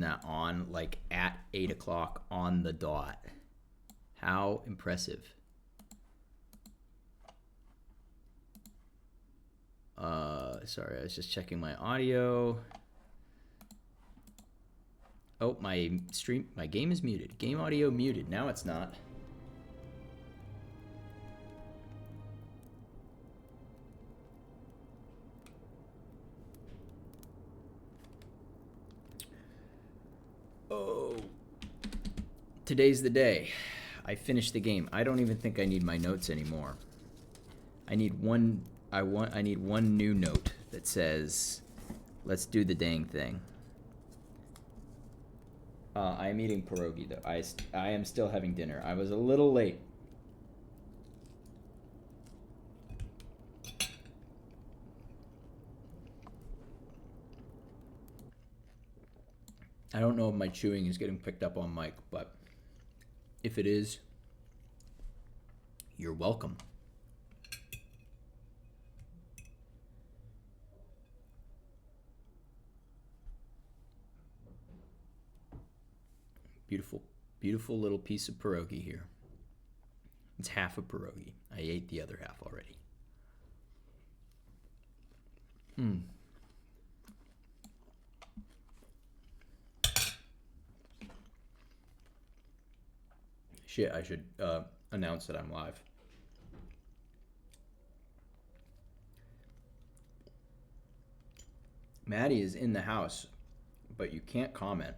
that on like at 8 o'clock on the dot. How impressive. Sorry, I was just checking my audio. Oh, my game is muted. Game audio muted. Now it's not. Oh. Today's the day. I finished the game. I don't even think I need my notes anymore. I need one new note that says, let's do the dang thing. I'm eating pierogi though. I am still having dinner. I was a little late. I don't know if my chewing is getting picked up on mic, but if it is, you're welcome. Beautiful, beautiful little piece of pierogi here. It's half a pierogi. I ate the other half already. Shit, I should announce that I'm live. Maddie is in the house, but you can't comment.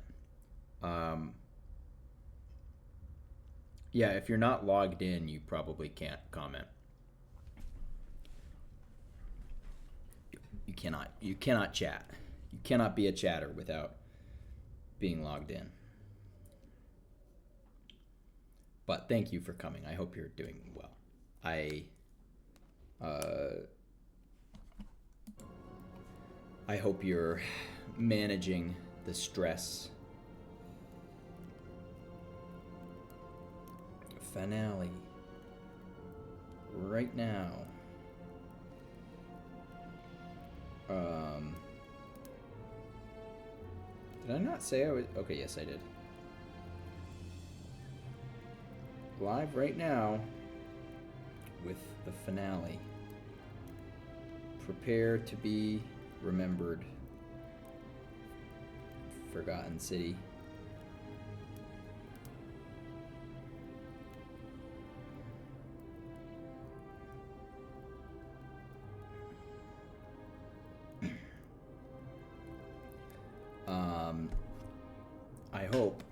Yeah, if you're not logged in, you probably can't comment. You cannot chat. You cannot be a chatter without being logged in. But thank you for coming. I hope you're doing well. I hope you're managing the stress. Finale. Right now. Did I not say I was? Okay, yes, I did. Live right now with the finale. Prepare to be remembered. Forgotten City. I hope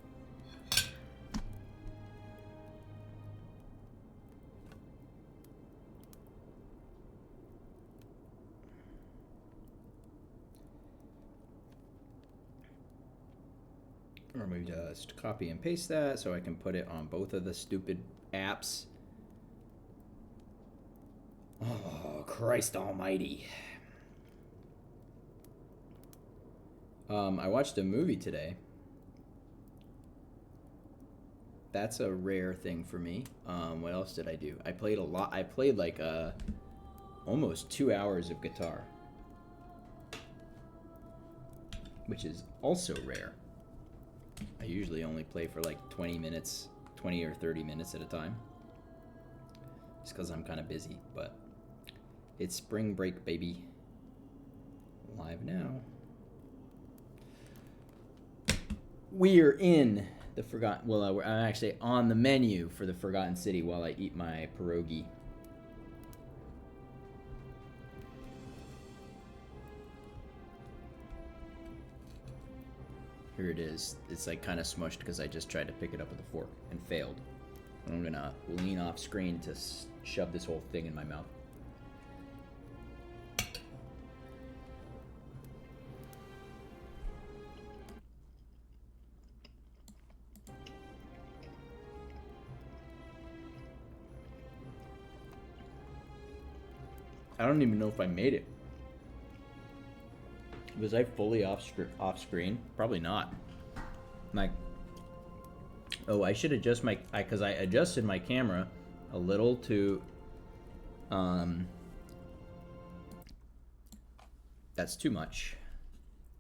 or maybe just copy and paste that so I can put it on both of the stupid apps. Oh, Christ almighty. I watched a movie today. That's a rare thing for me. What else did I do? I played a lot. I played like almost 2 hours of guitar, which is also rare. I usually only play for like 20 minutes, 20 or 30 minutes at a time. Just because I'm kind of busy, but it's spring break, baby. Live now. We're in the Forgotten... Well, I'm actually on the menu for the Forgotten City while I eat my pierogi. Here it is. It's like kind of smushed because I just tried to pick it up with a fork and failed. I'm gonna lean off screen to shove this whole thing in my mouth. I don't even know if I made it. Was I fully off screen? Probably not. Oh, I should adjust because I adjusted my camera a little to that's too much.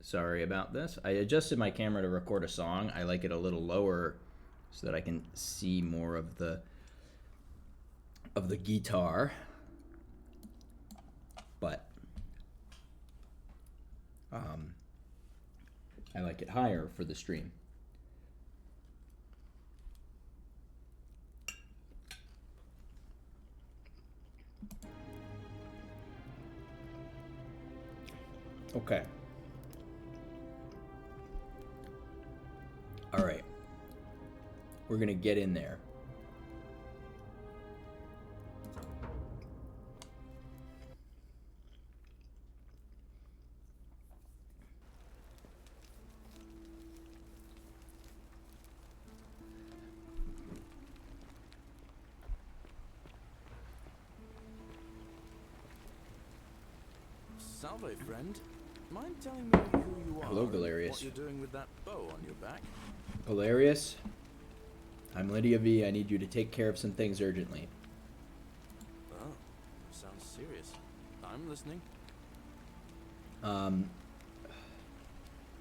Sorry about this. I adjusted my camera to record a song. I like it a little lower so that I can see more of the guitar. But I like it higher for the stream. Okay. All right. We're going to get in there. Salve, friend. Mind telling me who you are? Hello, Galerius. What you're doing with that bow on your back? Galerius, I'm Lydia V. I need you to take care of some things urgently. Oh, sounds serious. I'm listening. I'm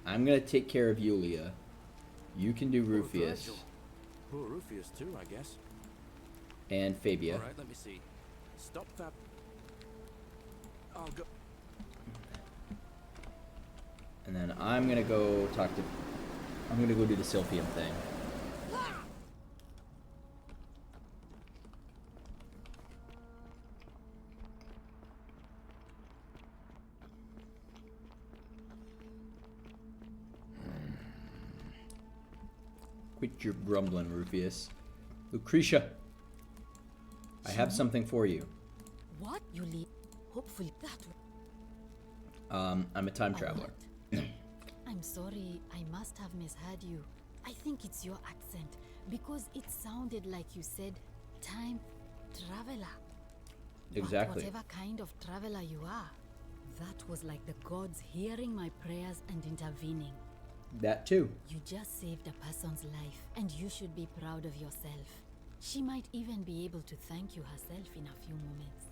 gonna take care of Yulia. You can do Rufius Virgil. Poor Rufius too, I guess. and Fabia. All right, let me see. Stop that. I'll go. And then I'm gonna go talk to. I'm gonna go do the Sylphium thing. Quit your grumbling, Rufius. Lucretia, I have something for you. What? You leave? Hopefully that I'm a time traveler. I'm sorry, I must have misheard you. I think it's your accent, because it sounded like you said time traveler. Exactly. But whatever kind of traveler you are, that was like the gods hearing my prayers and intervening. That too. You just saved a person's life, and you should be proud of yourself. She might even be able to thank you herself in a few moments.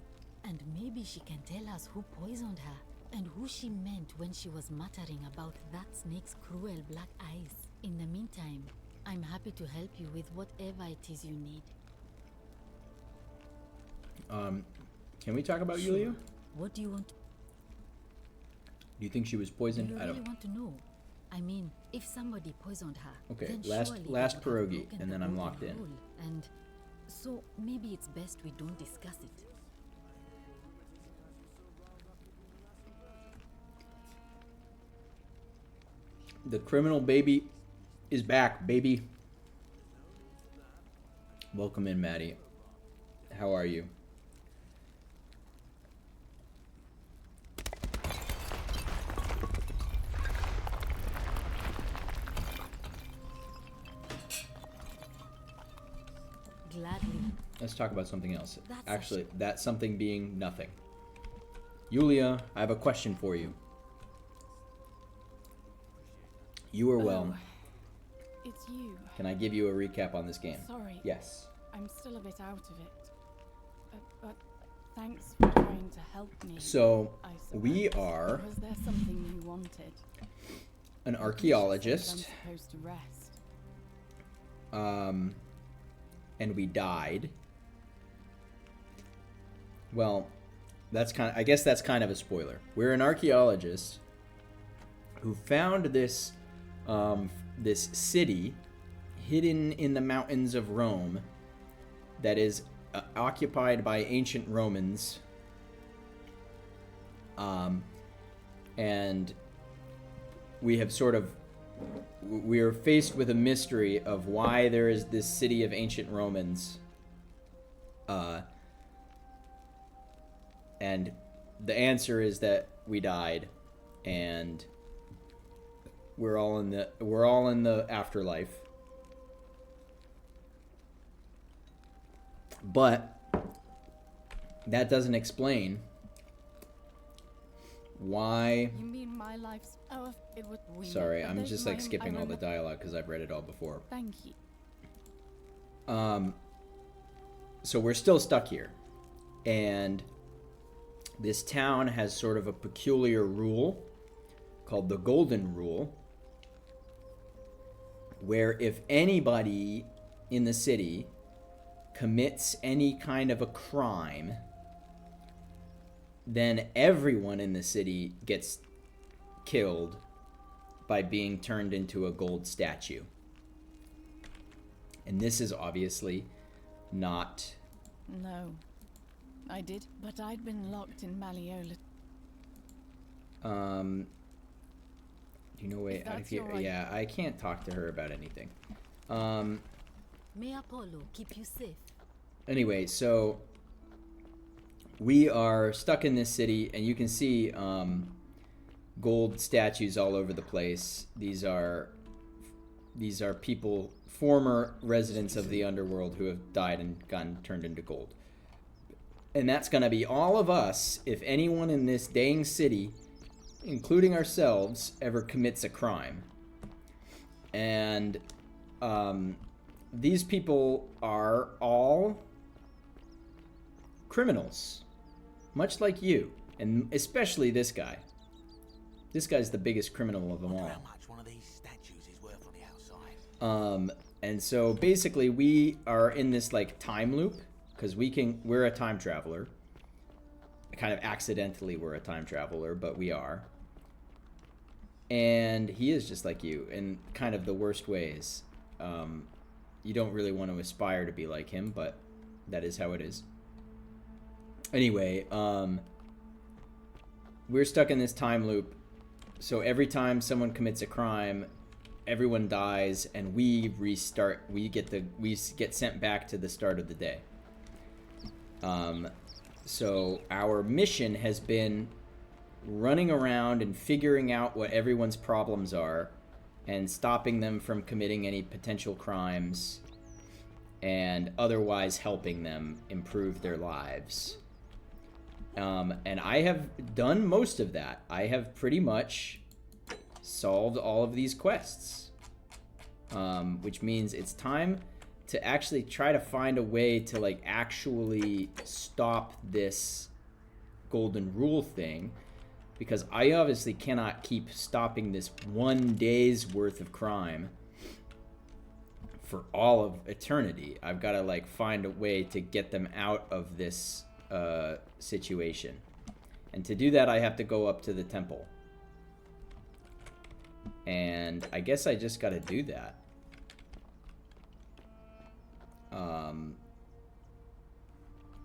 And maybe she can tell us who poisoned her, and who she meant when she was muttering about that snake's cruel black eyes. In the meantime, I'm happy to help you with whatever it is you need. Can we talk about Sure. Yulia? What do you want? Do you think she was Do poisoned? you I really don't. want to know? I mean, if somebody poisoned her, Okay, then last surely last they would have pierogi, broken and the then I'm golden locked in. rule. And so maybe it's best we don't discuss it. The criminal baby is back, baby. Welcome in, Maddie. How are you? Gladly. Let's talk about something else. That's a Actually, that something being nothing. Yulia, I have a question for you. You are well. It's you. Can I give you a recap on this game? Sorry. Yes. I'm still a bit out of it. But thanks for trying to help me. So, I we suppose. are Was there something you wanted? an I'm archaeologist, supposed to rest. and we died. Well, I guess that's kind of a spoiler. We're an archaeologist who found this this city hidden in the mountains of Rome that is occupied by ancient Romans. And we have we are faced with a mystery of why there is this city of ancient Romans. And the answer is that we died, and we're all in the afterlife. But that doesn't explain why. You mean my life's... Oh, it would... Sorry, I'm just like skipping all the dialogue because I've read it all before. Thank you. So we're still stuck here, and this town has sort of a peculiar rule called the Golden Rule, where if anybody in the city commits any kind of a crime, then everyone in the city gets killed by being turned into a gold statue. And this is obviously not... No. I did, but I'd been locked in Malleola. You know, wait, That's your right. yeah, I can't talk to her about anything. May Apollo keep you safe. Anyway, so we are stuck in this city, and you can see gold statues all over the place. These are people, former residents of the underworld who have died and gotten turned into gold. And that's going to be all of us if anyone in this dang city, including ourselves, ever commits a crime. And these people are all criminals, much like you, and especially this guy. This guy's the biggest criminal of them all. How much one of these statues is worth on the outside? And so basically we are in this like time loop, because we're a time traveler. Kind of accidentally we're a time traveler, but we are. And he is just like you in kind of the worst ways. You don't really want to aspire to be like him, but that is how it is. Anyway, we're stuck in this time loop. So every time someone commits a crime, everyone dies, and we restart. We get sent back to the start of the day. So our mission has been running around and figuring out what everyone's problems are and stopping them from committing any potential crimes and otherwise helping them improve their lives. And I have done most of that. I have pretty much solved all of these quests, which means it's time to actually try to find a way to like actually stop this golden rule thing, because I obviously cannot keep stopping this one day's worth of crime for all of eternity. I've got to like find a way to get them out of this situation, and to do that I have to go up to the temple, and I guess I just got to do that.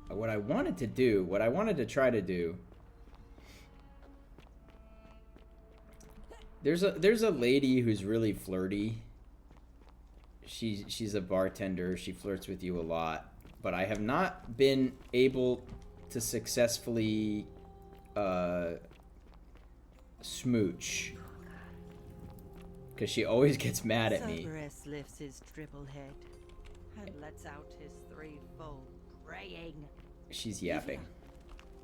What I wanted to try to do, there's a lady who's really flirty. She's a bartender. She flirts with you a lot, but I have not been able to successfully smooch, because she always gets mad at me. Cerberus lifts his triple head and lets out his threefold braying. She's yapping.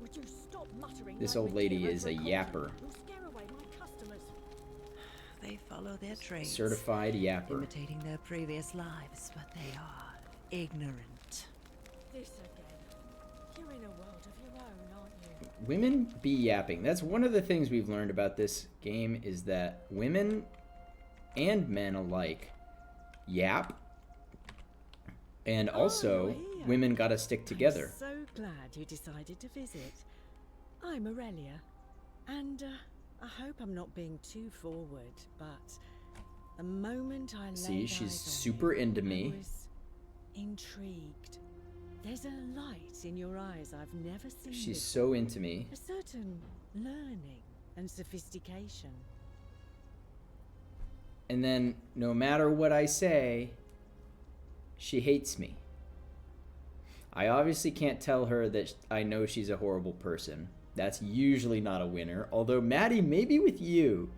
Would you stop muttering? This like old we're lady here is over a coffee? yapper. You'll scare away my customers. They follow their trades, Certified yapper. imitating their previous lives, but they are ignorant. This again. You're in a world of your own, aren't you? Women be yapping. That's one of the things we've learned about this game, is that women and men alike yap. And also, here. women gotta stick together. I'm so glad you decided to visit. I'm Aurelia, and I hope I'm not being too forward, but the moment I See, laid she's eyes on super you, into me. I was intrigued. There's a light in your eyes I've never seen She's before. so into me. A certain learning and sophistication. And then, no matter what I say, she hates me. I obviously can't tell her that I know she's a horrible person. That's usually not a winner. Although, Maddie, maybe with you.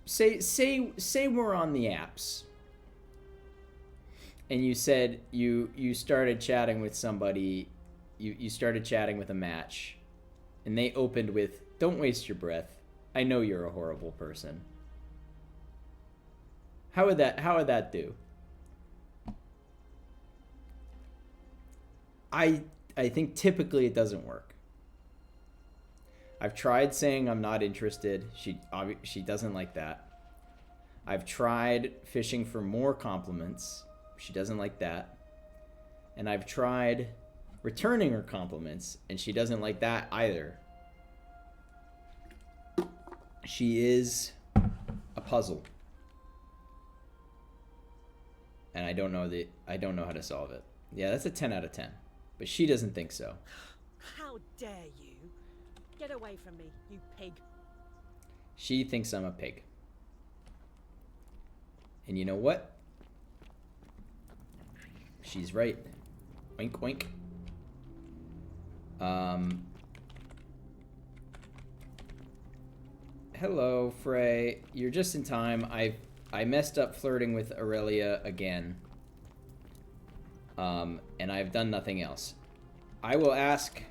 Say we're on the apps. And you said you started chatting with somebody. You started chatting with a match. And they opened with, "Don't waste your breath. I know you're a horrible person." How would that do? I think typically it doesn't work. I've tried saying I'm not interested. She doesn't like that. I've tried fishing for more compliments. She doesn't like that. And I've tried returning her compliments, and she doesn't like that either. She is a puzzle. And I don't know how to solve it. Yeah, that's a 10 out of 10. But she doesn't think so. How dare you? Get away from me, you pig. She thinks I'm a pig. And you know what? She's right. Oink, oink. Hello, Frey. You're just in time. I messed up flirting with Aurelia again. And I've done nothing else. I will ask,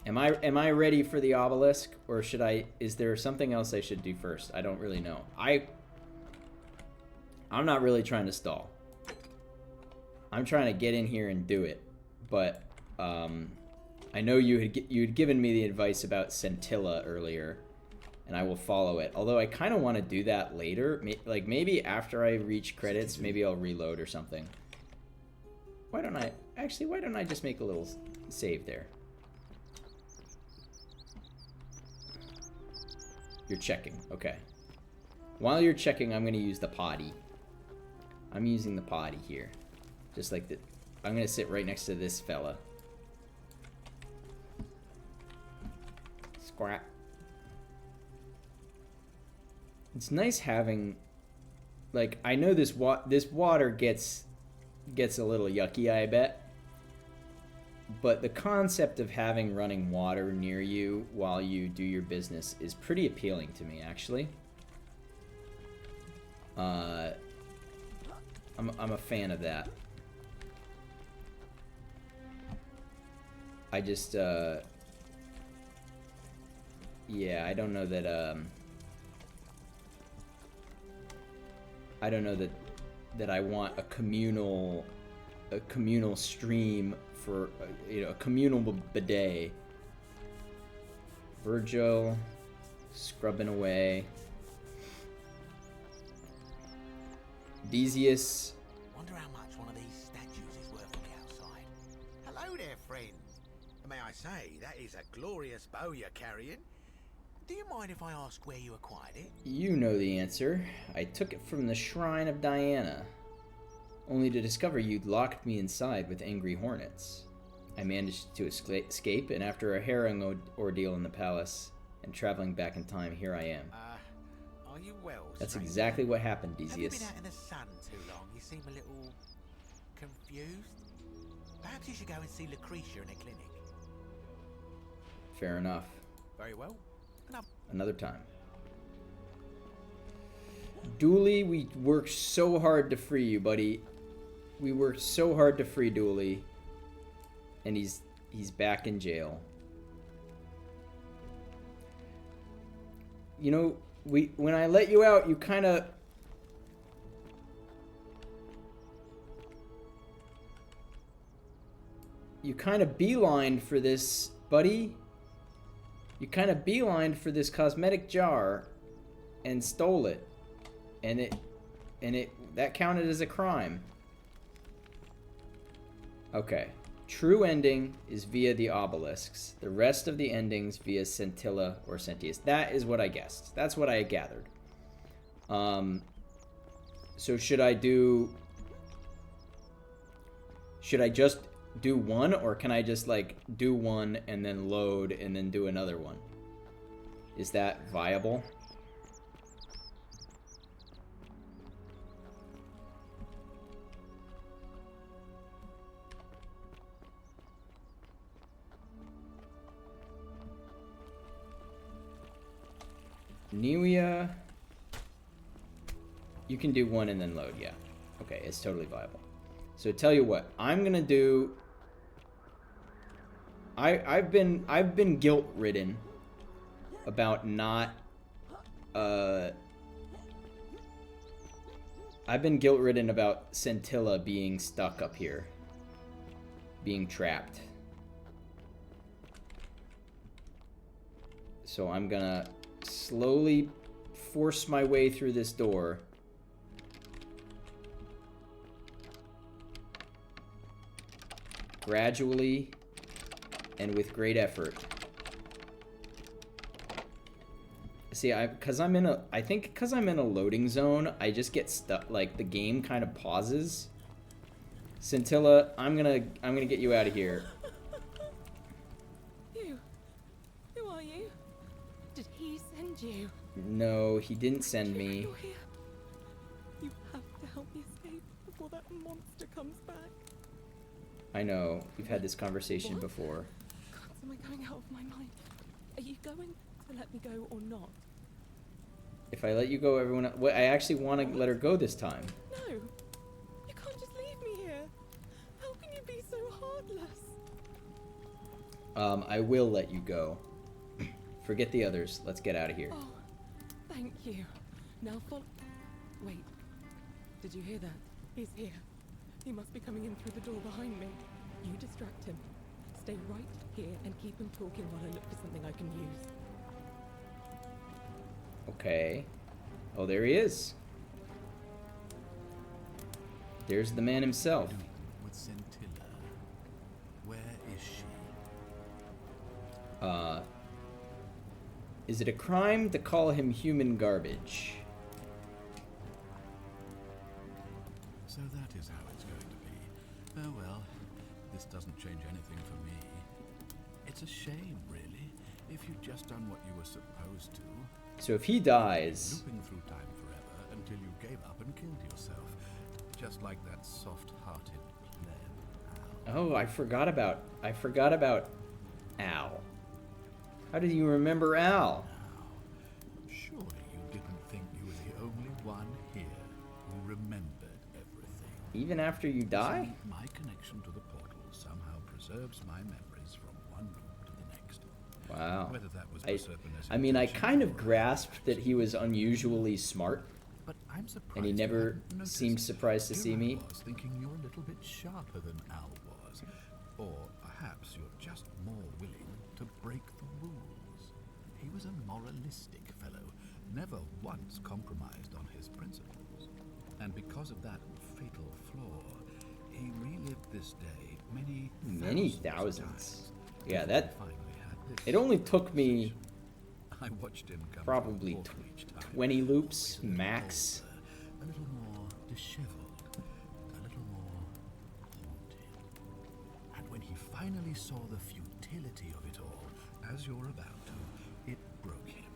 am I ready for the obelisk, or is there something else I should do first? I don't really know. I'm not really trying to stall. I'm trying to get in here and do it. But I know you'd given me the advice about Scintilla earlier, and I will follow it. Although I kind of want to do that later. Like maybe after I reach credits, maybe I'll reload or something. Why don't I just make a little save there? You're checking. Okay. While you're checking, I'm going to use the potty. I'm using the potty here. Just like that. I'm going to sit right next to this fella. Squat. It's nice having, like, I know this water gets a little yucky, I bet. But the concept of having running water near you while you do your business is pretty appealing to me, actually. I'm a fan of that. I just, yeah, I don't know that, I don't know that I want a communal stream for, a communal bidet. Virgil, scrubbing away. Decius. Wonder how much one of these statues is worth on the outside. Hello there, friend. May I say, that is a glorious bow you're carrying. Do you mind if I ask where you acquired it? You know the answer. I took it from the Shrine of Diana, only to discover you'd locked me inside with angry hornets. I managed to escape, and after a harrowing ordeal in the palace and traveling back in time, here I am. Are you well, That's stranger? exactly what happened, Decius. Have you been out in the sun too long? You seem a little confused. Perhaps you should go and see Lucretia in a clinic. Fair enough. Very well. Another time. Dooley, we worked so hard to free you, buddy. We worked so hard to free Dooley. And he's back in jail. You know, when I let you out, you kind of beelined for this, buddy. You kind of beelined for this cosmetic jar and stole it. And that counted as a crime. Okay. True ending is via the obelisks. The rest of the endings via Scintilla or Sentius. That is what I guessed. That's what I gathered. So should I just do one, or can I just like do one and then load and then do another one? Is that viable? Niwea, you can do one and then load, yeah. Okay, it's totally viable. So tell you what, I'm gonna do. I've been guilt-ridden about not. I've been guilt-ridden about Scintilla being stuck up here, being trapped. So I'm gonna slowly force my way through this door. Gradually and with great effort. See, I think because I'm in a loading zone, I just get stuck. Like the game kind of pauses. Scintilla, I'm gonna get you out of here. You. Who are you? Did he send you? No, he didn't send me. You're here. You have to help me escape before that monster comes back. I know, we've had this conversation What? before. God, am I going out of my mind? Are you going to let me go or not? If I let you go, everyone... Well, I actually want to let her go this time. No. You can't just leave me here. How can you be so heartless? I will let you go. Forget the others. Let's get out of here. Oh, thank you. Now follow... Wait. Did you hear that? He's here. He must be coming in through the door behind me. You distract him. Stay right here and keep him talking while I look for something I can use. Okay. Oh, there he is. There's the man himself. With Scintilla. Where is she? Is it a crime to call him human garbage? So that is how it's going to be. Oh well, this doesn't change anything for me. It's a shame, really, if you'd just done what you were supposed to. So if he dies... Looping through time forever until you gave up and killed yourself. Just like that soft-hearted pleb, Al. Oh, I forgot about Al. How do you remember Al? Surely you didn't think you were the only one here who remembered everything. Even after you die? See, my connection to the portal somehow preserves my memories from one loop to the next. Wow. Whether that was I mean, I kind of grasped that he was unusually smart, but I'm surprised and he you never hadn't noticed. seemed surprised to see me. Here I was thinking you're a little bit sharper than Al was, or perhaps you're just more willing to break the rules. He was a moralistic fellow, never once compromised on his principles, and because of that fatal flaw, he relived this day many thousands. Thousands. Yeah, before that... he finally had this It only took me I watched him come probably to the portal each time. 20 loops, Always a little max. older, a little more disheveled, a little more haunted. And when he finally saw the futility of it all, as you're about to, it broke him.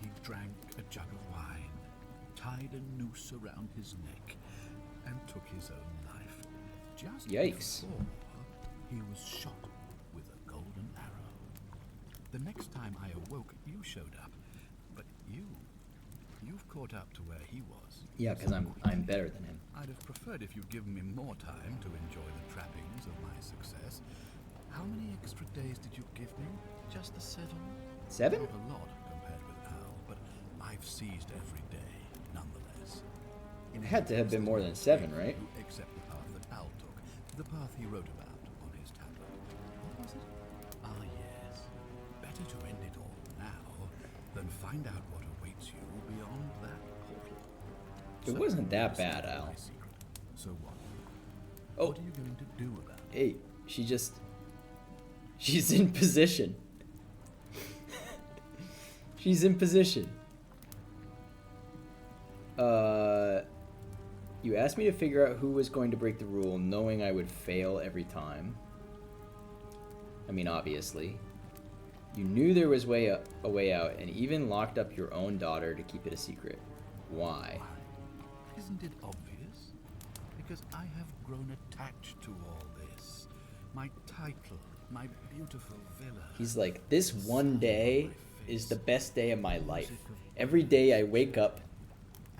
He drank a jug of wine, tied a noose around his neck, and took his own life. Just Yikes. before he was shot with a golden arrow. The next time I awoke, you showed up, but you've caught up to where he was. Yeah, because I'm better than him. I'd have preferred if you'd given me more time to enjoy the trappings of my success. How many extra days did you give me? Just the 7? 7? Not a lot compared with Al, but I've seized every day, nonetheless. It had to have been more than 7, right? Except the path that Al took, the path he wrote about on his tablet. What was it? Ah, yes. Better to end it all now than find out what awaits you beyond that portal. It wasn't that bad, Al. My secret. So what? Oh. What are you going to do about it? Hey, she's in position. She's in position. You asked me to figure out who was going to break the rule, knowing I would fail every time. I mean, obviously. You knew there was a way out, and even locked up your own daughter to keep it a secret. Why? Isn't it obvious? Because I have grown attached to all this. My title, my beautiful villa. He's like, this one day is the best day of my life. Every day I wake up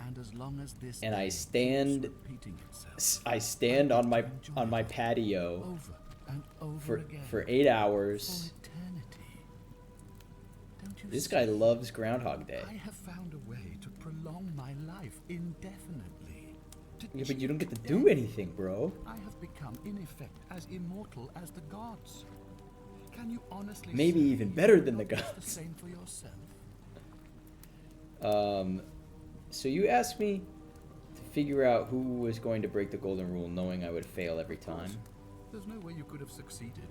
And as long as this and I day stand keeps repeating itself, on my enjoy patio over and over again for 8 hours. for eternity. Don't you This see? guy loves Groundhog Day. I have found a way to prolong my life indefinitely. To Yeah, but you don't get to cheat do death. anything, bro. I have become, in effect, as immortal as the gods. Can you honestly Maybe say even you better would than the not wish gods. The same for yourself? So you asked me to figure out who was going to break the golden rule, knowing I would fail every time. There's no way you could have succeeded.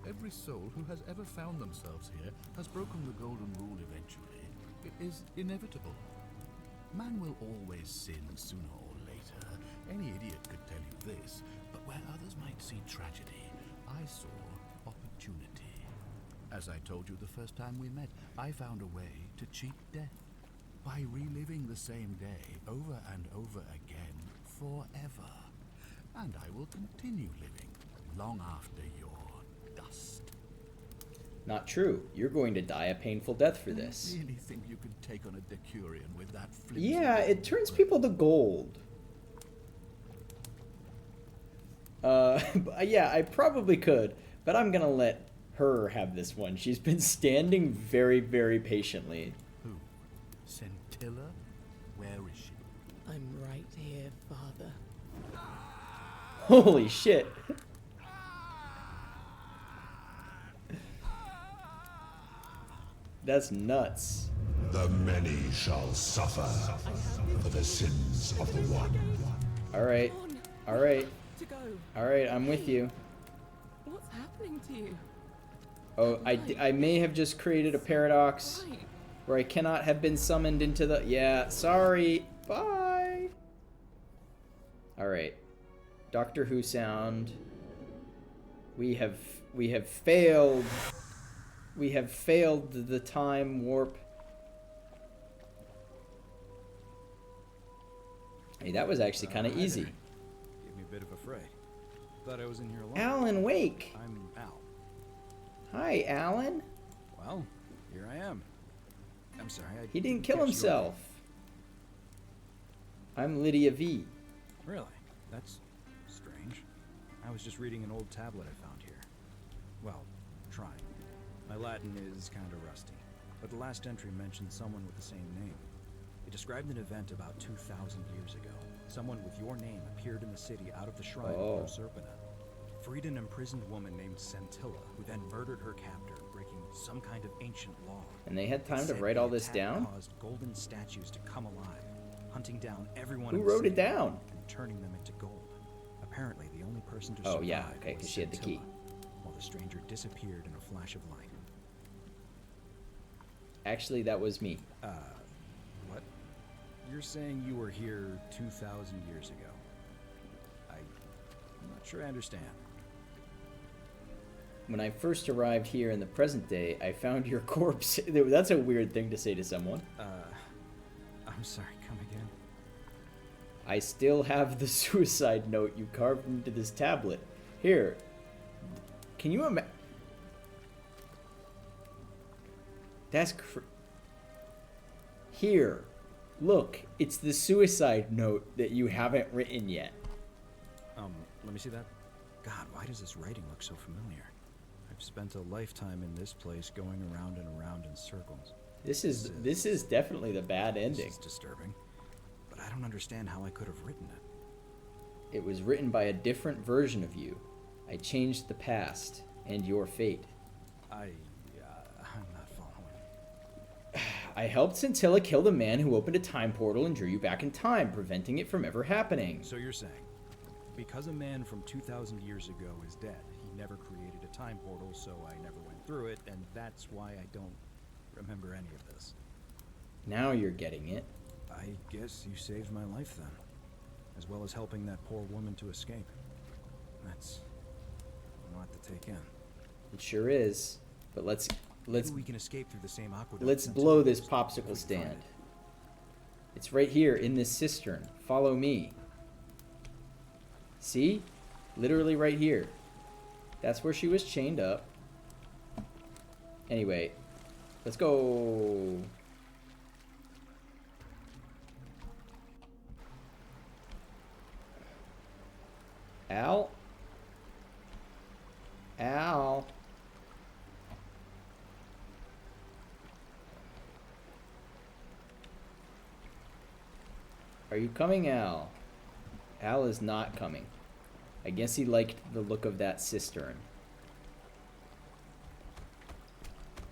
Every soul who has ever found themselves here has broken the golden rule eventually. It is inevitable. Man will always sin sooner or later. Any idiot could tell you this, but where others might see tragedy, I saw opportunity. As I told you the first time we met, I found a way to cheat death by reliving the same day over and over again forever. And I will continue living long after your dust. Not true. You're going to die a painful death for this. I really think you can take on a Decurion with that flimsy Yeah, it little turns weapon. people to gold. Yeah, I probably could, but I'm gonna let her have this one. She's been standing very, very patiently. Who? Scintilla? Where is she? I'm right here, Father. Holy shit. That's nuts. The many shall suffer for the sins of the one. Alright. Come on, Alright. to go. Alright, I'm with you. What's happening to you? Oh, I may have just created a paradox Why? where I cannot have been summoned into the... Yeah, sorry. Bye. Alright. Doctor Who sound. We have failed. We have failed the time warp. Hey, that was actually kind of Hi easy. there. Gave me a bit of a fright. Thought I was in here alone. Alan Wake. I'm Al. Hi, Alan. Well, here I am. I'm sorry. He didn't kill catch your himself. I'm Lydia V. name. Really? That's strange. I was just reading an old tablet I found here. Well, trying. My Latin is kind of rusty, but the last entry mentioned someone with the same name. It described an event about 2,000 years ago. Someone with your name appeared in the city out of the shrine of Proserpina. Freed an imprisoned woman named Scintilla, who then murdered her captor, breaking some kind of ancient law. And they had time It to said write the all this attack down? caused golden statues to come alive, hunting down everyone Who in the wrote it city down? and turning them into gold. Apparently, the only person to Oh, survive yeah, okay, 'cause was she had the key. Scintilla, while the stranger disappeared in a flash of light. Actually, that was me. What? You're saying you were here 2,000 years ago? I'm not sure I understand. When I first arrived here in the present day, I found your corpse. That's a weird thing to say to someone. I'm sorry, come again? I still have the suicide note you carved into this tablet. Here. Can you imagine? That's Here. Look, it's the suicide note that you haven't written yet. Let me see that. God, why does this writing look so familiar? I've spent a lifetime in this place going around and around in circles. This is definitely the bad ending. This is disturbing, but I don't understand how I could have written it. It was written by a different version of you. I changed the past and your fate. I'm not following. I helped Scintilla kill the man who opened a time portal and drew you back in time, preventing it from ever happening. So you're saying, because a man from 2,000 years ago is dead, he never created a time portal, so I never went through it, and that's why I don't remember any of this. Now you're getting it. I guess you saved my life then, as well as helping that poor woman to escape. That's a lot to take in. It sure is. But let's Maybe we can escape through the same aqueduct. let's and blow so- this if we popsicle can stand. find it. It's right here in this cistern. Follow me. See? Literally right here. That's where she was chained up. Anyway, let's go. Al? Al? Are you coming, Al? Al is not coming. I guess he liked the look of that cistern.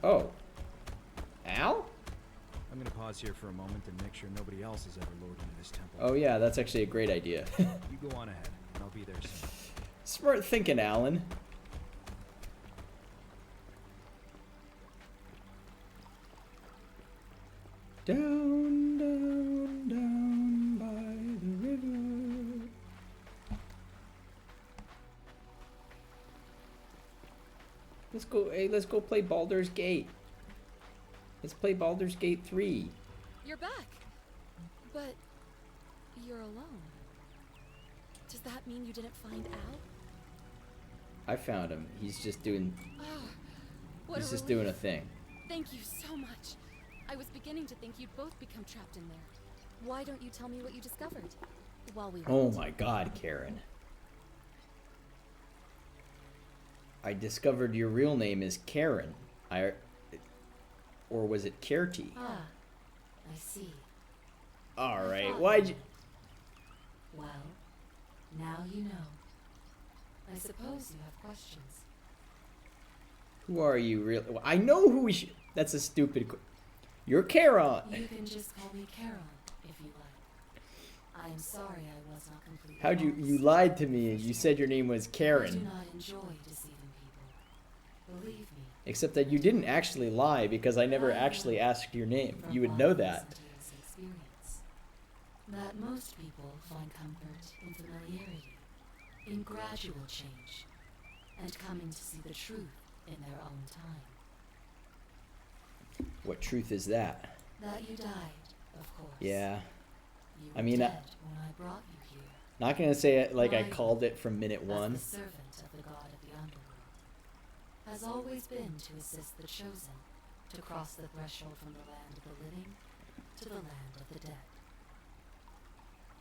Oh. Al? I'm gonna pause here for a moment and make sure nobody else has ever lured into this temple. Oh yeah, that's actually a great idea. You go on ahead, and I'll be there soon. Smart thinking, Alan. Down, down, down by the river. Let's go. Hey, let's go play Baldur's Gate. Let's play Baldur's Gate 3. You're back. But you're alone. Does that mean you didn't find Al? I found him. He's just doing. Oh, what He's a just doing a relief. thing. Thank you so much. I was beginning to think you'd both become trapped in there. Why don't you tell me what you discovered? While we Oh wait? my God, Karen. I discovered your real name is Karen. Or was it Kerti? Ah, I see. All right. thought- Why'd you? Well, now you know. I suppose you have questions. Who are you? Real? I know who we should. That's a stupid. You're Karen. You can just call me Caron, if you like. I'm sorry I was not completely How'd you? You honest. lied to me and you said your name was I do Karen. not enjoy deceiving people. Believe me. Except that you didn't actually lie because I never I actually know asked your name. from You would my know that. recent years' experience, that most people find comfort in familiarity, in gradual change, and coming to see the truth in their own time. What truth is that? That you died, of course. Yeah. You I were mean, dead when I brought you here. Not gonna say it like I My called it from minute As one. the servant of the god of the underworld, has always been to assist the chosen to cross the threshold from the land of the living to the land of the dead.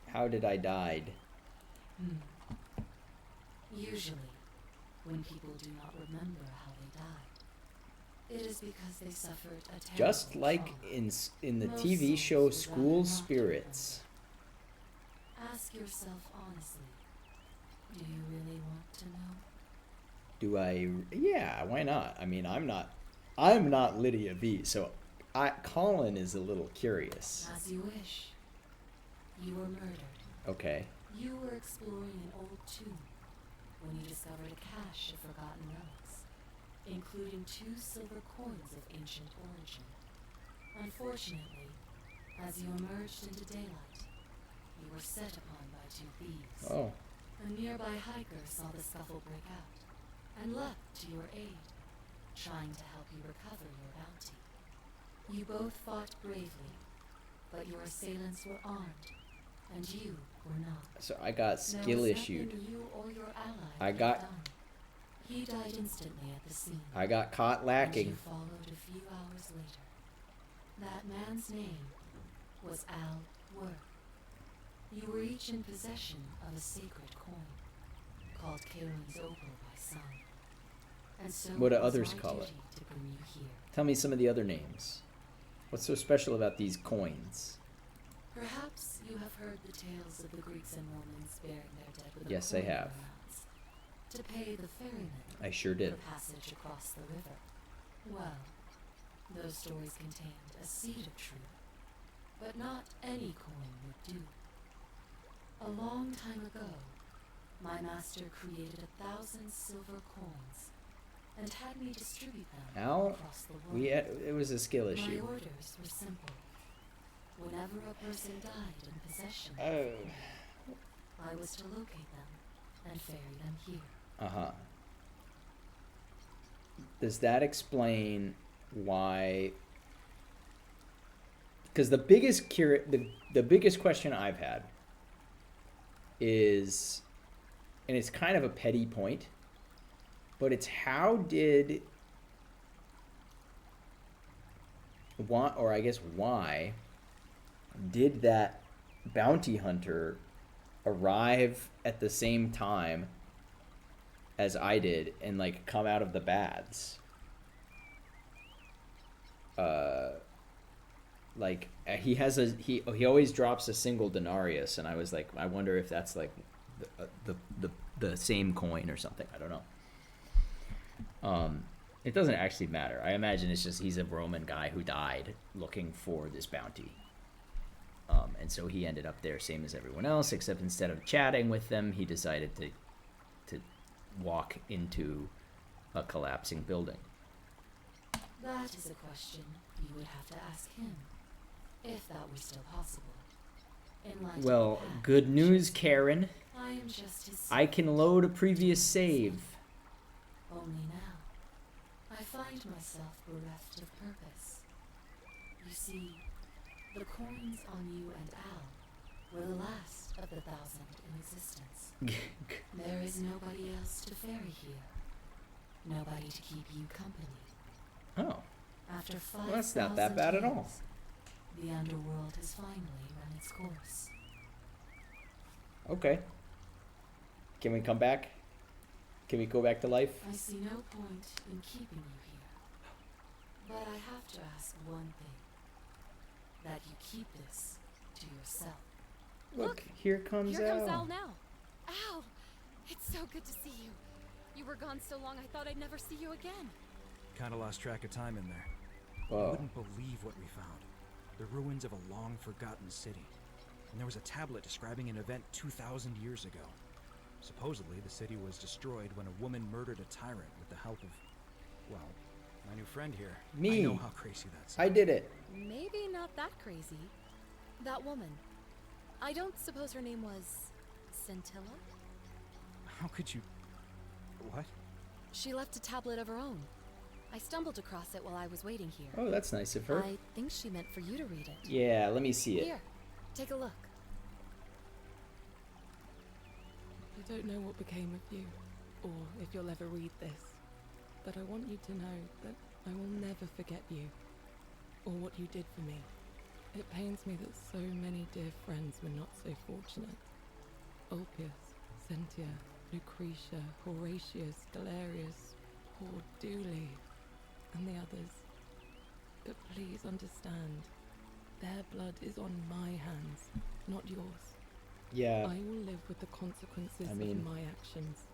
How did I died? Usually, when people do not remember how they died, it is because they suffered a terrible Just like trauma. in the Most TV souls show would School rather not Spirits. Ask yourself honestly, do you really want to know? Do I? Yeah, why not? I mean, I'm not Lydia B. So, Colin is a little curious. As you wish. You were murdered. Okay. You were exploring an old tomb when you discovered a cache of forgotten relics, including 2 silver coins of ancient origin. Unfortunately, as you emerged into daylight, you were set upon by 2 thieves. Oh. A nearby hiker saw the scuffle break out and leapt to your aid, trying to help you recover your bounty. You both fought bravely, but your assailants were armed, and you were not. So I got There skill was issued. nothing you or your ally I could got- have done. He died instantly at the scene. I got caught And lacking. you followed a few hours later. That man's name was Al Worth. You were each in possession of a sacred coin, called Karen's Opal by some. And so What do it was others my call it? duty to bring you here. Tell me some of the other names. What's so special about these coins? Perhaps you have heard the tales of the Greeks and Romans burying their dead with Yes, a I coin in have. their mouths to pay the ferryman I sure did. for passage across the river. Well, those stories contained a seed of truth, but not any coin would do. A long time ago, my master created 1,000 silver coins and had me distribute them Al, across the world. it was a skill My issue. orders were simple. Whenever a person died in possession, Oh. I was to locate them and ferry them here. Uh-huh. Does that explain why? Because the biggest the biggest question I've had is, and it's kind of a petty point, but it's how did why did that bounty hunter arrive at the same time as I did and like come out of the baths? He always drops a single denarius, and I was like, I wonder if that's like the same coin or something. I don't know. It doesn't actually matter. I imagine it's just he's a Roman guy who died looking for this bounty. And so he ended up there same as everyone else, except instead of chatting with them, he decided to walk into a collapsing building. That is a question you would have to ask him, if that were still possible. In light of Well, the past, good news, Karen. I am just his I can load a previous save. Only now, I find myself bereft of purpose. You see, the coins on you and Al were the last of the 1,000 in existence. There is nobody else to ferry here. Nobody to keep you company. Oh, After 5,000 well, that's not that bad at all. years, the underworld has finally run its course. Okay. Can we come back? Can we go back to life? I see no point in keeping you here. But I have to ask one thing. That you keep this to yourself. Look, here comes Here comes Al. Al now. Al! It's so good to see you. You were gone so long I thought I'd never see you again. Kinda lost track of time in there. You Whoa. wouldn't believe what we found. The ruins of a long-forgotten city. And there was a tablet describing an event 2,000 years ago. Supposedly, the city was destroyed when a woman murdered a tyrant with the help of, well, my new friend here. Me. I know how crazy that sounds. I did it. Maybe not that crazy. That woman. I don't suppose her name was Scintilla? How could you... What? She left a tablet of her own. I stumbled across it while I was waiting here. Oh, that's nice of her. I think she meant for you to read it. Yeah, let me see it. Here, take a look. I don't know what became of you, or if you'll ever read this, but I want you to know that I will never forget you, or what you did for me. It pains me that so many dear friends were not so fortunate. Ulpius, Sentia, Lucretia, Horatius, Galerius, poor Dooley, and the others. But please understand, their blood is on my hands, not yours. Yeah. I will live with the consequences I mean- of my actions,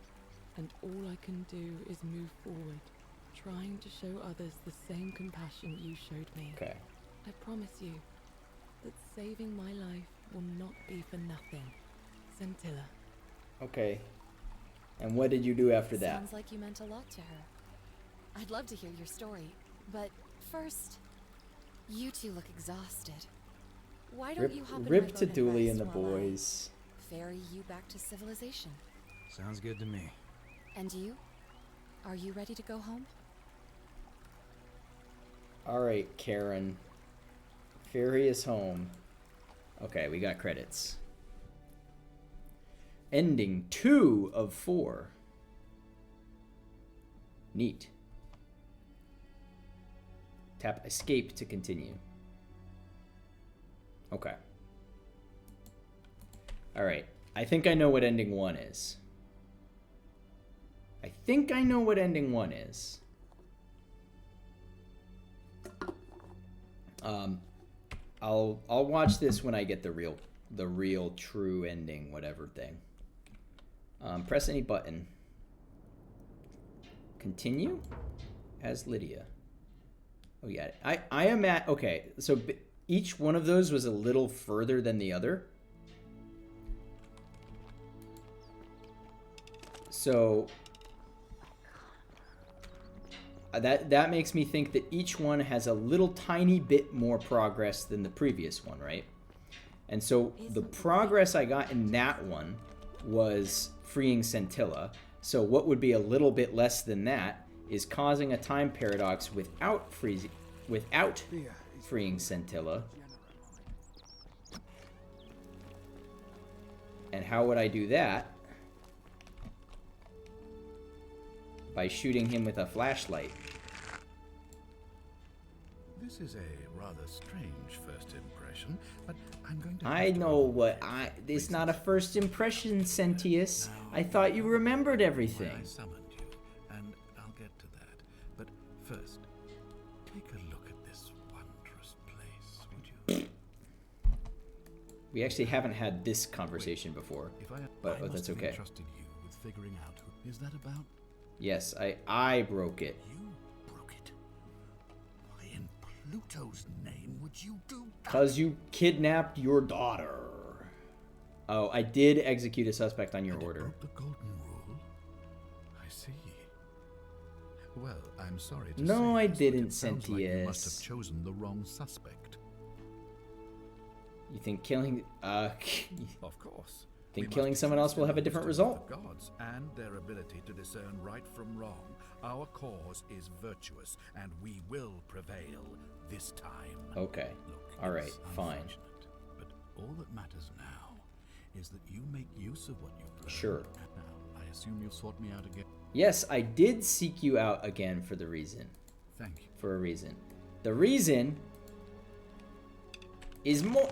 and all I can do is move forward, trying to show others the same compassion you showed me. Okay. I promise you that saving my life will not be for nothing. Scintilla. Okay. And what did you do after that? Sounds like you meant a lot to her. I'd love to hear your story, but first, you two look exhausted. Why don't you hop in my Rip boat to and Dooley rest and the while I boys. ferry you back to civilization? Sounds good to me. And you? Are you ready to go home? Alright, Karen. Ferry is home. Okay, we got credits. Ending 2 of 4. Neat. Tap escape to continue. Okay. Alright. I think I know what ending 1 is. I think I know what ending 1 is. I'll watch this when I get the real true ending, whatever thing. Press any button. Continue as Lydia. Oh yeah, I am at, okay, so each one of those was a little further than the other. So that makes me think that each one has a little tiny bit more progress than the previous one, right? And so the progress I got in that one was freeing Scintilla. So what would be a little bit less than that is causing a time paradox without freeing Scintilla. And how would I do that? By shooting him with a flashlight. This is a rather strange first impression, but I'm going to... I know what it's not a first impression, Sentius. I thought you remembered everything. I summoned you, and I'll get to that. But first, take a look at this wondrous place, would you? We actually haven't had this conversation before, but I that's must have okay. entrusted you with figuring out who... Is that about? Yes, I broke it. You? Pluto's name would you do that? Because you kidnapped your daughter. Oh, I did execute a suspect on your And it order. broke the golden rule? I see. Well, I'm sorry to No, say I this, but didn't, it sounds like you must Sentius. have chosen the wrong suspect. You think killing... Of course. Think We killing must someone else trust will in have a the different wisdom result? of the gods and their ability to discern right from wrong. Our cause is virtuous, and we will prevail this time. Okay. Look, All right, it's fine. unfortunate, but all that matters now is that you make use of what you've learned. Sure. Now, I assume you'll sort me out again. Yes, I did seek you out again for the reason. Thank you. For a reason. The reason is more...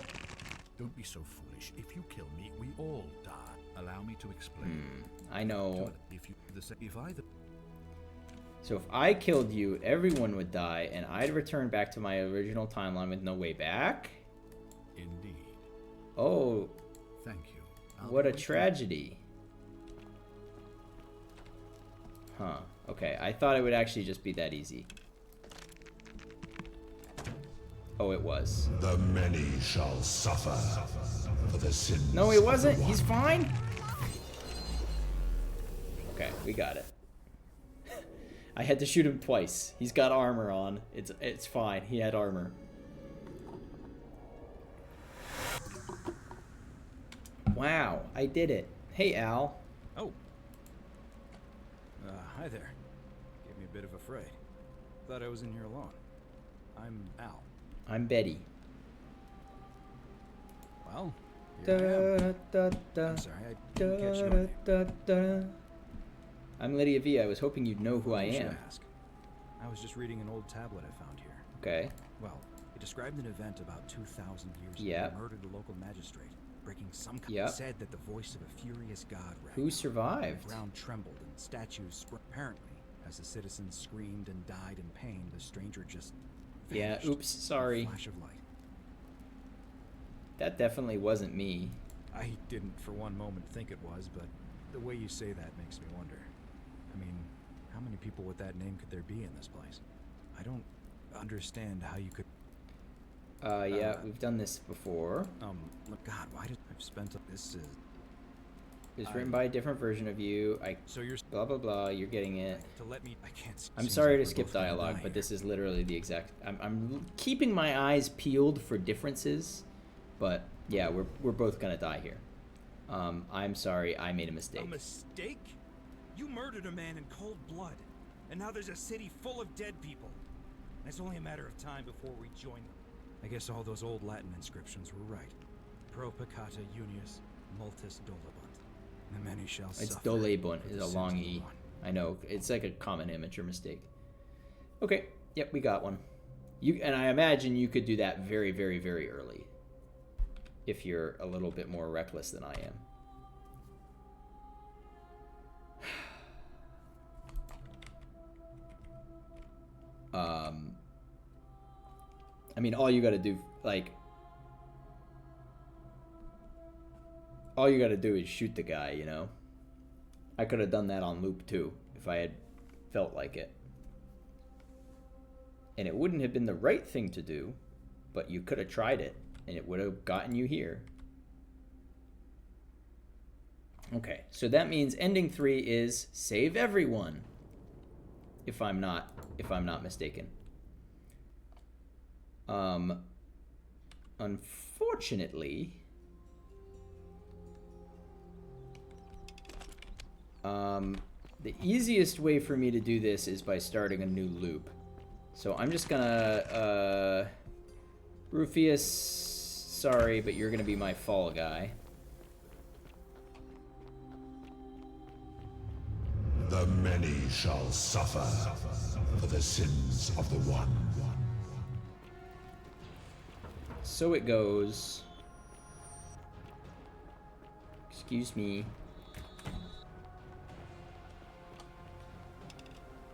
Don't be so foolish. If you kill me, we all die. Allow me to explain. I know. If I So if I killed you, everyone would die, and I'd return back to my original timeline with no way back? Indeed. Oh. Thank you. What a tragedy. Huh. Okay, I thought it would actually just be that easy. Oh, it was. The many shall suffer for the sins. No, he wasn't. of the He's one. fine. Okay, we got it. I had to shoot him twice. He's got armor on. It's fine. He had armor. Wow, I did it. Hey, Al. Oh. Hi there. Gave me a bit of a fright. Thought I was in here alone. I'm Al. I'm Betty. Well, here I am. Da, I'm sorry, I didn't catch your name. da. I'm Lydia V. I was hoping you'd know who I Should am. ask? I was just reading an old tablet I found here. Okay. Well, it described an event about 2,000 years Yep. ago. Murdered a local magistrate, breaking some kind. Yep. Said that the voice of a furious god rang. Who survived? The ground trembled and statues sprang. Apparently, as the citizens screamed and died in pain, the stranger just Yeah, vanished oops, in a sorry. flash of light. That definitely wasn't me. I didn't for one moment think it was, but the way you say that makes me wonder. I mean, how many people with that name could there be in this place? I don't understand how you could... Yeah, we've done this before. Look, God, why did I've spent... This is... It's written by a different version of you. So you're... Blah, blah, blah. You're getting it. To let me... I can't... I'm seems sorry like to we're skip both gonna dialogue, die but here. this is literally the exact... I'm keeping my eyes peeled for differences, but yeah, we're both gonna die here. I'm sorry, I made a mistake. A mistake? You murdered a man in cold blood, and now there's a city full of dead people. And it's only a matter of time before we join them. I guess all those old Latin inscriptions were right. Pro peccata unius multis dolabunt. The many shall It's suffer. Dolebunt, for is the a sins long of the E. one. I know, it's like a common amateur mistake. Okay, yep, we got one. And I imagine you could do that very, very, very early. If you're a little bit more reckless than I am. I mean, all you gotta do, like... All you gotta do is shoot the guy, you know? I could have done that on loop too, if I had felt like it. And it wouldn't have been the right thing to do, but you could have tried it, and it would have gotten you here. Okay, so that means ending 3 is save everyone. If I'm not mistaken. Unfortunately, the easiest way for me to do this is by starting a new loop. So I'm just gonna, Rufius, sorry, but you're gonna be my fall guy. The many shall suffer for the sins of the one. So it goes. Excuse me.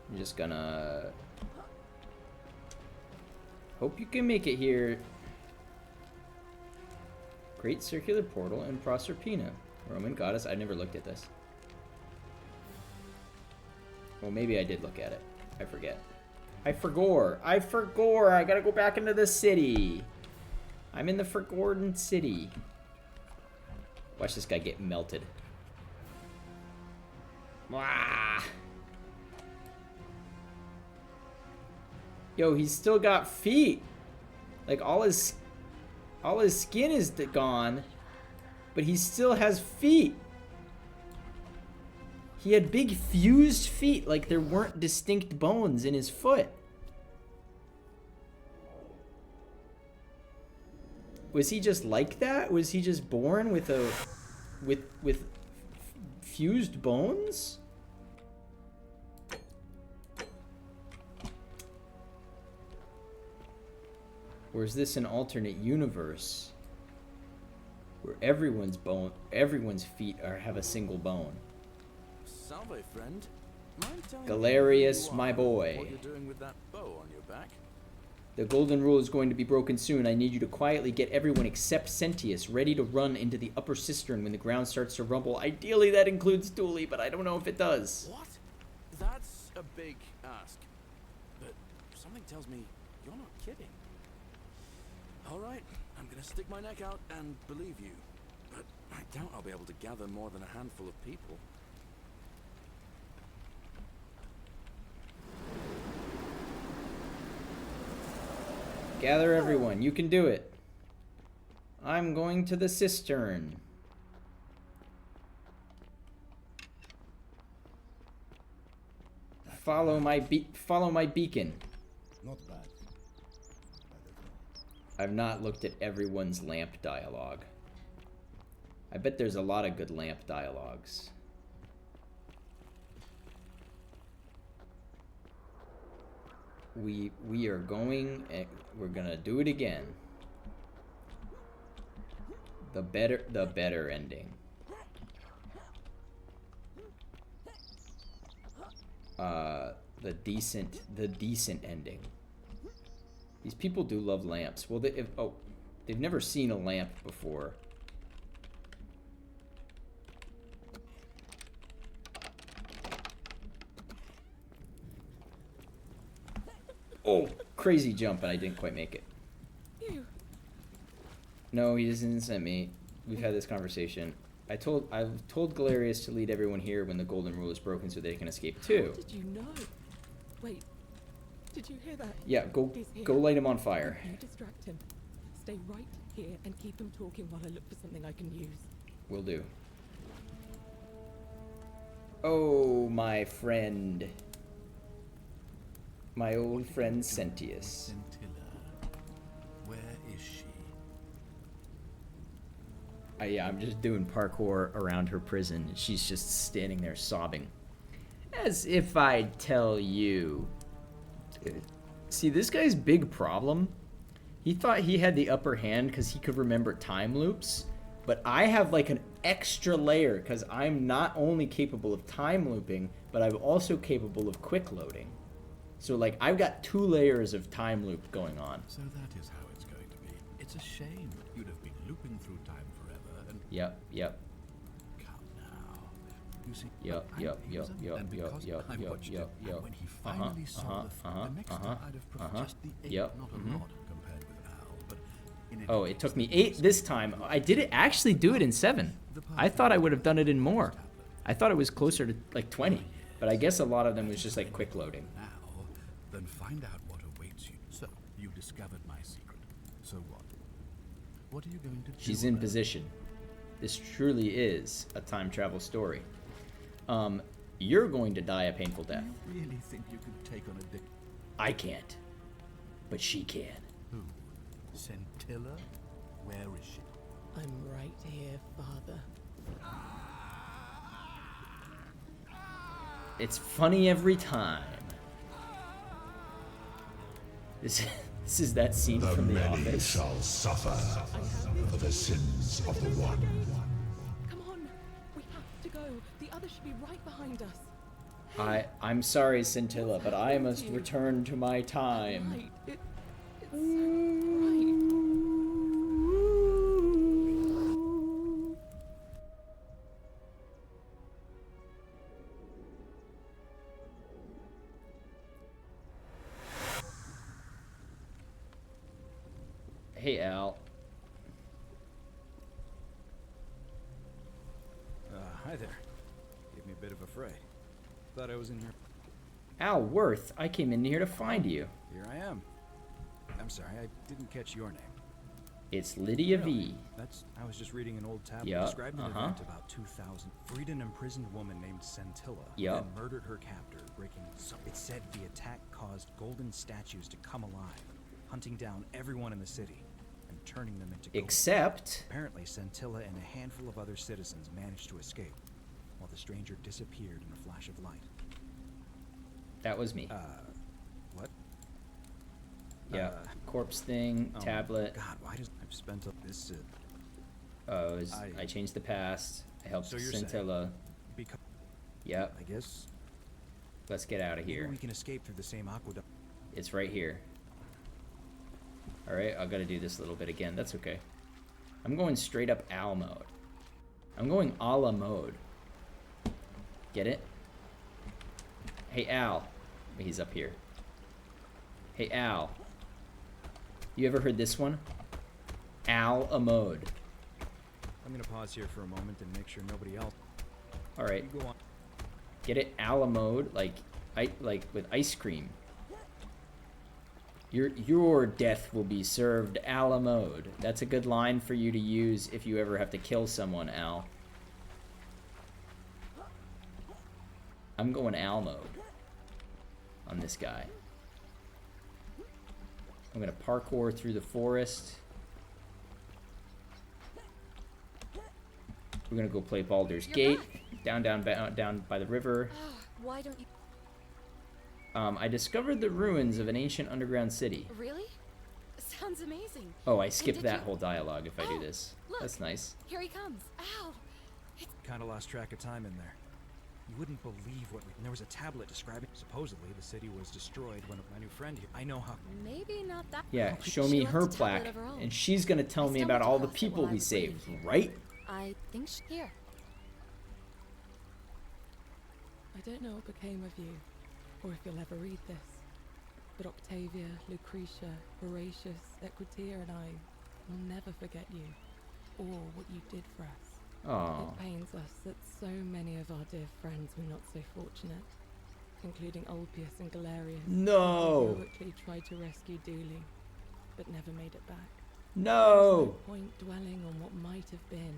I'm just gonna... Hope you can make it here. Great Circular Portal in Proserpina. Roman goddess. I never looked at this. Well, maybe I did look at it. I forget. I forgot. I forgot. I gotta go back into the city. I'm in the Forgotten City. Watch this guy get melted. Wah! Yo, he's still got feet. Like all his skin is gone, but he still has feet. He had big fused feet, like there weren't distinct bones in his foot. Was he just like that? Was he just born with a with fused bones? Or is this an alternate universe where everyone's feet have a single bone? Salve, friend. Mind telling Galerius, me my boy. what you're doing with that bow on your back? The golden rule is going to be broken soon. I need you to quietly get everyone except Sentius ready to run into the upper cistern when the ground starts to rumble. Ideally, that includes Dooley, but I don't know if it does. What? That's a big ask. But something tells me you're not kidding. All right, I'm gonna stick my neck out and believe you. But I doubt I'll be able to gather more than a handful of people. Gather everyone. You can do it. I'm going to the cistern. Follow my beacon. Not bad. I've not looked at everyone's lamp dialogue. I bet there's a lot of good lamp dialogues. We are going, we're gonna do it again. The better ending. The decent ending. These people do love lamps. Well, they've never seen a lamp before. Oh, crazy jump, and I didn't quite make it. You. No, he doesn't send me. We've had this conversation. I've told Galerius to lead everyone here when the golden rule is broken so they can escape too. How did you know? Wait. Did you hear that? Yeah, go light him on fire. You distract him. Stay right here and keep him talking while I look for something I can use. Will do. Oh, my friend. My old friend Sentius. Scintilla. Where is she? Yeah, I'm just doing parkour around her prison. And she's just standing there sobbing. As if I'd tell you. See, this guy's big problem, he thought he had the upper hand because he could remember time loops, but I have like an extra layer because I'm not only capable of time looping, but I'm also capable of quick loading. So like I've got 2 layers of time loop going on. So that is how it's going to be. It's a shame you'd have been looping through time forever and... Yep. Come now. You see, Yep. When he finally saw the next time I'd have preferred just the 8, not a lot compared with Al, but Oh, it took me 8 this time. I did actually do it in 7. I thought I would have done it in more. I thought it was closer to like 20, but I guess a lot of them was just like quick loading. Now, then find out what awaits you. So, you discovered my secret. So what? What are you going to do? She's in position. This truly is a time travel story. You're going to die a painful death. Do you really think you could take on a dick? I can't, but she can. Who? Scintilla? Where is she? I'm right here, Father. It's funny every time. This is that scene The from The many Office. shall suffer for the sins of the one. Come on, we have to go. The others should be right behind us. I'm sorry, Scintilla, but I must return to my time. Right. It's so right. Hi there. Gave me a bit of a fright. Thought I was in here. Al Worth, I came in here to find you. Here I am. I'm sorry, I didn't catch your name. It's Lydia Really? V. I was just reading an old tablet Yeah, describing an event about 2000. Freed an imprisoned woman named Scintilla, Yeah. then murdered her captor, breaking. It said the attack caused golden statues to come alive, hunting down everyone in the city and turning them into gold. Except Apparently, Scintilla and a handful of other citizens managed to escape, while the stranger disappeared in a flash of light. that was me. What? Yeah. Corpse thing, Oh tablet. God, why does I've spent this? I changed the past. I helped So you're saying- Scintilla. Because Yep. I guess Let's get out of maybe here. we can escape through the same aqueduct. It's right here. Alright, I gotta do this a little bit again. That's okay. I'm going straight up Al mode. I'm going a la mode. Get it? Hey, Al. He's up here. Hey, Al. You ever heard this one? Al a mode. I'm gonna pause here for a moment and make sure nobody else. Alright. You go on. Get it? Al a mode, like with ice cream. Your death will be served a la mode. That's a good line for you to use if you ever have to kill someone, Al. I'm going Al mode on this guy. I'm gonna parkour through the forest. We're gonna go play Baldur's Gate down by the river. Why don't you... I discovered the ruins of an ancient underground city. Really? Sounds amazing. Oh, I skipped did that you- whole dialogue if I do Oh, this. look. That's nice. Here he comes. Ow! Kind of lost track of time in there. You wouldn't believe what we... There was a tablet describing... Supposedly, the city was destroyed when my new friend here... I know how... Maybe not that... Yeah, show She me left her a tablet plaque, of her own. and she's gonna tell me about all the people we saved, right? I think here. I don't know what became of you, or if you'll ever read this, but Octavia, Lucretia, Horatius, Equitia, and I will never forget you, or what you did for us. Oh. It pains us that so many of our dear friends were not so fortunate, including Ulpius and Galerius. No. Who heroically tried to rescue Dooley, but never made it back. No. There's no point dwelling on what might have been.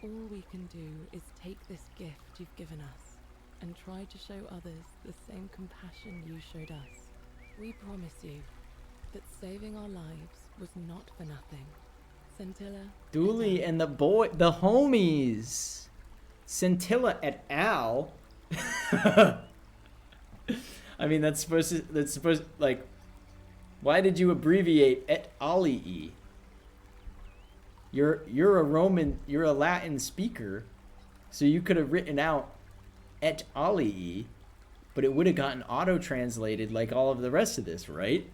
All we can do is take this gift you've given us and try to show others the same compassion you showed us. We promise you that saving our lives was not for nothing. Scintilla, Dooley and the homies. Scintilla et al. I mean, that's supposed like, why did you abbreviate et alii? You're a Latin speaker, so you could have written out et alii, but it would have gotten auto-translated like all of the rest of this, right?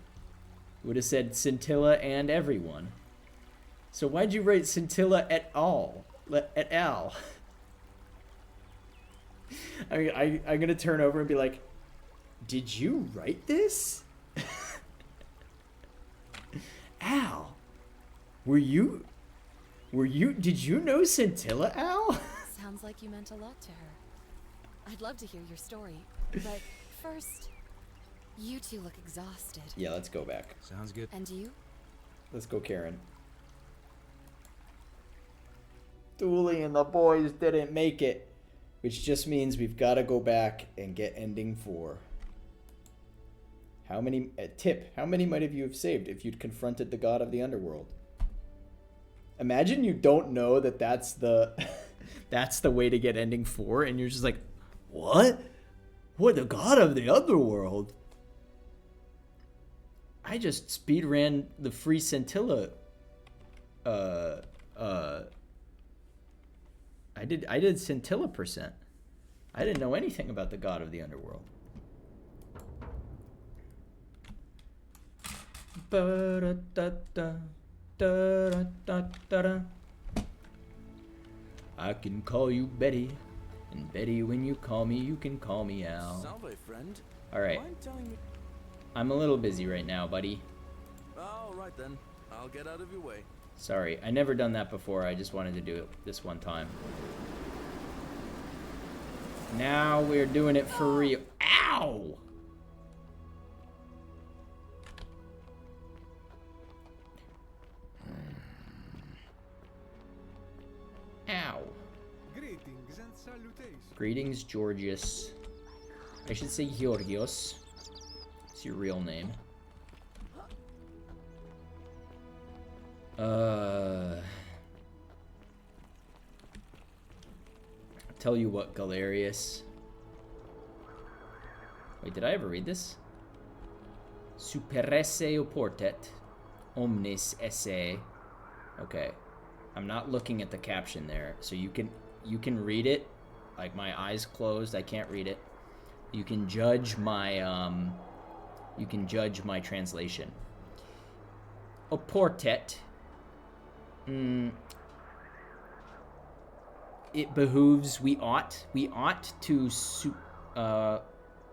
Would have said Scintilla and everyone. So why'd you write Scintilla et al? Et al? I mean, I'm gonna turn over and be like, did you write this? Al, did you know Scintilla, Al? Sounds like you meant a lot to her. I'd love to hear your story, but first, you two look exhausted. Yeah, let's go back. Sounds good. And you? Let's go, Karen. Dooley and the boys didn't make it, which just means we've got to go back and get ending 4. How many how many might have you have saved if you'd confronted the god of the underworld? Imagine you don't know that that's the that's the way to get ending 4, and you're just like, what? What, the god of the underworld? I just speed ran the free Scintilla. I did Scintilla %. I didn't know anything about the god of the underworld. I can call you Betty, and Betty, when you call me, you can call me Al. Salve, friend. All right. Mind telling me? I'm a little busy right now, buddy. All right then. I'll get out of your way. Sorry, I never done that before. I just wanted to do it this one time. Now we're doing it for real. Ow! Ow. Greetings and salutations. Greetings, Georgius. I should say Georgios. It's your real name. Tell you what, Galerius. Wait, did I ever read this? Superesse oportet omnis esse. Okay. I'm not looking at the caption there, so you can read it. Like, my eyes closed, I can't read it. You can judge my translation. Oportet. It behooves, we ought to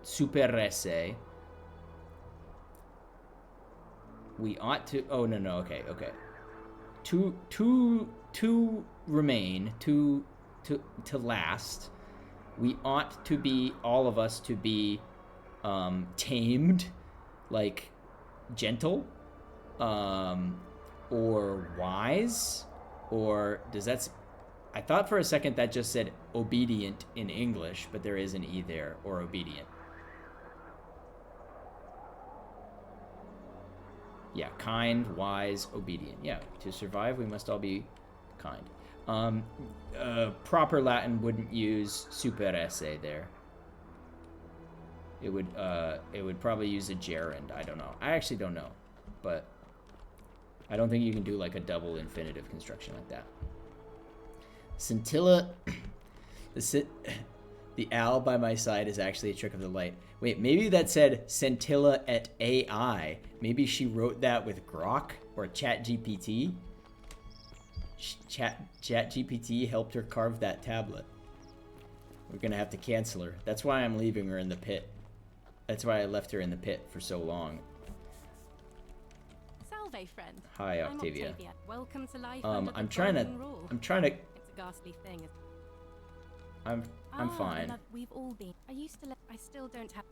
superesse. We ought to, oh no, okay. To remain, to last. We ought to be, all of us, to be tamed, like gentle, or wise, or does that? I thought for a second that just said obedient in English, but there is an E there, or obedient. Yeah, kind, wise, obedient. Yeah, to survive, we must all be kind. Proper Latin wouldn't use superesse there. It would probably use a gerund. I don't know. I actually don't know, but I don't think you can do like a double infinitive construction like that. Scintilla, the owl by my side is actually a trick of the light. Wait, maybe that said Scintilla et AI. Maybe she wrote that with Grok or ChatGPT. ChatGPT helped her carve that tablet. We're gonna have to cancel her. That's why I'm leaving her in the pit. That's why I left her in the pit for so long. Salve, friend. Hi, Octavia. Welcome to life. I'm trying to. It's a ghastly thing. I'm fine. We've all been. I used to. I still don't have.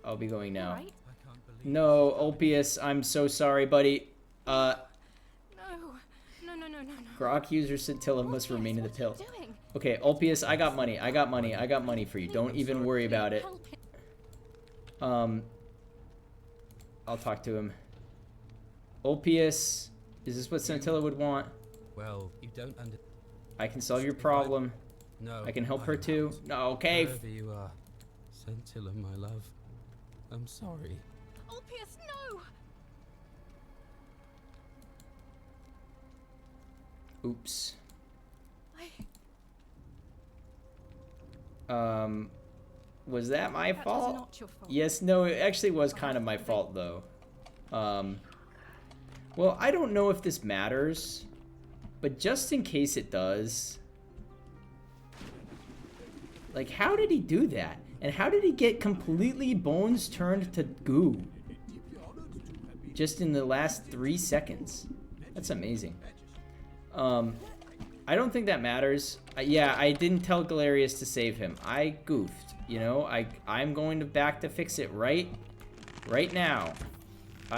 I'll be going now. Right? No, Ulpius, I'm so sorry, buddy. No. Grok user Scintilla must remain in the pill. Okay, Ulpius, I got money for you. Don't even worry about it. I'll talk to him. Ulpius, is this what Scintilla would want? Well, you don't I can solve your problem. No. I can help her too. No, okay. Wherever you are, Scintilla, my love. I'm sorry. Ulpius, no! Oops. Was that my fault? Not your fault. Yes, no, it actually was kind of my fault though. Well, I don't know if this matters, but just in case it does. Like, how did he do that? And how did he get completely bones turned to goo? Just in the last 3 seconds. That's amazing. I don't think that matters. Yeah, I didn't tell Galerius to save him. I goofed, you know? I'm going back to fix it right now.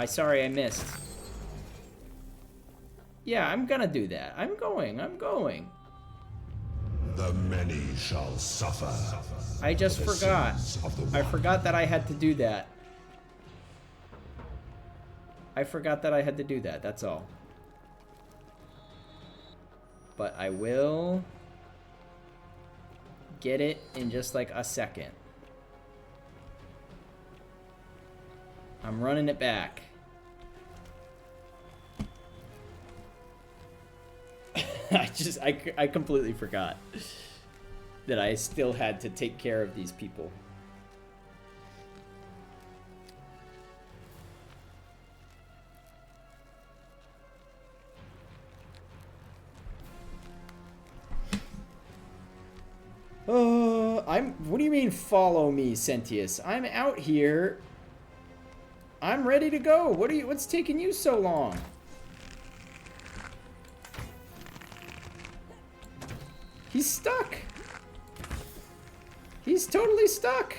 Sorry, I missed. Yeah, I'm gonna do that. I'm going. The many shall suffer. I just forgot. I forgot that I had to do that. That's all. But I will get it in just like a second. I'm running it back. I completely forgot that I still had to take care of these people. What do you mean follow me, Sentius? I'm out here. I'm ready to go. What's taking you so long? He's stuck. He's totally stuck.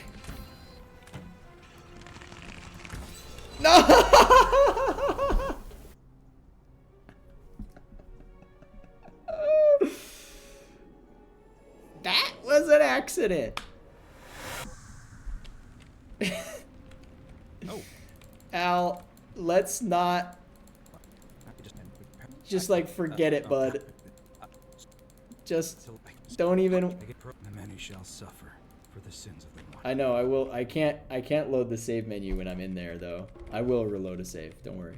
No! That was an accident. Oh. Al, let's not just like forget it, bud. Just don't even. The many shall suffer for the sins of the one. I know I will. I can't load the save menu when I'm in there though. I will reload a save. Don't worry.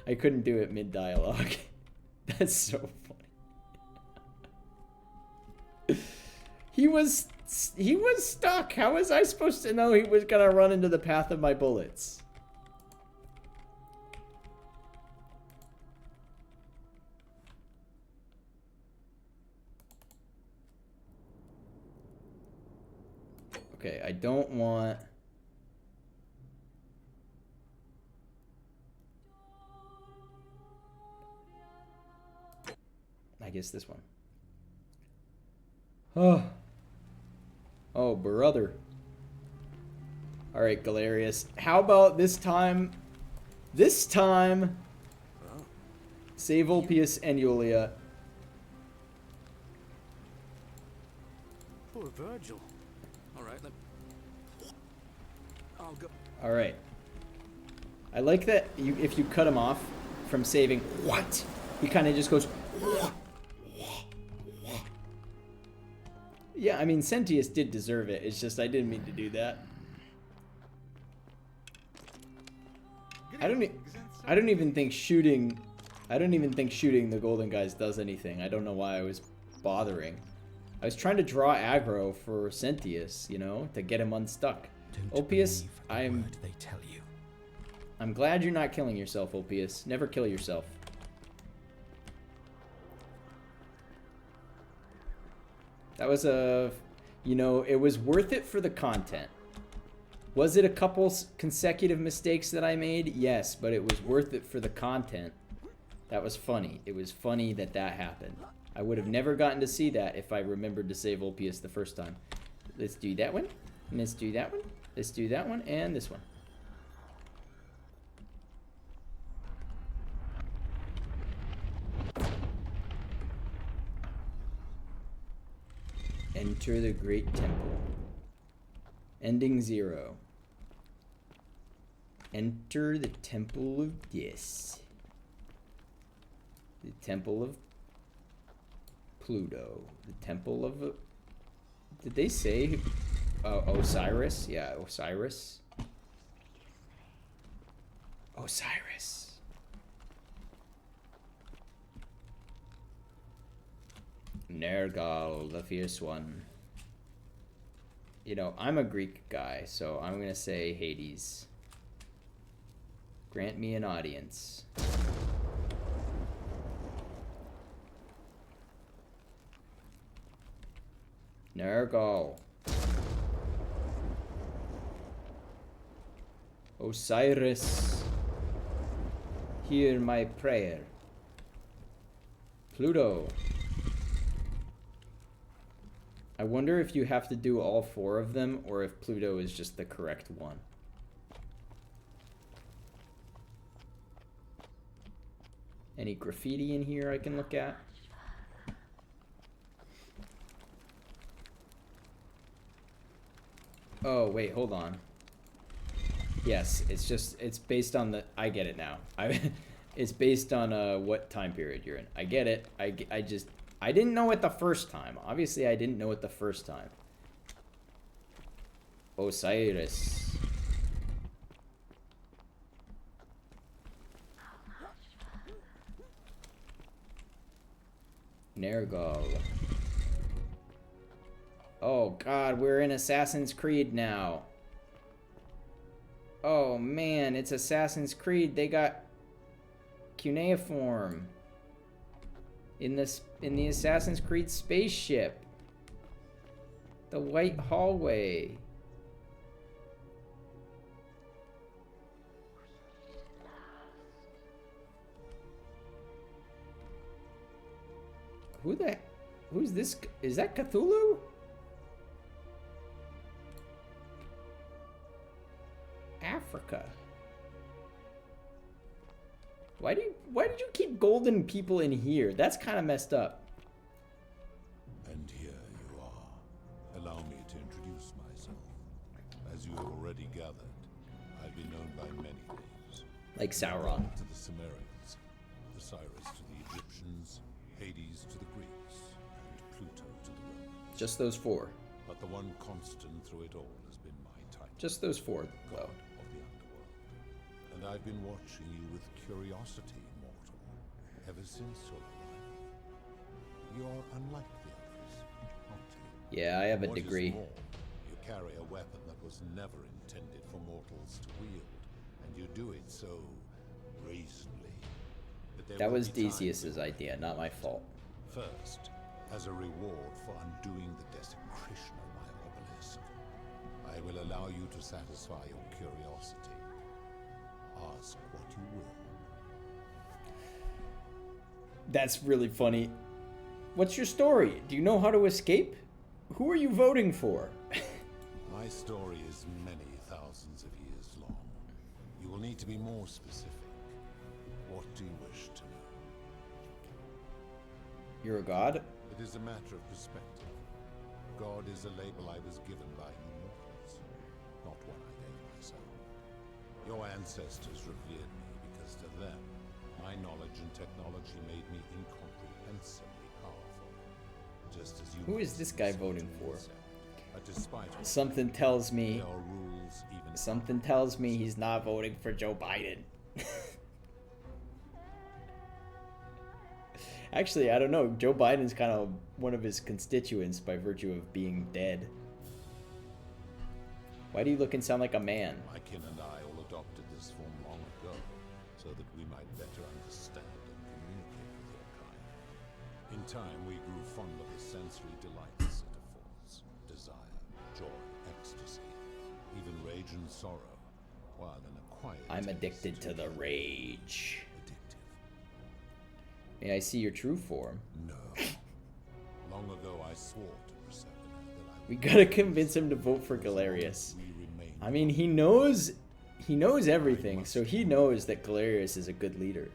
I couldn't do it mid dialogue. That's so funny. He was stuck. How was I supposed to know he was gonna run into the path of my bullets? Okay, I don't want... I guess this one. Oh, brother. Alright, Galerius. How about this time? This time, save Ulpius and Yulia. Poor Virgil. Alright, I'll go. Alright. I like that if you cut him off from saving, what? He kind of just goes, what? Yeah, I mean, Sentius did deserve it. It's just I didn't mean to do that. I don't even think shooting the golden guys does anything. I don't know why I was bothering. I was trying to draw aggro for Sentius, you know, to get him unstuck. Ulpius, I'm glad you're not killing yourself, Ulpius. Never kill yourself. That was you know, it was worth it for the content. Was it a couple consecutive mistakes that I made? Yes, but it was worth it for the content. That was funny. It was funny that that happened. I would have never gotten to see that if I remembered to save Ulpius the first time. Let's do that one. And let's do that one. Let's do that one and this one. Enter the Great Temple. Ending 0. Enter the Temple of Dis. The Temple of Pluto. The Temple of... did they say Osiris? Yeah, Osiris. Osiris. Nergal, the Fierce One. You know, I'm a Greek guy, so I'm gonna say Hades. Grant me an audience. Nergal. Osiris. Hear my prayer. Pluto. I wonder if you have to do all 4 of them, or if Pluto is just the correct one. Any graffiti in here I can look at? Oh, wait, hold on. Yes, it's based on the... I get it now. It's based on what time period you're in. I get it. I didn't know it the first time. Obviously, I didn't know it the first time. Osiris. Nergal. Oh god, we're in Assassin's Creed now. Oh man, it's Assassin's Creed. They got cuneiform in the Assassin's Creed spaceship. The white hallway. Who the... Who's this? Is that Cthulhu? Africa. Why did you keep golden people in here? That's kind of messed up. And here you are. Allow me to introduce myself. As you have already gathered, I've been known by many names. Like Sauron. To the Sumerians, Osiris to the Egyptians, Hades to the Greeks, and Pluto to the Romans. Just those four. But the one constant through it all has been my title. Just those four, though. God of the underworld. And I've been watching you with curiosity, mortal, ever since your arrival. You're unlike the others, aren't you? Yeah, I have a What is degree. more, you carry a weapon that was never intended for mortals to wield, and you do it so gracefully. But there That will was be times Decius's when- idea, not my fault. First, as a reward for undoing the desecration of my obelisk, I will allow you to satisfy your curiosity. Ask what you will. That's really funny. What's your story? Do you know how to escape? Who are you voting for? My story is many thousands of years long. You will need to be more specific. What do you wish to know? You're a god? It is a matter of perspective. God is a label I was given by you mortals, not one I gave myself. Your ancestors revered me because to them, my knowledge and technology made me incomprehensibly powerful. Just as you. Who is this guy voting for? But despite all, Something tells me. there are rules even. Something tells me he's not voting for Joe Biden. Actually, I don't know. Joe Biden's kind of one of his constituents by virtue of being dead. Why do you look and sound like a man? My kin and I all adopted this form long ago, so that we might better understand and communicate with your kind. In time, we grew fond of the sensory delights it affords: desire, joy, ecstasy, even rage and sorrow, while an acquired I'm taste addicted to the you. rage. Addictive. May I see your true form? No. Long ago, I swore to Persephone that I We gotta convince him to vote for Galerius. I mean, he knows everything, so he knows that Galerius is a good leader.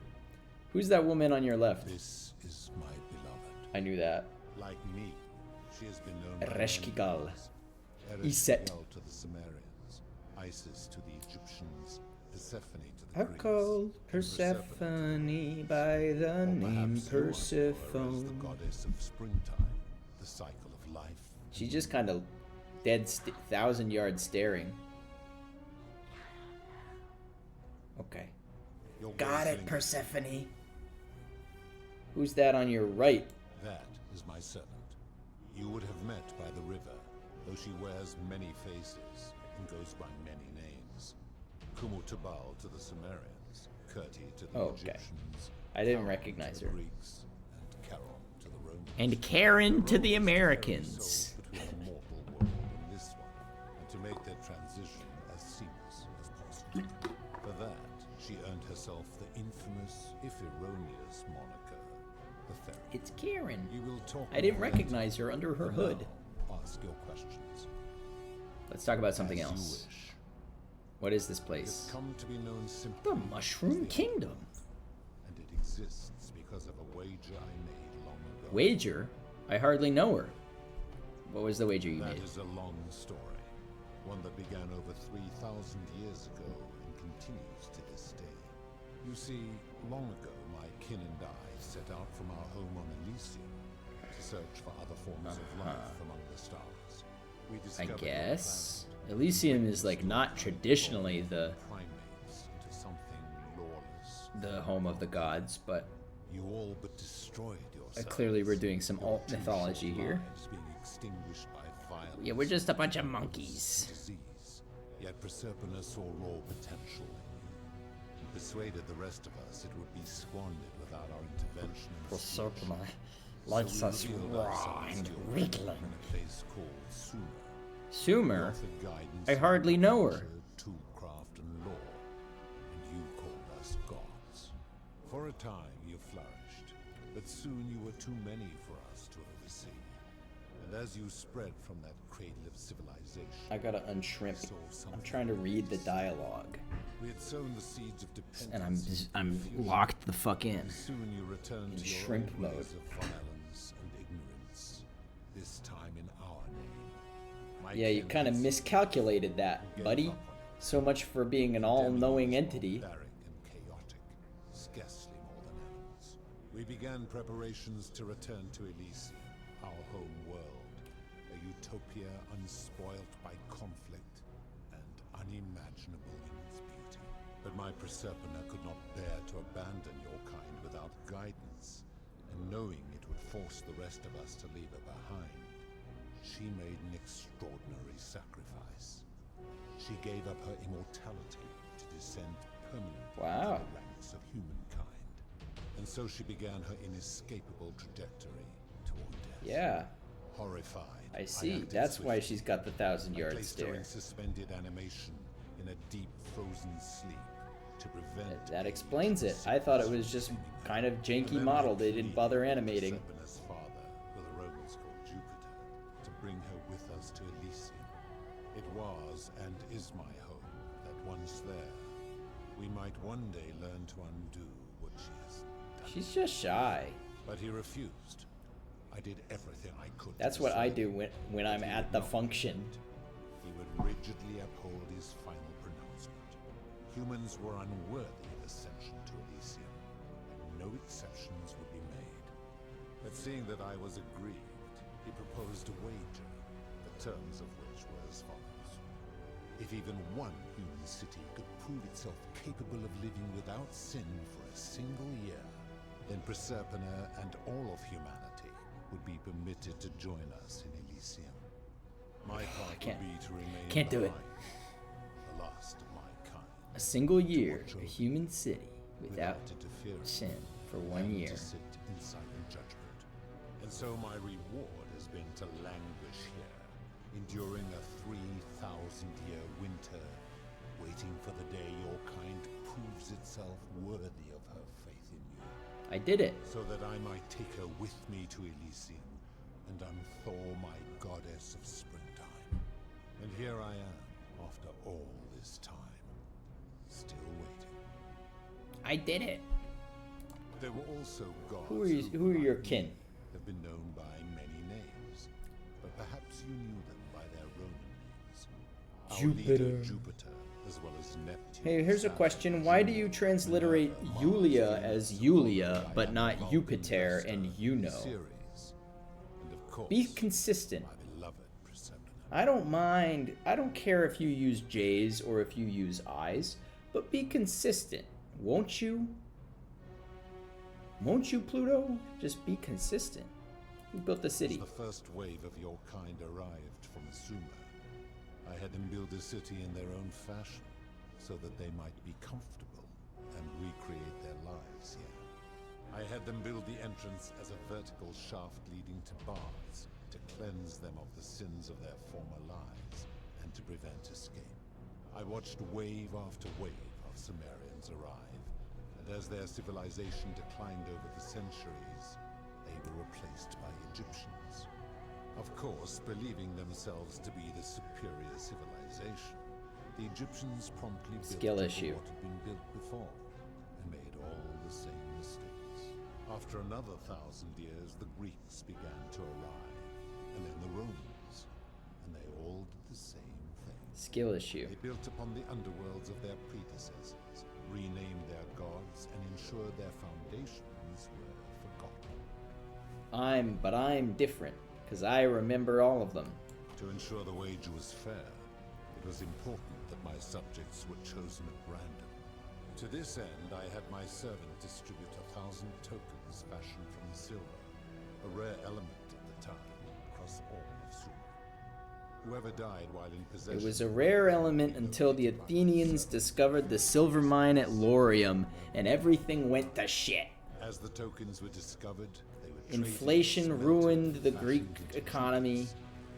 Who's that woman on your left? This is my beloved. I knew that. Like me, she has been known by Ereshkigal. many names. Iset. Ereshkigal to the Sumerians, Isis to the Egyptians, Persephone to the I Greeks. called and Persephone by the Or name perhaps you are as the Persephone. goddess of springtime, the cycle of life. She's just kind of dead, 1,000-yard staring. Okay. Your Got grace it, lingers. Persephone. Who's that on your right? That is my servant. You would have met by the river, though she wears many faces and goes by many names. Kumutabal to the Sumerians, Kirti to the Okay. Egyptians, I didn't Charon recognize to her. the Greeks, and Charon to the Romans. And Karen to the Rose Americans. soul between the mortal world and this one, and to make their transition as seamless as possible. For that, she earned herself the infamous, if erroneous, moniker, the Fairy. It's Karen. You will talk I didn't more recognize her under her later. hood. Now, ask your questions. Let's talk about something As you else. wish. What is this It has place? come to be known simply The Mushroom as the Kingdom. and it exists because of a wager I made long ago. Wager? I hardly know her. What was the wager you That made? is a long story, one that began over 3,000 years ago and continues to this day. You see, long ago, my kin and I set out from our home on Elysium to search for other forms of life among the stars. We I discovered your guess. planet, Elysium is like not traditionally the primates into something lawless. home of the gods, but You all but destroyed yourselves. clearly we're doing some Your alt two mythology short here. lives being extinguished by violence. Yeah, we're just a bunch of monkeys. Disease. Yet Persephone saw raw potential in you, and persuaded the rest of us it would be squandered without our intervention. And Persephone stewardship. likes So we us revealed raw ourselves and to your wriggling. people in a place called Sumer. Sumer? We offered guidance I hardly in know her. nature, toolcraft, and lore, and you called us gods. For a time, you flourished, But soon you were too many for us to oversee. And as you spread from that cradle of civilization, I gotta unshrimp. I'm trying to read the dialogue. we had sown the seeds of dependence. And I'm locked the fuck in. Soon you returned in to your shrimp old mode. ways of violence and ignorance. This time in our name. My Yeah, you kin kind of has miscalculated that, gave buddy. up on So much for being an all-knowing entity. barbaric and chaotic, scarcely more than animals. We began preparations to return to Elysium, our home world, a utopia unspoilt by conflict and unimaginable in its beauty. But my Proserpina could not bear to abandon your kind without guidance, and knowing it would force the rest of us to leave her behind, she made an extraordinary sacrifice. She gave up her immortality to descend permanently Wow. to the ranks of humankind. And so she began her inescapable trajectory toward death. Yeah. Horrified, I see. acted That's why swiftly. she's got the 1,000-yard I placed her stare. in suspended animation in a deep frozen sleep to prevent. That explains it. I thought it was just kind of janky model. They didn't bother animating. Proserpina's father, who the Romans called Jupiter, to bring her with us to Elysium. It was and is my hope that once there, we might one day learn to undo what she has done. She's just shy. But he refused. I did everything I could. That's to what I dissuade do him. when I'm But he at would the not. function. He would rigidly uphold his final pronouncement. Humans were unworthy of ascension to Elysium, and no exceptions would be made. But seeing that I was aggrieved, he proposed a wager, the terms of which were as follows. If even one human city could prove itself capable of living without sin for a single year, then Proserpina and all of humanity would be permitted to join us in Elysium. My part would be to remain Can't do it. behind, the last of my kind. A single year, a human city without interference, sin for 1 and year. to sit in silent judgment. And so my reward has been to languish here, enduring a 3,000-year winter, waiting for the day your kind proves itself worthy of her faith in you. I did it. So that I might take her with me to Elysium and unthaw my goddess of springtime. And here I am, after all this time, still waiting. I did it. There were also gods Who are your kin? have been known by many names, but perhaps you knew them by their Roman names. Our leader, Jupiter. Jupiter, as well as Neptune. Hey, here's a question. Why do you transliterate Yulia as Yulia, but not Jupiter and Juno? Be consistent. I don't mind. I don't care if you use J's or if you use I's, but be consistent. Won't you? Won't you, Pluto? Just be consistent. Who built the city? As the first wave of your kind arrived from Sumer, I had them build a city in their own fashion, so that they might be comfortable and recreate their lives here. I had them build the entrance as a vertical shaft leading to baths, to cleanse them of the sins of their former lives, and to prevent escape. I watched wave after wave of Sumerians arrive, and as their civilization declined over the centuries, they were replaced by Egyptians. Of course, believing themselves to be the superior civilization, the Egyptians promptly Skill built issue. what had been built before, and made all the same mistakes. After another 1,000 years, the Greeks began to arrive, and then the Romans, and they all did the same thing. Skill issue. They built upon the underworlds of their predecessors, renamed their gods, and ensured their foundations were forgotten. But I'm different, because I remember all of them. To ensure the wager was fair, it was important that my subjects were chosen at random. To this end, I had my servant distribute 1,000 tokens fashioned from silver, a rare element at the time, across all of Sumer. Whoever died while in possession... It was a rare element until the Athenians discovered the silver mine at Laurium, and everything went to shit. As the tokens were discovered, they were traded, Inflation smelted, ruined the fashioned Greek into economy jewels,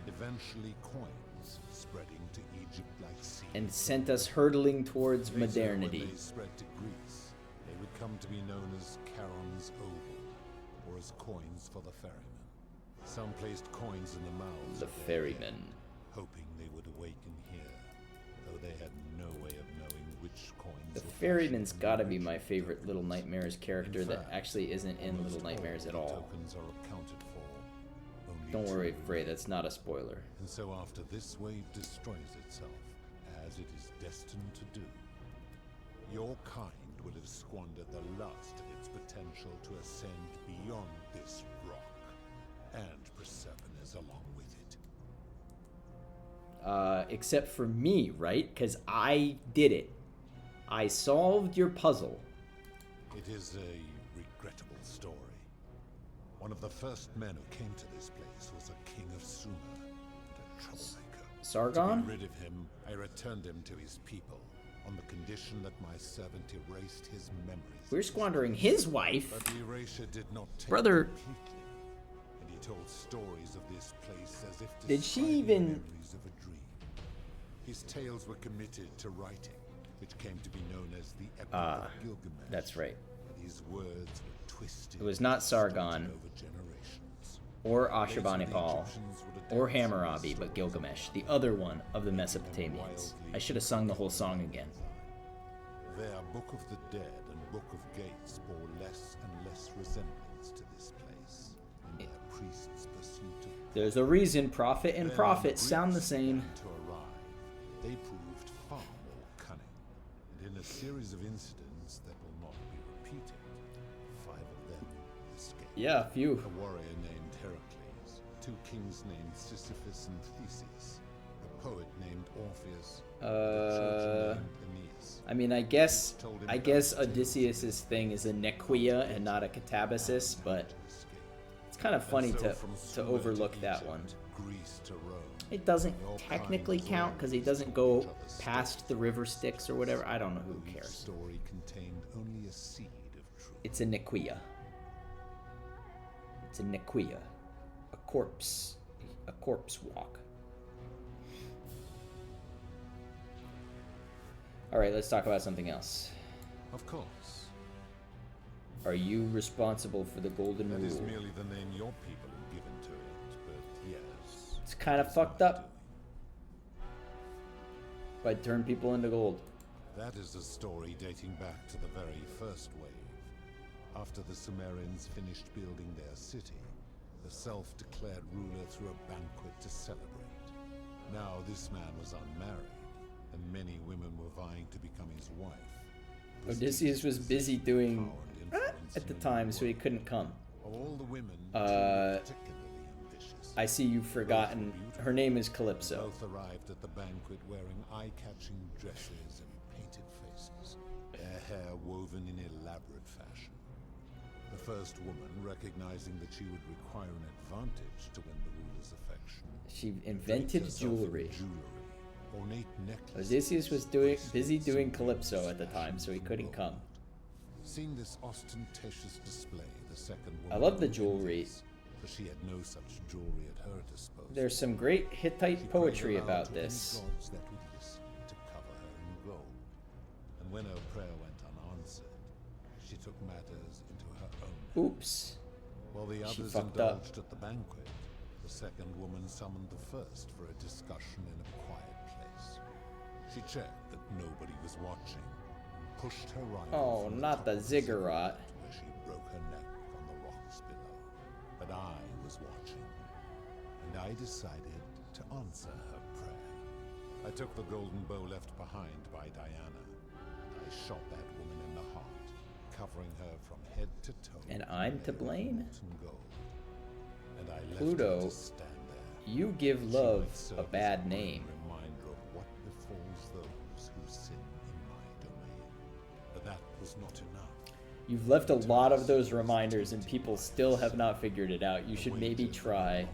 and eventually coins, spreading to Egypt like seeds. and sent us hurtling towards Later, modernity. When they spread to Greece, they would come to be known as Charon's Oval, or as coins for the ferrymen. Some placed coins in the mouths The of their ferrymen. dead, hoping they would awaken here, though they had no way of knowing which coins. The were ferryman's fashioned gotta in be which my favorite Little Nightmares character that fact, actually isn't in almost Little Nightmares at all all. Tokens are accounted for. Only Don't two worry, remain. Frey, that's not a spoiler. And so after this wave destroys itself, as it is destined to do, your kind will have squandered the last of its potential to ascend beyond this rock, and Persephone's along with it. Except for me, right? Because I did it. I solved your puzzle. It is a regrettable story. One of the first men who came to this place was a king of Sumer and a troublemaker. Sargon? To be rid of him, I returned him to his people, on the condition that my servant erased his memories. We're squandering his wife. But the erasure did not take Brother. completely, and he told stories of this place as if Did she describing even- memories of a dream. His tales were committed to writing, which came to be known as the Epic of Gilgamesh. That's right. And his words were twisted. It was not and Sargon, distorted over generations. or Later, the Ashurbanipal, Egyptians would or adapt some of Hammurabi, these but stories. Gilgamesh, the other one of the Mesopotamians. I should have sung the whole song again. Their Book of the Dead and Book of Gates bore less and less resemblance to this place in their priests' pursuit of. There's a reason prophet and Then prophet the sound the Greeks same. began to arrive. They proved far more cunning, and in a series of incidents that will not be repeated, 5 of them escaped. Yeah, a few. A warrior named Heracles, 2 kings named Sisyphus and Theseus, a poet named Orpheus, and a Trojan named Aeneas. I mean, I guess Odysseus's thing is a Nequia and not a Catabasis, but it's kind of funny And so to from Sumer overlook to that Egypt, one. Greece to Rome, It doesn't your technically kind count because he always doesn't told go each other's past the river Styx or whatever. I don't know who though each cares. story contained only a seed of truth. It's a Nequia. It's a Nequia. A corpse walk. Alright, let's talk about something else. Of course. Are you responsible for the golden That rule? is merely the name your people have given to it, but yes. It's kind of fucked up. If I turn people into gold. That is a story dating back to the very first wave. After the Sumerians finished building their city, the self-declared ruler threw a banquet to celebrate. Now this man was unmarried, and many women were vying to become his wife. Odysseus was busy doing at the time, so he couldn't come. Of all the women, two were particularly ambitious. I see you've forgotten. Her name is Calypso. Both arrived at the banquet wearing eye-catching dresses and painted faces, their hair woven in elaborate fashion. The first woman, recognizing that she would require an advantage to win the ruler's affection, She draped invented herself in jewelry. ornate necklaces. Odysseus was busy doing Calypso at the time, so he couldn't come. Seeing this ostentatious display, the second woman I love the grew jewelry. envious, for she had no such jewelry at her disposal. There's some great Hittite She poetry prayed aloud about to any this. gods that would listen to cover her in gold. And when her prayer went unanswered, she took matters into her own hands. Oops. While the She others fucked up. indulged at the banquet, the second woman summoned the first for a discussion in a quiet place. She checked that nobody was watching, and pushed her rival Oh, from the not top the of ziggurat. where she broke her neck on the rocks below. But I was watching, and I decided to answer her prayer. I took the golden bow left behind by Diana, and I shot that woman in the heart, covering her from head to toe. And I'm to blame? Molten gold. And I left her Pluto, to stand there. you give She love might serve a as bad grim name. Reminder of what befalls those who sin in my domain. But that was not enough. You've left a lot of those reminders and people still have not figured it out. You should maybe try.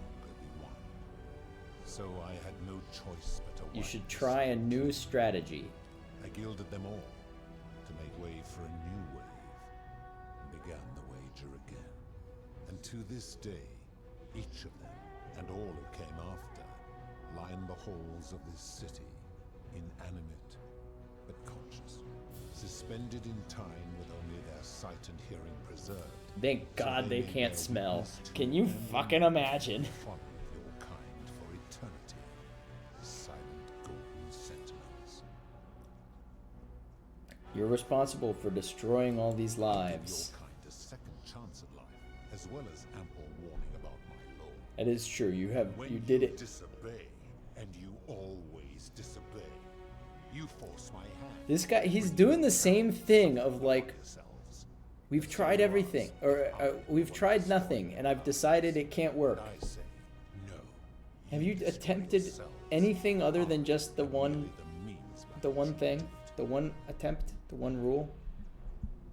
So I had no choice but to You wipe should this try a new strategy. I gilded them all to make way for a new wave, and began the wager again. And to this day, each of them, and all who came after, line the halls of this city, inanimate but conscious, suspended in time with only their sight and hearing preserved, Thank God they can't smell. Can you fucking imagine? Follow your kind for eternity. Silent golden sentinels. You're responsible for destroying all these lives. Your kind a second chance at life, as well as ample warning about my law. That is true. You When did you it. disobey, and you always disobey, you force my hand. This guy, he's doing the same thing of like, we've tried everything, or we've tried nothing, and I've decided it can't work. I say no. Have you attempted anything other than just the one thing, the one attempt, the one rule?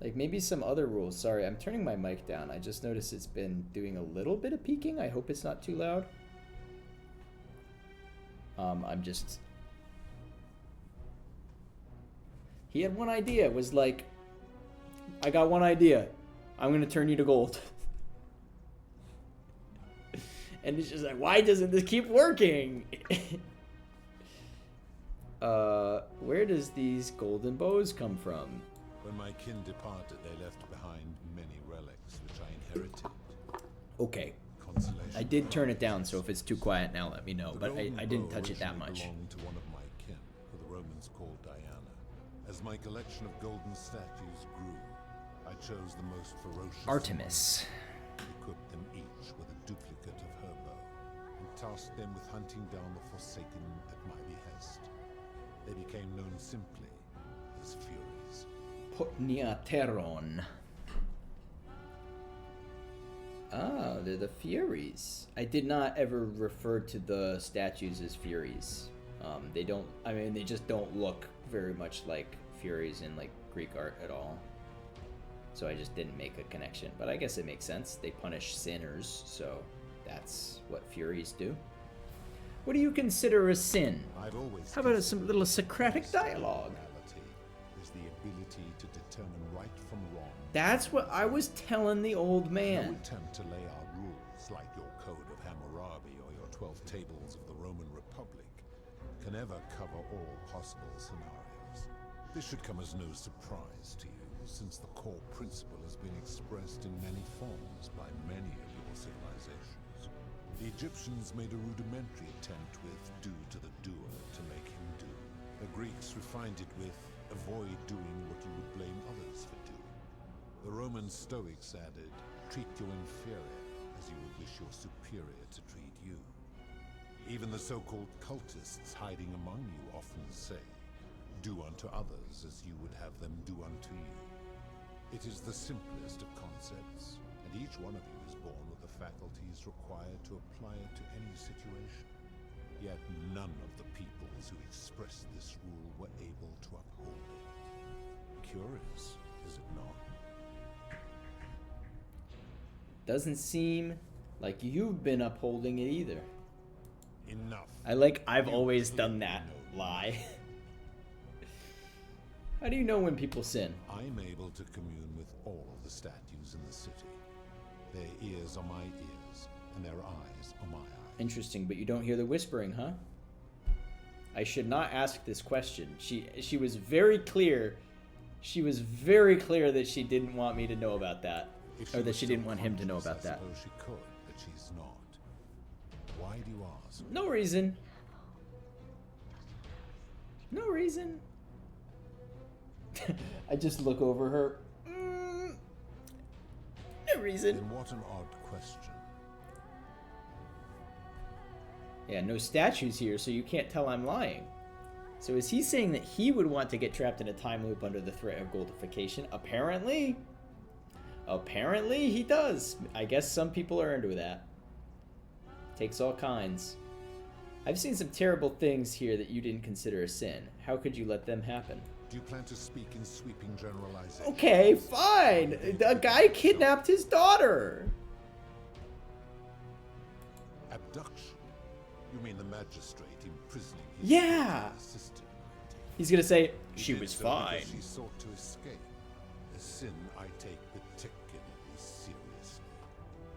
Like maybe some other rules. Sorry, I'm turning my mic down. I just noticed it's been doing a little bit of peaking. I hope it's not too loud. He had one idea. It was like, I got one idea. I'm gonna turn you to gold. And it's just like, why doesn't this keep working? Where does these golden bows come from? When my kin departed, they left behind many relics which I inherited. Okay. Consolation. I did turn it down, so if it's too quiet now, let me know. The But I golden didn't bow touch it that originally much. belonged to one of my kin, who the Romans called Diana. As my collection of golden statues grew, I chose the most ferocious. Artemis. Equipped them each with a duplicate of her bow, and tasked them with hunting down the Forsaken at my behest. They became known simply as Furies. Potniateron. Ah, they're the Furies. I did not ever refer to the statues as Furies. They don't, I mean, they just don't look very much like Furies in like Greek art at all. So I just didn't make a connection, but I guess it makes sense. They punish sinners, so that's what Furies do. What do you consider a sin? I've always How about some little Socratic dialogue? Morality is the ability to determine right from wrong. That's what I was telling the old No man. attempt to lay out rules like your Code of Hammurabi or your 12 Tables of the Roman Republic can ever cover all possible scenarios. This should come as no surprise to you, since the core principle has been expressed in many forms by many of your civilizations. The Egyptians made a rudimentary attempt with do to the doer to make him do. The Greeks refined it with avoid doing what you would blame others for doing. The Roman Stoics added, treat your inferior as you would wish your superior to treat you. Even the so-called cultists hiding among you often say, do unto others as you would have them do unto you. It is the simplest of concepts, and each one of you is born with the faculties required to apply it to any situation. Yet none of the peoples who expressed this rule were able to uphold it. Curious, is it not? Doesn't seem like you've been upholding it either. Enough. I've always done that lie. How do you know when people sin? I'm able to commune with all of the statues in the city. Their ears are my ears, and their eyes are my eyes. Interesting, but you don't hear the whispering, huh? I should not ask this question. She was very clear. She was very clear that she didn't want me to know about that. Or that she didn't want him to know about that. I suppose she could, but she's not. Why do you ask? No reason. No reason. I just look over her. No reason. Then what an odd question. Yeah, no statues here, so you can't tell I'm lying. So is he saying that he would want to get trapped in a time loop under the threat of goldification? Apparently. Apparently he does. I guess some people are into that. Takes all kinds. I've seen some terrible things here that you didn't consider a sin. How could you let them happen? Do you plan to speak in sweeping generalizations? Okay, fine. A guy kidnapped his daughter. Abduction? You mean the magistrate imprisoning his Yeah. sister? He's gonna say, He she did was so fine. because she sought to escape. A sin I take particularly seriously.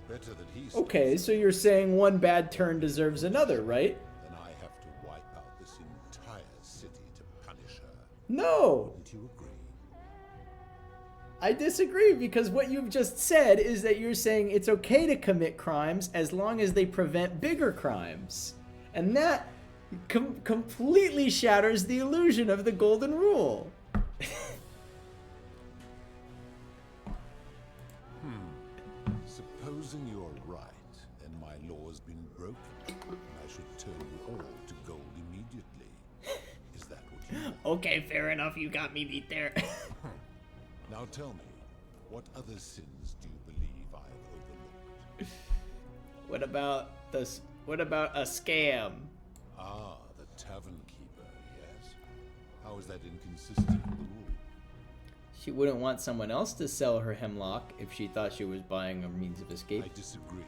Better that he Okay, so you're saying one bad turn deserves another, right? then I have to wipe out this entire city to punish her. No. Wouldn't you agree? I disagree, because what you've just said is that you're saying it's okay to commit crimes as long as they prevent bigger crimes. And that completely shatters the illusion of the golden rule. Supposing you're right, and my law's been broken, I should turn you all to gold immediately. Is that what you want? Okay, fair enough. You got me beat there. Now tell me, what other sins do you believe I've overlooked? What about this? What about a scam? Ah, the tavern keeper, yes. How is that inconsistent with the rule? She wouldn't want someone else to sell her hemlock if she thought she was buying a means of escape. I disagree.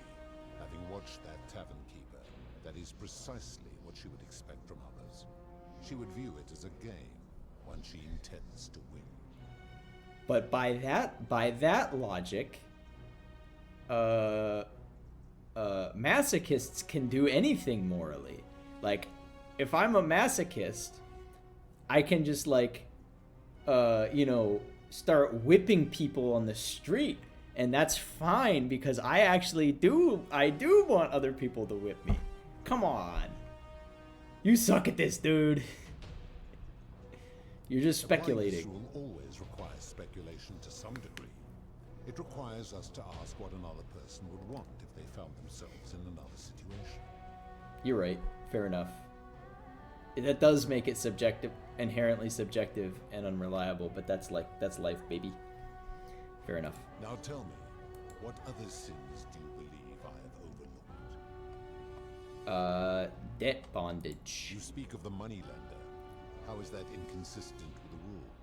Having watched that tavern keeper, that is precisely what she would expect from others. She would view it as a game, one she intends to win. But by that logic, masochists can do anything morally. Like, if I'm a masochist, I can just like, you know, start whipping people on the street, and that's fine because I do want other people to whip me. Come on, you suck at this, dude. You're just speculating. This rule always requires speculation to some degree. It requires us to ask what another person would want if they found themselves in another situation. You're right. Fair enough. That does make it subjective, inherently subjective and unreliable, but that's life, baby. Fair enough. Now tell me, what other sins do you believe I have overlooked? Debt bondage. You speak of the moneylender. How is that inconsistent with the rule?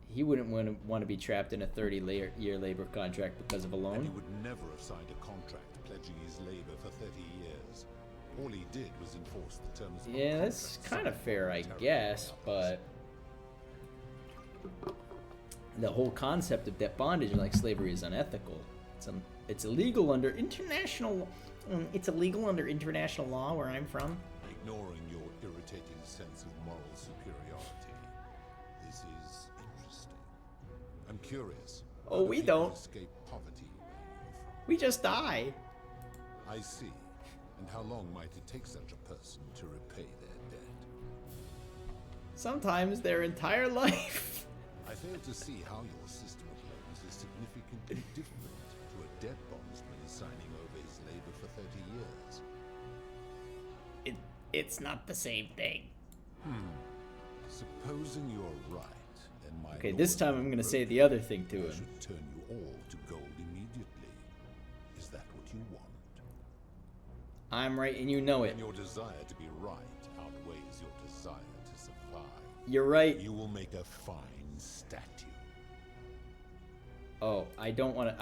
He wouldn't want to be trapped in a 30-year labor contract because of a loan. And he would never have signed a contract pledging his labor for 30 years. All he did was enforce the terms of yeah, that's kind of fair, I guess, but the whole concept of debt bondage, like slavery, is unethical. It's illegal under international. It's illegal under international law where I'm from. Ignoring your irritating sense of moral superiority, this is interesting. I'm curious. Oh, we don't. Escape poverty. We just die. I see. And how long might it take such a person to repay their debt? Sometimes their entire life. I fail to see how your system of loans is significantly different to a debt bondsman signing over his labor for 30 years. It's not the same thing. Supposing you're right, then my okay, this time I'm going to say the other thing to him. I should turn you all to gold immediately. Is that what you want? I'm right and you know it. And your desire to be right outweighs your desire to survive. You're right. You will make a fine statue. Oh, I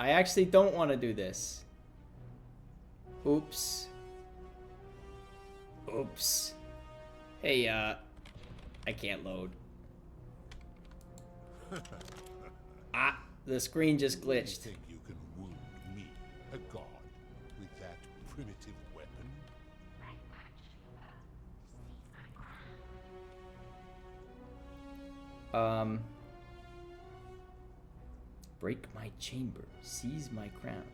actually don't want to do this. Oops. Oops. Hey, I can't load. The screen just glitched. You think you can wound me, a god, with that primitive weapon? Break my chamber, seize my crown.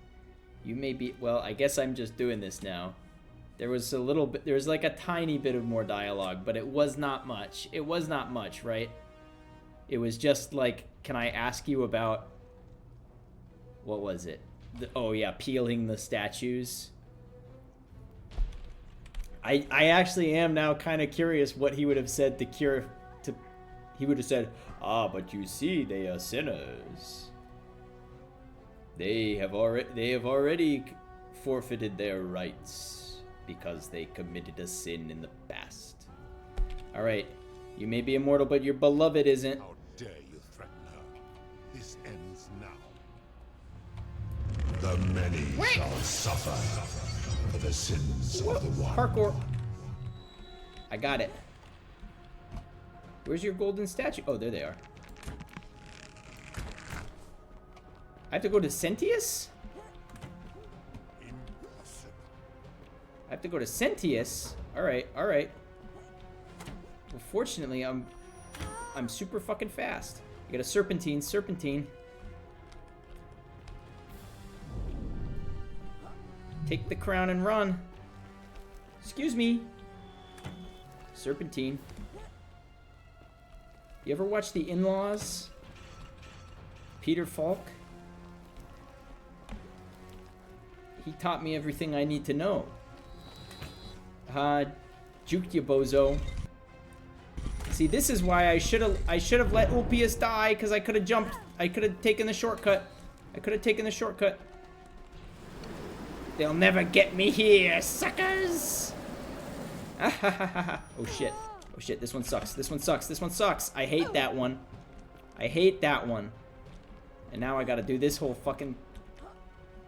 You may be, well, I guess I'm just doing this now. There was a little bit, there was like a tiny bit of more dialogue, but it was not much. It was not much, right? It was just like, can I ask you about, what was it? Oh yeah, peeling the statues. I actually am now kind of curious what he would have said to cure, he would have said, but you see, they are sinners. They have already forfeited their rights because they committed a sin in the past. All right, you may be immortal, but your beloved isn't. How dare you threaten her? This ends now. The many shall suffer for the sins of the one. Parkour. I got it. Where's your golden statue? Oh, there they are. I have to go to Sentius? I have to go to Sentius? Alright, alright. Well, fortunately, I'm super fucking fast. I got a serpentine. Take the crown and run. Excuse me. Serpentine. You ever watch The In-Laws? Peter Falk? He taught me everything I need to know. Juked you, bozo. See, this is why I should have let Ulpius die, because I could have jumped. I could have taken the shortcut. They'll never get me here, suckers! Oh shit. Oh shit, this one sucks. I hate that one. And now I gotta do this whole fucking...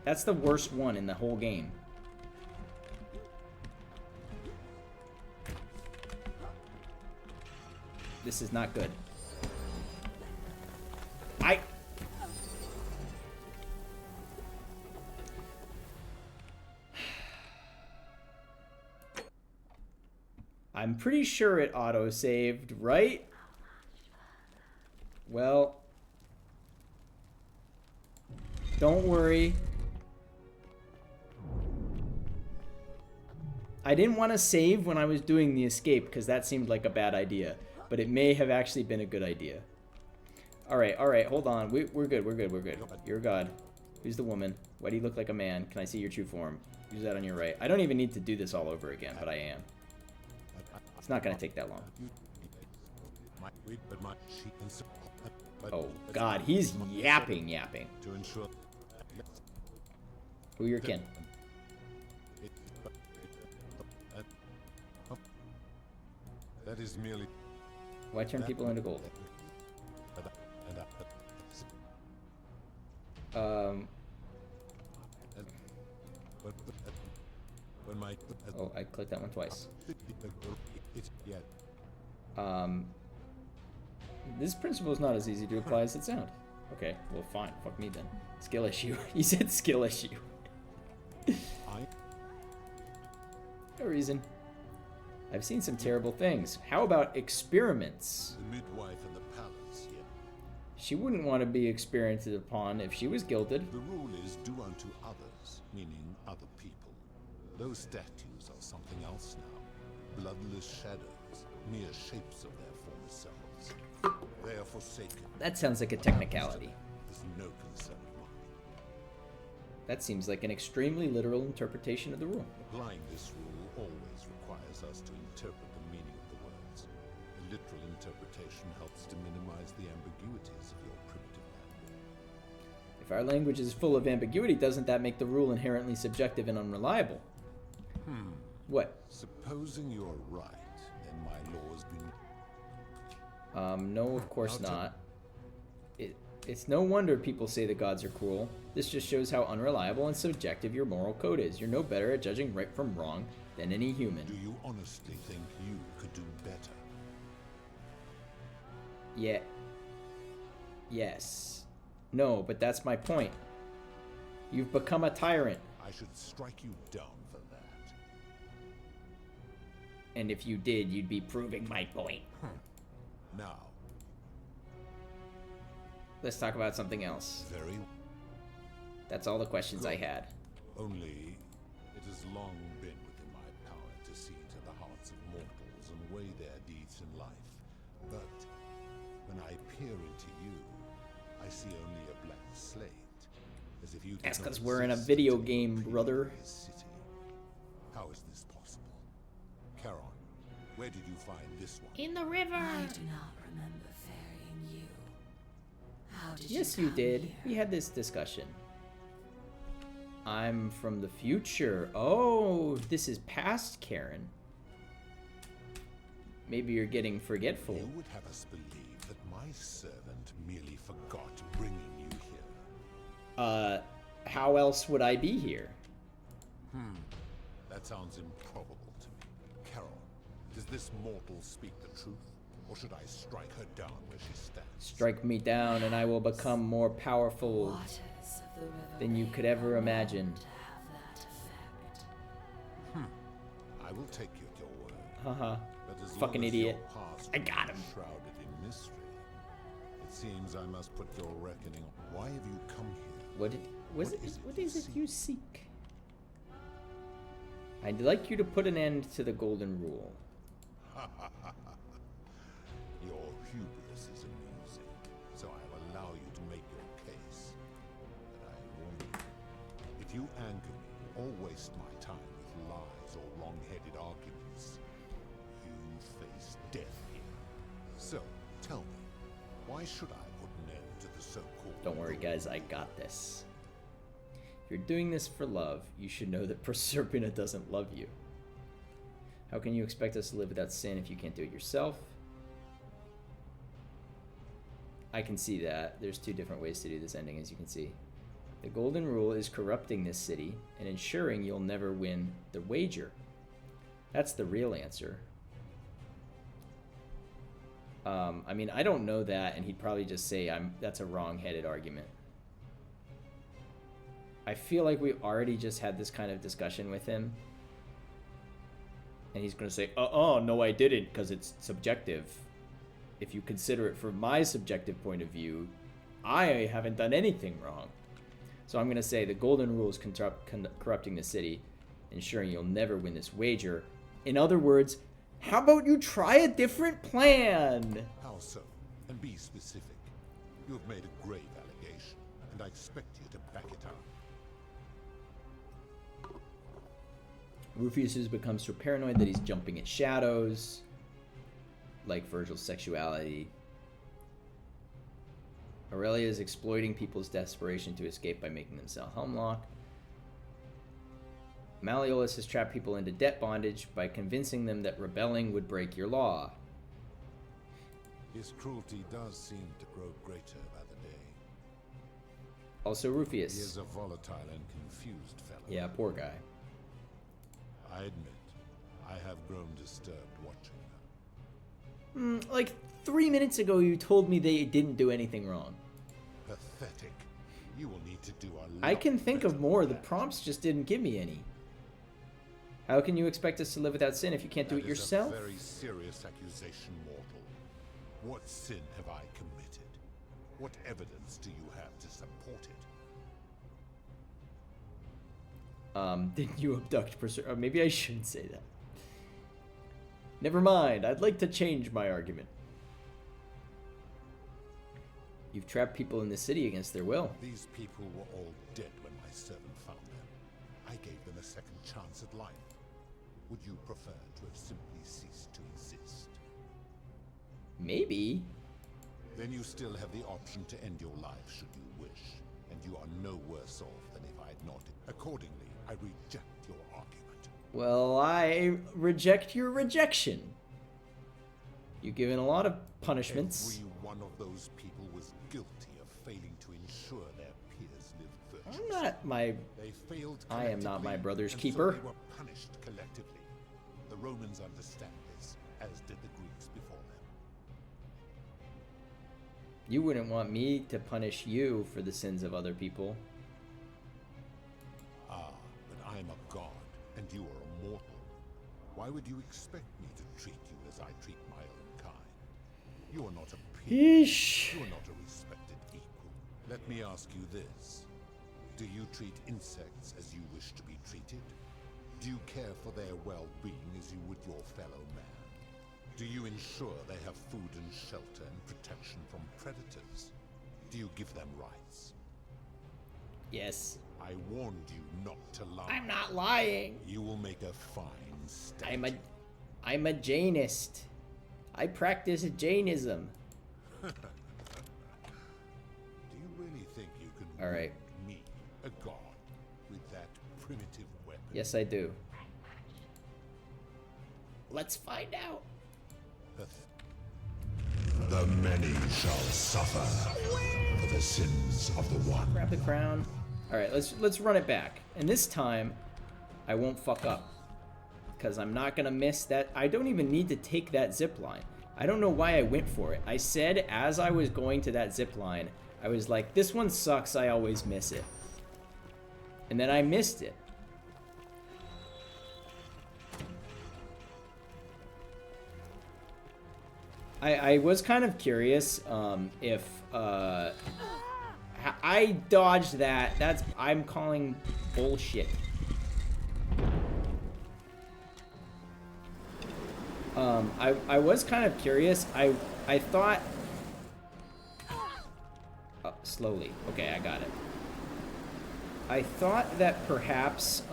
That's the worst one in the whole game. This is not good. I'm pretty sure it auto-saved, right? Well, don't worry. I didn't want to save when I was doing the escape because that seemed like a bad idea, but it may have actually been a good idea. All right, hold on. We're good. You're a god. Who's the woman? Why do you look like a man? Can I see your true form? Who's that on your right? I don't even need to do this all over again, but I am. It's not going to take that long. Oh, God, he's yapping. Who your kin? That is merely... Why turn people into gold? Oh, I clicked that one twice. This principle is not as easy to apply as it sounds. Okay, well fine, fuck me then. Skill issue. He said skill issue. No reason. I've seen some terrible things. How about experiments? The midwife in the palace, yeah. She wouldn't want to be experimented upon if she was gilded. The rule is do unto others, meaning other people. Those statues are something else now. Bloodless shadows, mere shapes of their former selves. They are forsaken. That sounds like a technicality. There's no concern of mine. That seems like an extremely literal interpretation of the rule. Applying this rule always requires us to interpret the meaning of the words. A literal interpretation helps to minimize the ambiguities of your primitive language. If our language is full of ambiguity, doesn't that make the rule inherently subjective and unreliable? What? Supposing you're right, then my law's been... No, of course not. It's no wonder people say the gods are cruel. This just shows how unreliable and subjective your moral code is. You're no better at judging right from wrong than any human. Do you honestly think you could do better? Yeah. Yes. No, but that's my point. You've become a tyrant. I should strike you down for that. And if you did, you'd be proving my point. Now. Let's talk about something else. Very. That's all the questions I had. Only, it has long been within my power to see to the hearts of mortals and weigh their deeds in life. But when I peer into you, I see only a blank slate. As if you That's because we're in a video game, brother. How is this possible? Charon, where did you find this one? In the river. I do not remember ferrying you. How did Yes, you you did. here? We had this discussion. I'm from the future. Oh, this is past Karen. Maybe you're getting forgetful. You would have us believe that my servant merely forgot bringing you here. How else would I be here? That sounds improbable to me. Charon, does this mortal speak the truth? Or should I strike her down where she stands? Strike me down and I will become more powerful than you could ever imagine. I will take you at your word. Haha. But as Fucking long as idiot. your past I got him. remains shrouded in mystery, it seems I must put your reckoning on. Why have you come here? What is it you seek? I'd like you to put an end to the golden rule. Your hubris is amusing, so I'll allow you to make your case. But I warn you, if you anger me or waste my time with lies or wrong-headed arguments, you face death here. So, tell me, why should I put an end to the so-called... Don't worry, guys, I got this. If you're doing this for love, you should know that Proserpina doesn't love you. How can you expect us to live without sin if you can't do it yourself? I can see that. There's two different ways to do this ending, as you can see. The golden rule is corrupting this city and ensuring you'll never win the wager. That's the real answer. I mean, I don't know that, and he'd probably just say that's a wrong-headed argument. I feel like we already just had this kind of discussion with him. And he's going to say, no, I didn't, because it's subjective. If you consider it from my subjective point of view, I haven't done anything wrong. So I'm going to say the golden rule is corrupting the city, ensuring you'll never win this wager. In other words, how about you try a different plan? How so? And be specific. You have made a grave allegation, and I expect you to back it up. Rufius has become so paranoid that he's jumping at shadows, like Virgil's sexuality. Aurelia is exploiting people's desperation to escape by making them sell Hemlock. Malleolus has trapped people into debt bondage by convincing them that rebelling would break your law. His cruelty does seem to grow greater by the day. Also Rufius. He is a volatile and confused fellow. Yeah, poor guy. I admit, I have grown disturbed watching them. Like 3 minutes ago you told me they didn't do anything wrong. Pathetic. You will need to do a lot. I can think of more. The prompts just didn't give me any. How can you expect us to live without sin if you can't do it yourself? That is a very serious accusation, mortal. What sin have I committed? What evidence do you have to support it? Didn't you abduct maybe I shouldn't say that. Never mind, I'd like to change my argument. You've trapped people in the city against their will. These people were all dead when my servant found them. I gave them a second chance at life. Would you prefer to have simply ceased to exist? Maybe. Then you still have the option to end your life should you wish, and you are no worse off than if I had not. Accordingly, I reject your argument. Well, I reject your rejection. You've given a lot of punishments. Every one of those people was guilty of failing to ensure their peers lived virtuously. I am not my brother's and keeper. So they were punished collectively. The Romans understand this, as did the Greeks before them. You wouldn't want me to punish you for the sins of other people. Ah, but I am a god, and you are a mortal. Why would you expect me to treat you as I treat my own kind? You are not a peer. Yeesh. You are not a respected equal. Let me ask you this. Do you treat insects as you wish to be treated? Do you care for their well-being as you would your fellow man? Do you ensure they have food and shelter and protection from predators? Do you give them rights? Yes. I warned you not to lie. I'm not lying. You will make a fine statue. I'm a Jainist. I practice Jainism. Do you really think you can All right. wound me, a god, with that primitive weapon? Yes, I do. Let's find out. The many shall suffer for the sins of the one. Grab the crown. All right, let's run it back. And this time, I won't fuck up. Because I'm not going to miss that. I don't even need to take that zip line. I don't know why I went for it. I said as I was going to that zip line, I was like, this one sucks, I always miss it. And then I missed it. I was kind of curious if I dodged that. I'm calling bullshit. I was kind of curious. I thought... slowly. Okay, I got it. I thought that perhaps,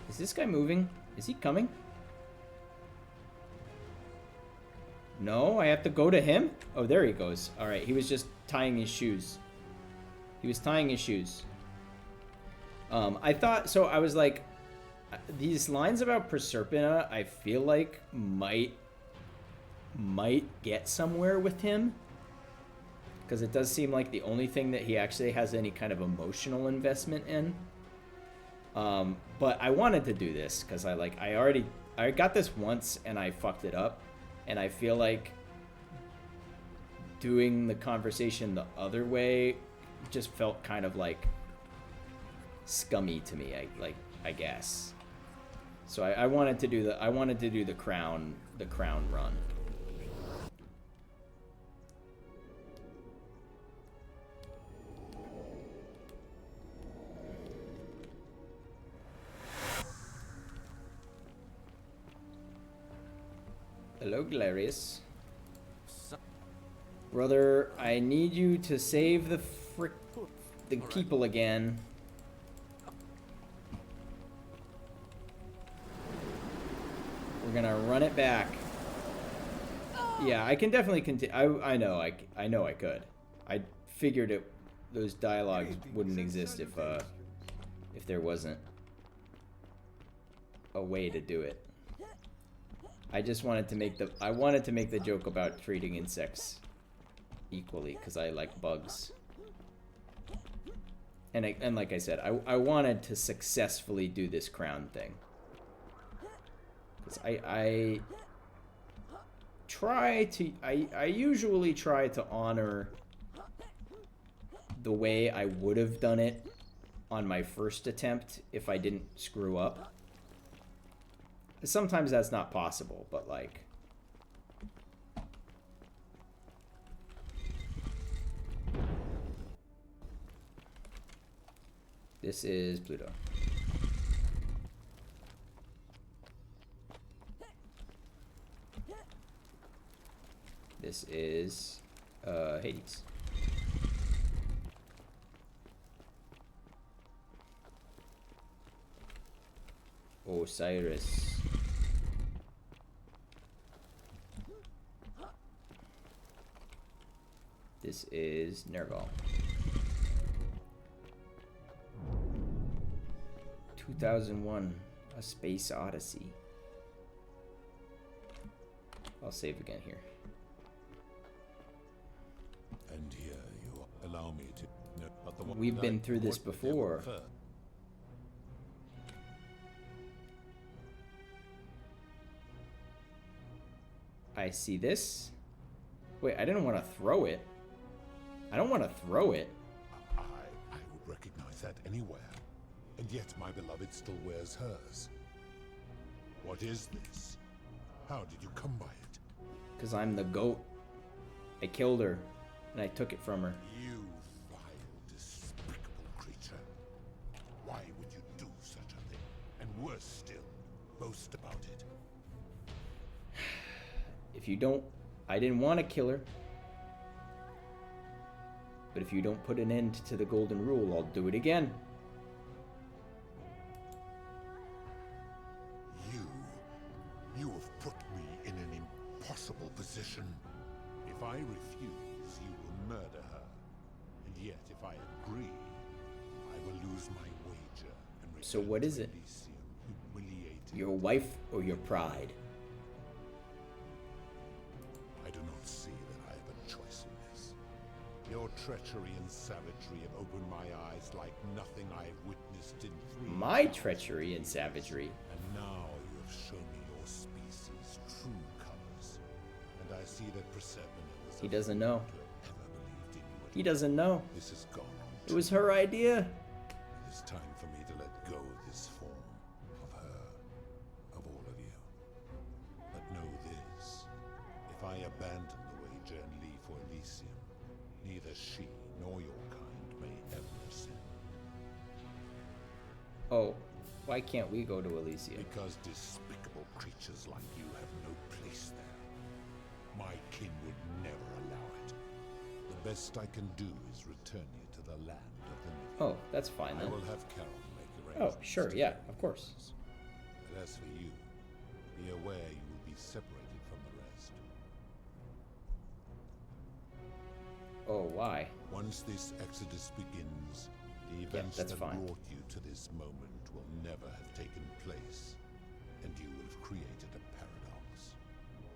is this guy moving? Is he coming? No, I have to go to him? Oh, there he goes. Alright, he was just tying his shoes. He was tying his shoes. I thought, so I was like, these lines about Proserpina, I feel like might get somewhere with him. Because it does seem like the only thing that he actually has any kind of emotional investment in. But I wanted to do this because I got this once and I fucked it up. And I feel like doing the conversation the other way just felt kind of like scummy to me, I guess. So I wanted to do the crown run. Hello, Galerius. Brother, I need you to save the people again. We're gonna run it back. Yeah, I can definitely continue. I know I could. I figured it. Those dialogues wouldn't exist if there wasn't a way to do it. I just wanted to make the joke about treating insects equally because I like bugs. And like I said, I wanted to successfully do this crown thing. Cause I usually try to honor the way I would have done it on my first attempt if I didn't screw up. Sometimes that's not possible, but like... This is Pluto. This is Hades. Osiris. This is Nergal. 2001, A Space Odyssey. I'll save again here. And here you allow me to... No, but the one We've been through this before. I see this. Wait, I didn't want to throw it. I don't want to throw it. I would recognize that anywhere. And yet my beloved still wears hers. What is this? How did you come by it? Because I'm the goat. I killed her, and I took it from her. You vile, despicable creature. Why would you do such a thing? And worse still, boast about it. If you don't... I didn't want to kill her. But if you don't put an end to the golden rule, I'll do it again. You have put me in an impossible position. If I refuse, you will murder her. And yet, if I agree, I will lose my wager and return So what is it? Your wife or your pride? I do not see that I have a choice in this. Your treachery and savagery have opened my eyes like nothing I have witnessed in 3 My years. treachery and savagery. And now you have shown me your species' true colors. And I see that Proserpina was He doesn't know. to have ever believed in you at He all. doesn't know. This has gone on. It was her idea. It is time for me to let go of this form of her, of all of you. But know this, if I abandon the wager and leave for Elysium, neither she nor your kind may ever ascend. Oh, why can't we go to Elysia? Because despicable creatures like you have no place there. My king would never allow it. The best I can do is return you to the land of the living. Oh, that's fine then. I will have Charon make Oh, arrangements. sure, to yeah, take of course. place. But as for you, be aware you will be separated from the rest. Oh, why? Once this exodus begins, the events that's that fine. brought you to this moment will never have taken place, and you will have created a paradox.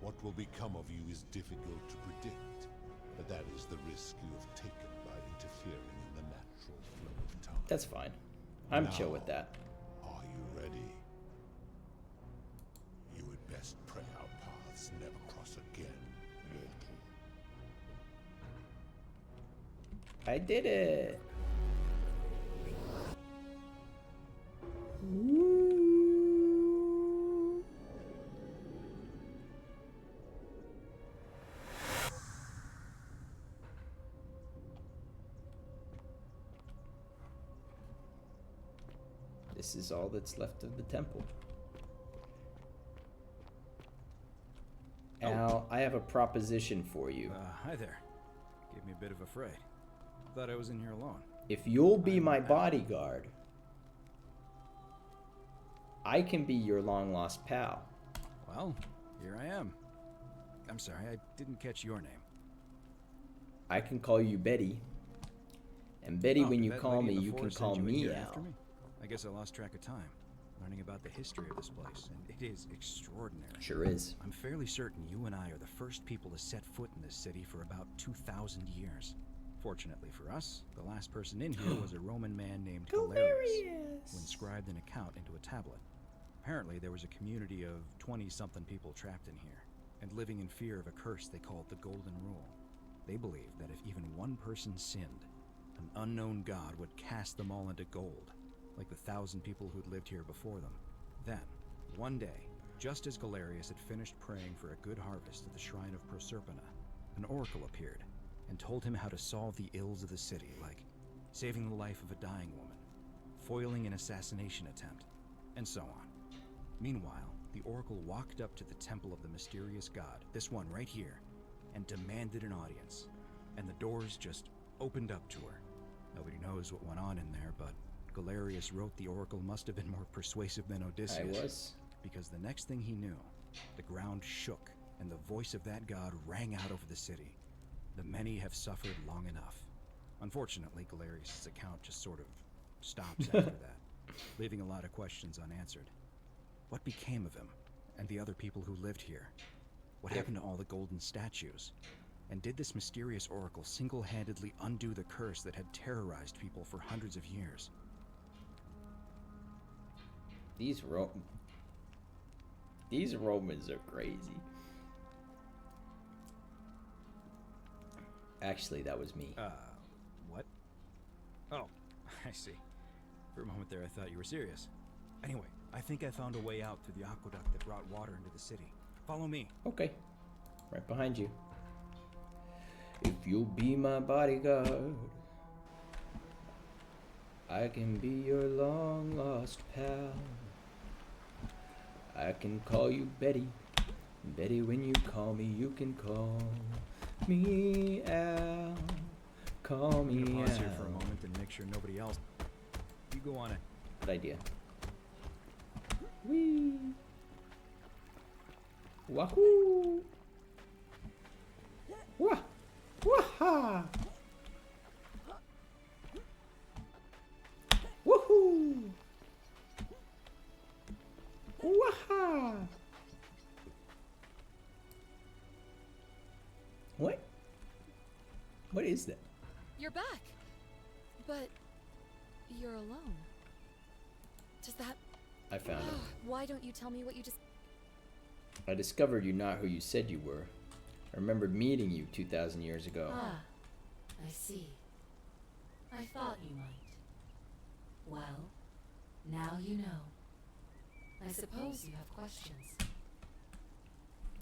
What will become of you is difficult to predict, but that is the risk you have taken by interfering in the natural flow of time. That's fine. I'm chill with that. Are you ready? You would best pray our paths never cross again, mortal. I did it. This is all that's left of the temple. Al, I have a proposition for you. Hi there. Gave me a bit of a fright. Thought I was in here alone. If you'll be my bodyguard, I can be your long-lost pal. Well, here I am. I'm sorry, I didn't catch your name. I can call you Betty. And Betty, when you that call lady me, in the you can forest call sent you in me here Al. after me? I guess I lost track of time, learning about the history of this place, and it is extraordinary. Sure is. I'm fairly certain you and I are the first people to set foot in this city for about 2,000 years. Fortunately for us, the last person in here was a Roman man named Galerius, who inscribed an account into a tablet. Apparently, there was a community of 20-something people trapped in here, and living in fear of a curse they called the Golden Rule. They believed that if even one person sinned, an unknown god would cast them all into gold, like the 1,000 people who'd lived here before them. Then, one day, just as Galerius had finished praying for a good harvest at the shrine of Proserpina, an oracle appeared and told him how to solve the ills of the city, like saving the life of a dying woman, foiling an assassination attempt, and so on. Meanwhile, the oracle walked up to the temple of the mysterious god, this one right here, and demanded an audience, and the doors just opened up to her. Nobody knows what went on in there, but Galerius wrote the oracle must have been more persuasive than Odysseus. I was. Because the next thing he knew, the ground shook, and the voice of that god rang out over the city. The many have suffered long enough. Unfortunately, Galerius' account just sort of stops after that, leaving a lot of questions unanswered. What became of him, and the other people who lived here? What happened to all the golden statues? And did this mysterious oracle single-handedly undo the curse that had terrorized people for hundreds of years? These Romans are crazy. Actually, that was me. What? Oh, I see. For a moment there, I thought you were serious. Anyway, I think I found a way out through the aqueduct that brought water into the city. Follow me. Okay. Right behind you. If you'll be my bodyguard, I can be your long-lost pal. I can call you Betty. Betty, when you call me, you can call me Al. Call me I'm gonna pause here Al. for a moment and make sure nobody else... You go on it. Good idea. Whee! Wahoo! Wah! Waha! Woohoo! Waha! What? What is that? You're back. But you're alone. Does that... I found it. Why don't you tell me what you just... I discovered you're not who you said you were. I remembered meeting you 2,000 years ago. Ah, I see. I thought you might. Well, now you know. I suppose you have questions.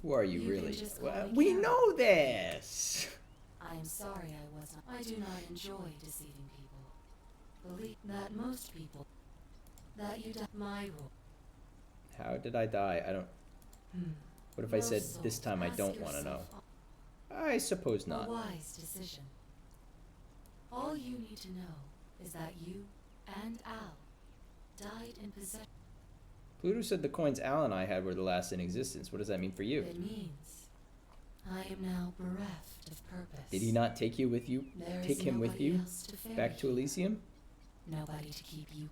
Who are you, You can really? just call Well, me we Karen. know this! I am sorry I was not. I do not enjoy deceiving people. Believe that most people. that you die my role. How did I die? I don't... What if I said this time I don't want to know? I suppose not. A wise decision. All you need to know is that you and Al died in possession. Pluto said the coins Al and I had were the last in existence. What does that mean for you? It means I am now bereft of purpose. Did he not take you with you? Take him with you back to Elysium? Nobody to keep you.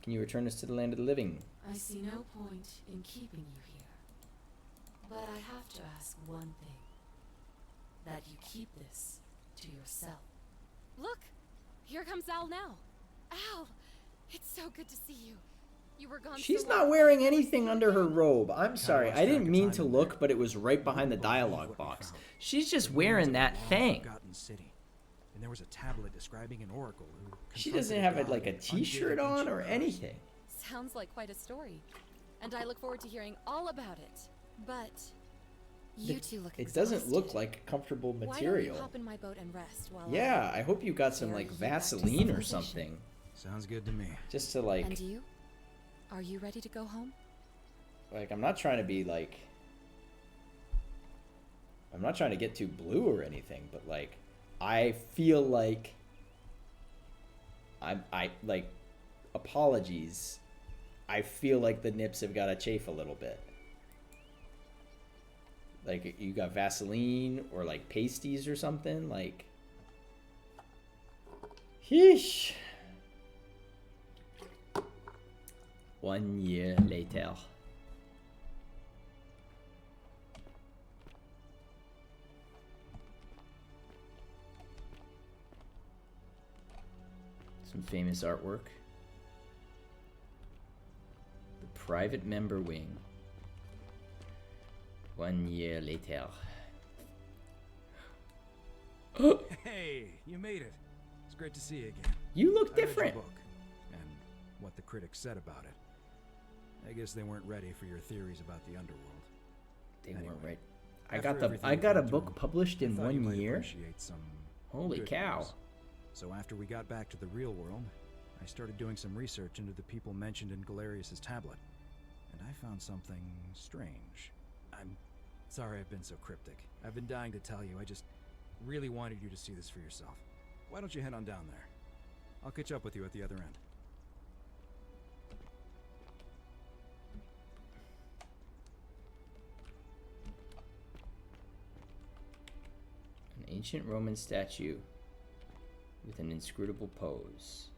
Can you return us to the land of the living? I see no point in keeping you here. But I have to ask one thing. That you keep this to yourself. Look! Here comes Al now. Al! It's so good to see you. You were gone She's so not long. wearing anything under her robe. I'm sorry. I didn't mean to look, but it was right behind the dialogue box. She's just wearing that thing. Forgotten city. And there was a tablet describing an oracle who She doesn't have like a t-shirt on or anything. Sounds like quite a story. And I look forward to hearing all about it. But you two look It doesn't look like comfortable Why don't material. you hop in my boat and rest while Yeah, I hope you got some like Vaseline or something. Sounds good to me. Just to like... And you? Are you ready to go home? Like, I'm not trying to be like... I'm not trying to get too blue or anything, but like... I feel like... I like... Apologies. I feel like the nips have got to chafe a little bit. Like, you got Vaseline or like pasties or something, like... Sheesh. 1 year later. Some famous artwork. The private member wing. 1 year later. Hey, you made it. It's great to see you again. You look I read your different. book and what the critics said about it. I guess they weren't ready for your theories about the underworld. They weren't right. After I got a everything book went published through, in I thought you 1 might year. appreciate some Holy good cow. news. So after we got back to the real world, I started doing some research into the people mentioned in Galerius's tablet. And I found something strange. I'm sorry I've been so cryptic. I've been dying to tell you. I just really wanted you to see this for yourself. Why don't you head on down there? I'll catch up with you at the other end. An ancient Roman statue with an inscrutable pose.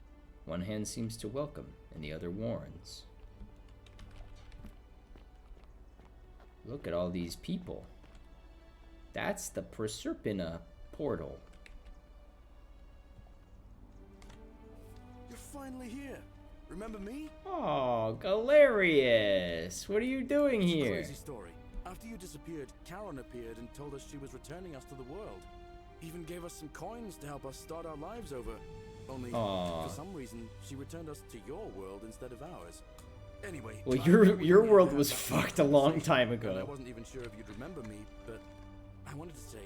One hand seems to welcome and the other warns. Look at all these people. That's the Proserpina portal. You're finally here. Remember me? Oh, Galerius! What are you doing It's a here? crazy story. After you disappeared, Karen appeared and told us she was returning us to the world. Even gave us some coins to help us start our lives over. Only, Aw. for some reason, she returned us to your world instead of ours. Anyway, Well, I know we your only world had was that fucked a long time and I ago. wasn't even sure if you'd remember me, but I wanted to say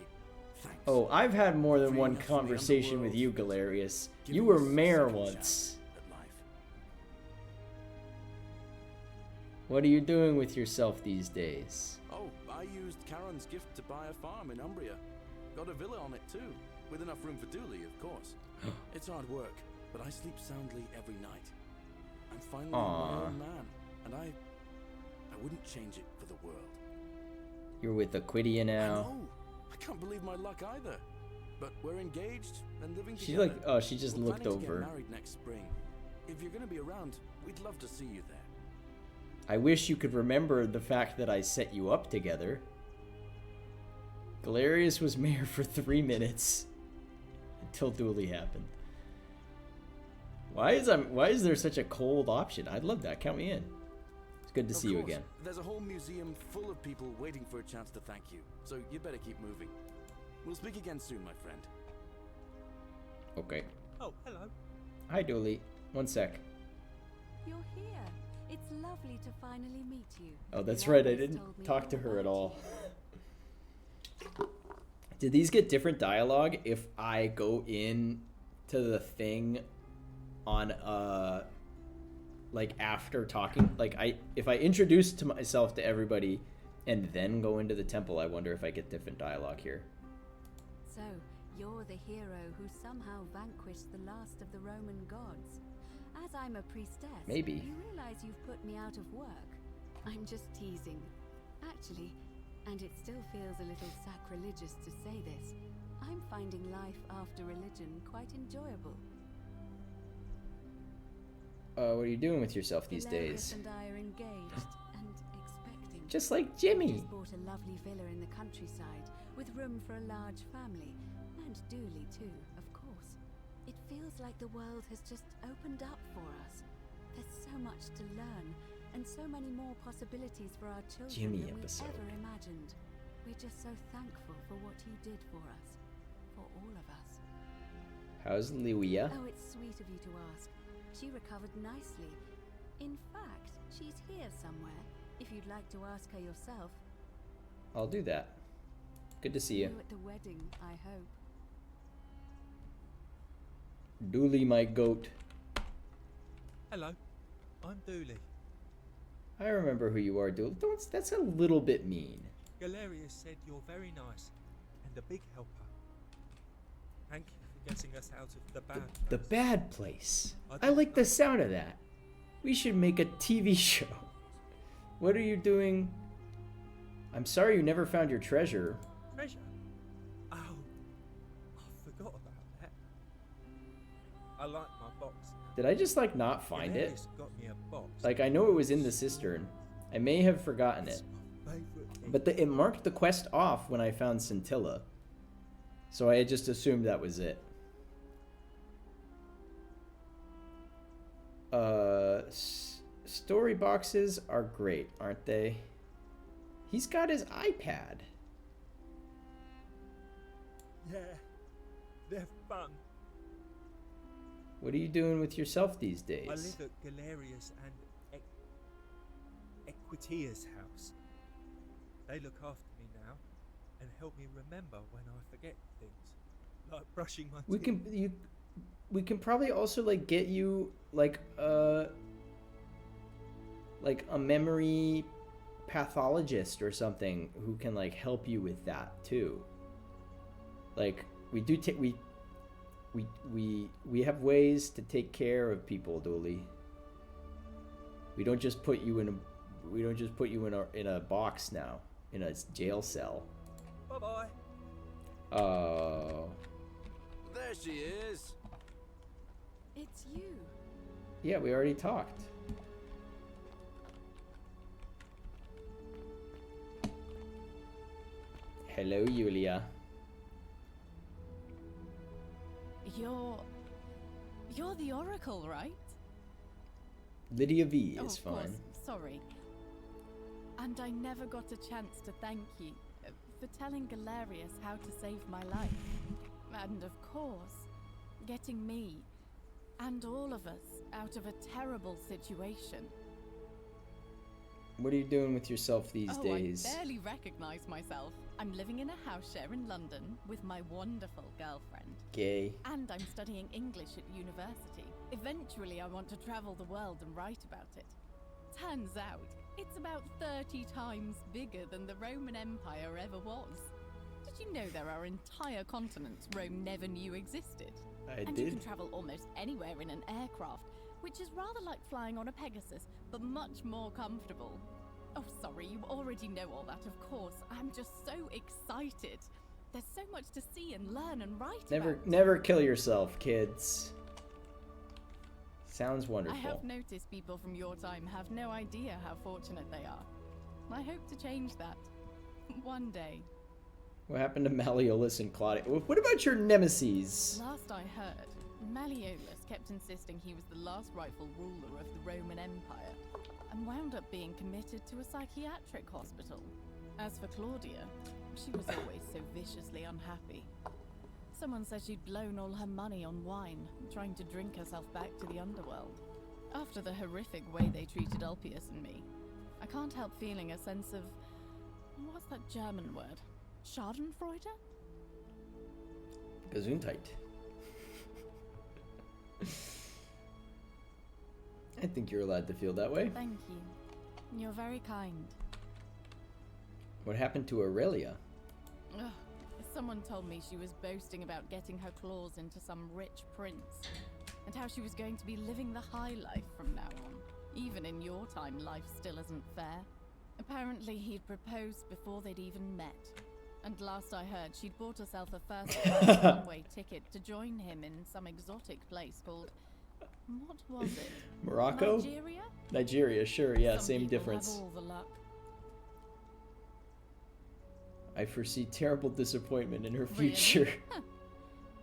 thanks. Oh, I've had more than one Freeing us from the conversation with you, underworld, Galerius. You giving were us a mayor second once. chance at life. What are you doing with yourself these days? Oh, I used Karen's gift to buy a farm in Umbria. Got a villa on it too, with enough room for Dooley, of course. It's hard work, but I sleep soundly every night. I'm finally my Aw. own man, and I wouldn't change it for the world. You're with Aquidia now. Oh, I can't believe my luck either. But we're engaged and living She's together. like, oh, she just We're looked planning to over. get married next spring. If you're gonna be around, we'd love to see you there. I wish you could remember the fact that I set you up together. Galerius was mayor for 3 minutes until Dooley happened. Why is there such a cold option? I'd love that. Count me in. It's good to Of see you course, again. There's a whole museum full of people waiting for a chance to thank you, so you better keep moving. We'll speak again soon, my friend. Okay. Oh, hello. Hi, Dooley. 1 sec. You're here. It's lovely to finally meet you. Oh, that's You right. I always didn't told me talk to all her at about all. Did these get different dialogue if I go in to the thing on like after talking, like if I introduce to myself to everybody and then go into the temple, I wonder if I get different dialogue here. So, you're the hero who somehow vanquished the last of the Roman gods. As I'm a priestess, Maybe. you realize you've put me out of work. I'm just teasing. Actually, and it still feels a little sacrilegious to say this, I'm finding life after religion quite enjoyable. What are you doing with yourself these Hilarious days? and I are engaged and expecting. Just like Jimmy. Just bought a lovely villa in the countryside with room for a large family, and Dooley too, of course. It feels like the world has just opened up for us. There's so much to learn, and so many more possibilities for our children Jimmy than episode. we ever imagined. We're just so thankful for what you did for us, for all of us. How's Liwia? Oh, it's sweet of you to ask. She recovered nicely. In fact, she's here somewhere, if you'd like to ask her yourself. I'll do that. Good to see you. At the wedding, I hope. Dooley, my goat. Hello, I'm Dooley. I remember who you are, Dooley. That's a little bit mean. Galerius said you're very nice and a big helper. Thank you for getting us out of the bad The place. bad place. I like the sound of that. We should make a TV show. What are you doing? I'm sorry you never found your treasure. Treasure? Oh, I forgot about that. I like my box. Did I just like not find it? Galerius got me a box. Like I know it was in the cistern. I may have forgotten it. But it marked the quest off when I found Scintilla. So I just assumed that was it. Story boxes are great, aren't they? He's got his iPad. Yeah, they're fun. What are you doing with yourself these days? I live at Galerius and Equitia's house. They look after me now and help me remember when I forget things, like brushing my teeth. We can probably also like get you like a memory pathologist or something who can like help you with that too. Like we have ways to take care of people, Dooley. We don't just put you in a box now, in a jail cell. Bye bye. Oh. There she is. It's you. Yeah, we already talked. Hello, Yulia. You're the Oracle, right? Lydia V Oh, is of course. fine. Sorry. And I never got a chance to thank you for telling Galerius how to save my life. And of course, getting me and all of us out of a terrible situation. What are you doing with yourself these days? I barely recognize myself. I'm living in a house share in London with my wonderful girlfriend. Gay. And I'm studying English at university. Eventually, I want to travel the world and write about it. Turns out, it's about 30 times bigger than the Roman Empire ever was. Did you know there are entire continents Rome never knew existed? And you can travel almost anywhere in an aircraft, which is rather like flying on a Pegasus, but much more comfortable. Oh, sorry, you already know all that, of course. I'm just so excited. There's so much to see and learn and write about. Never kill yourself, kids. Sounds wonderful. I have noticed people from your time have no idea how fortunate they are. I hope to change that. One day. What happened to Malleolus and Claudia? What about your nemesis? Last I heard, Malleolus kept insisting he was the last rightful ruler of the Roman Empire, and wound up being committed to a psychiatric hospital. As for Claudia, she was always so viciously unhappy. Someone said she'd blown all her money on wine, trying to drink herself back to the underworld. After the horrific way they treated Ulpius and me, I can't help feeling a sense of... what's that German word? Schadenfreude? Gesundheit. I think you're allowed to feel that way. Thank you. You're very kind. What happened to Aurelia? Ugh. Someone told me she was boasting about getting her claws into some rich prince, and how she was going to be living the high life from now on. Even in your time, life still isn't fair. Apparently, he'd proposed before they'd even met. And last I heard, she'd bought herself a first-class one-way ticket to join him in some exotic place called... What was it? Morocco? Nigeria? Nigeria, sure, yeah, Some same people difference. have all the luck. I foresee terrible disappointment in her Really? future. Huh.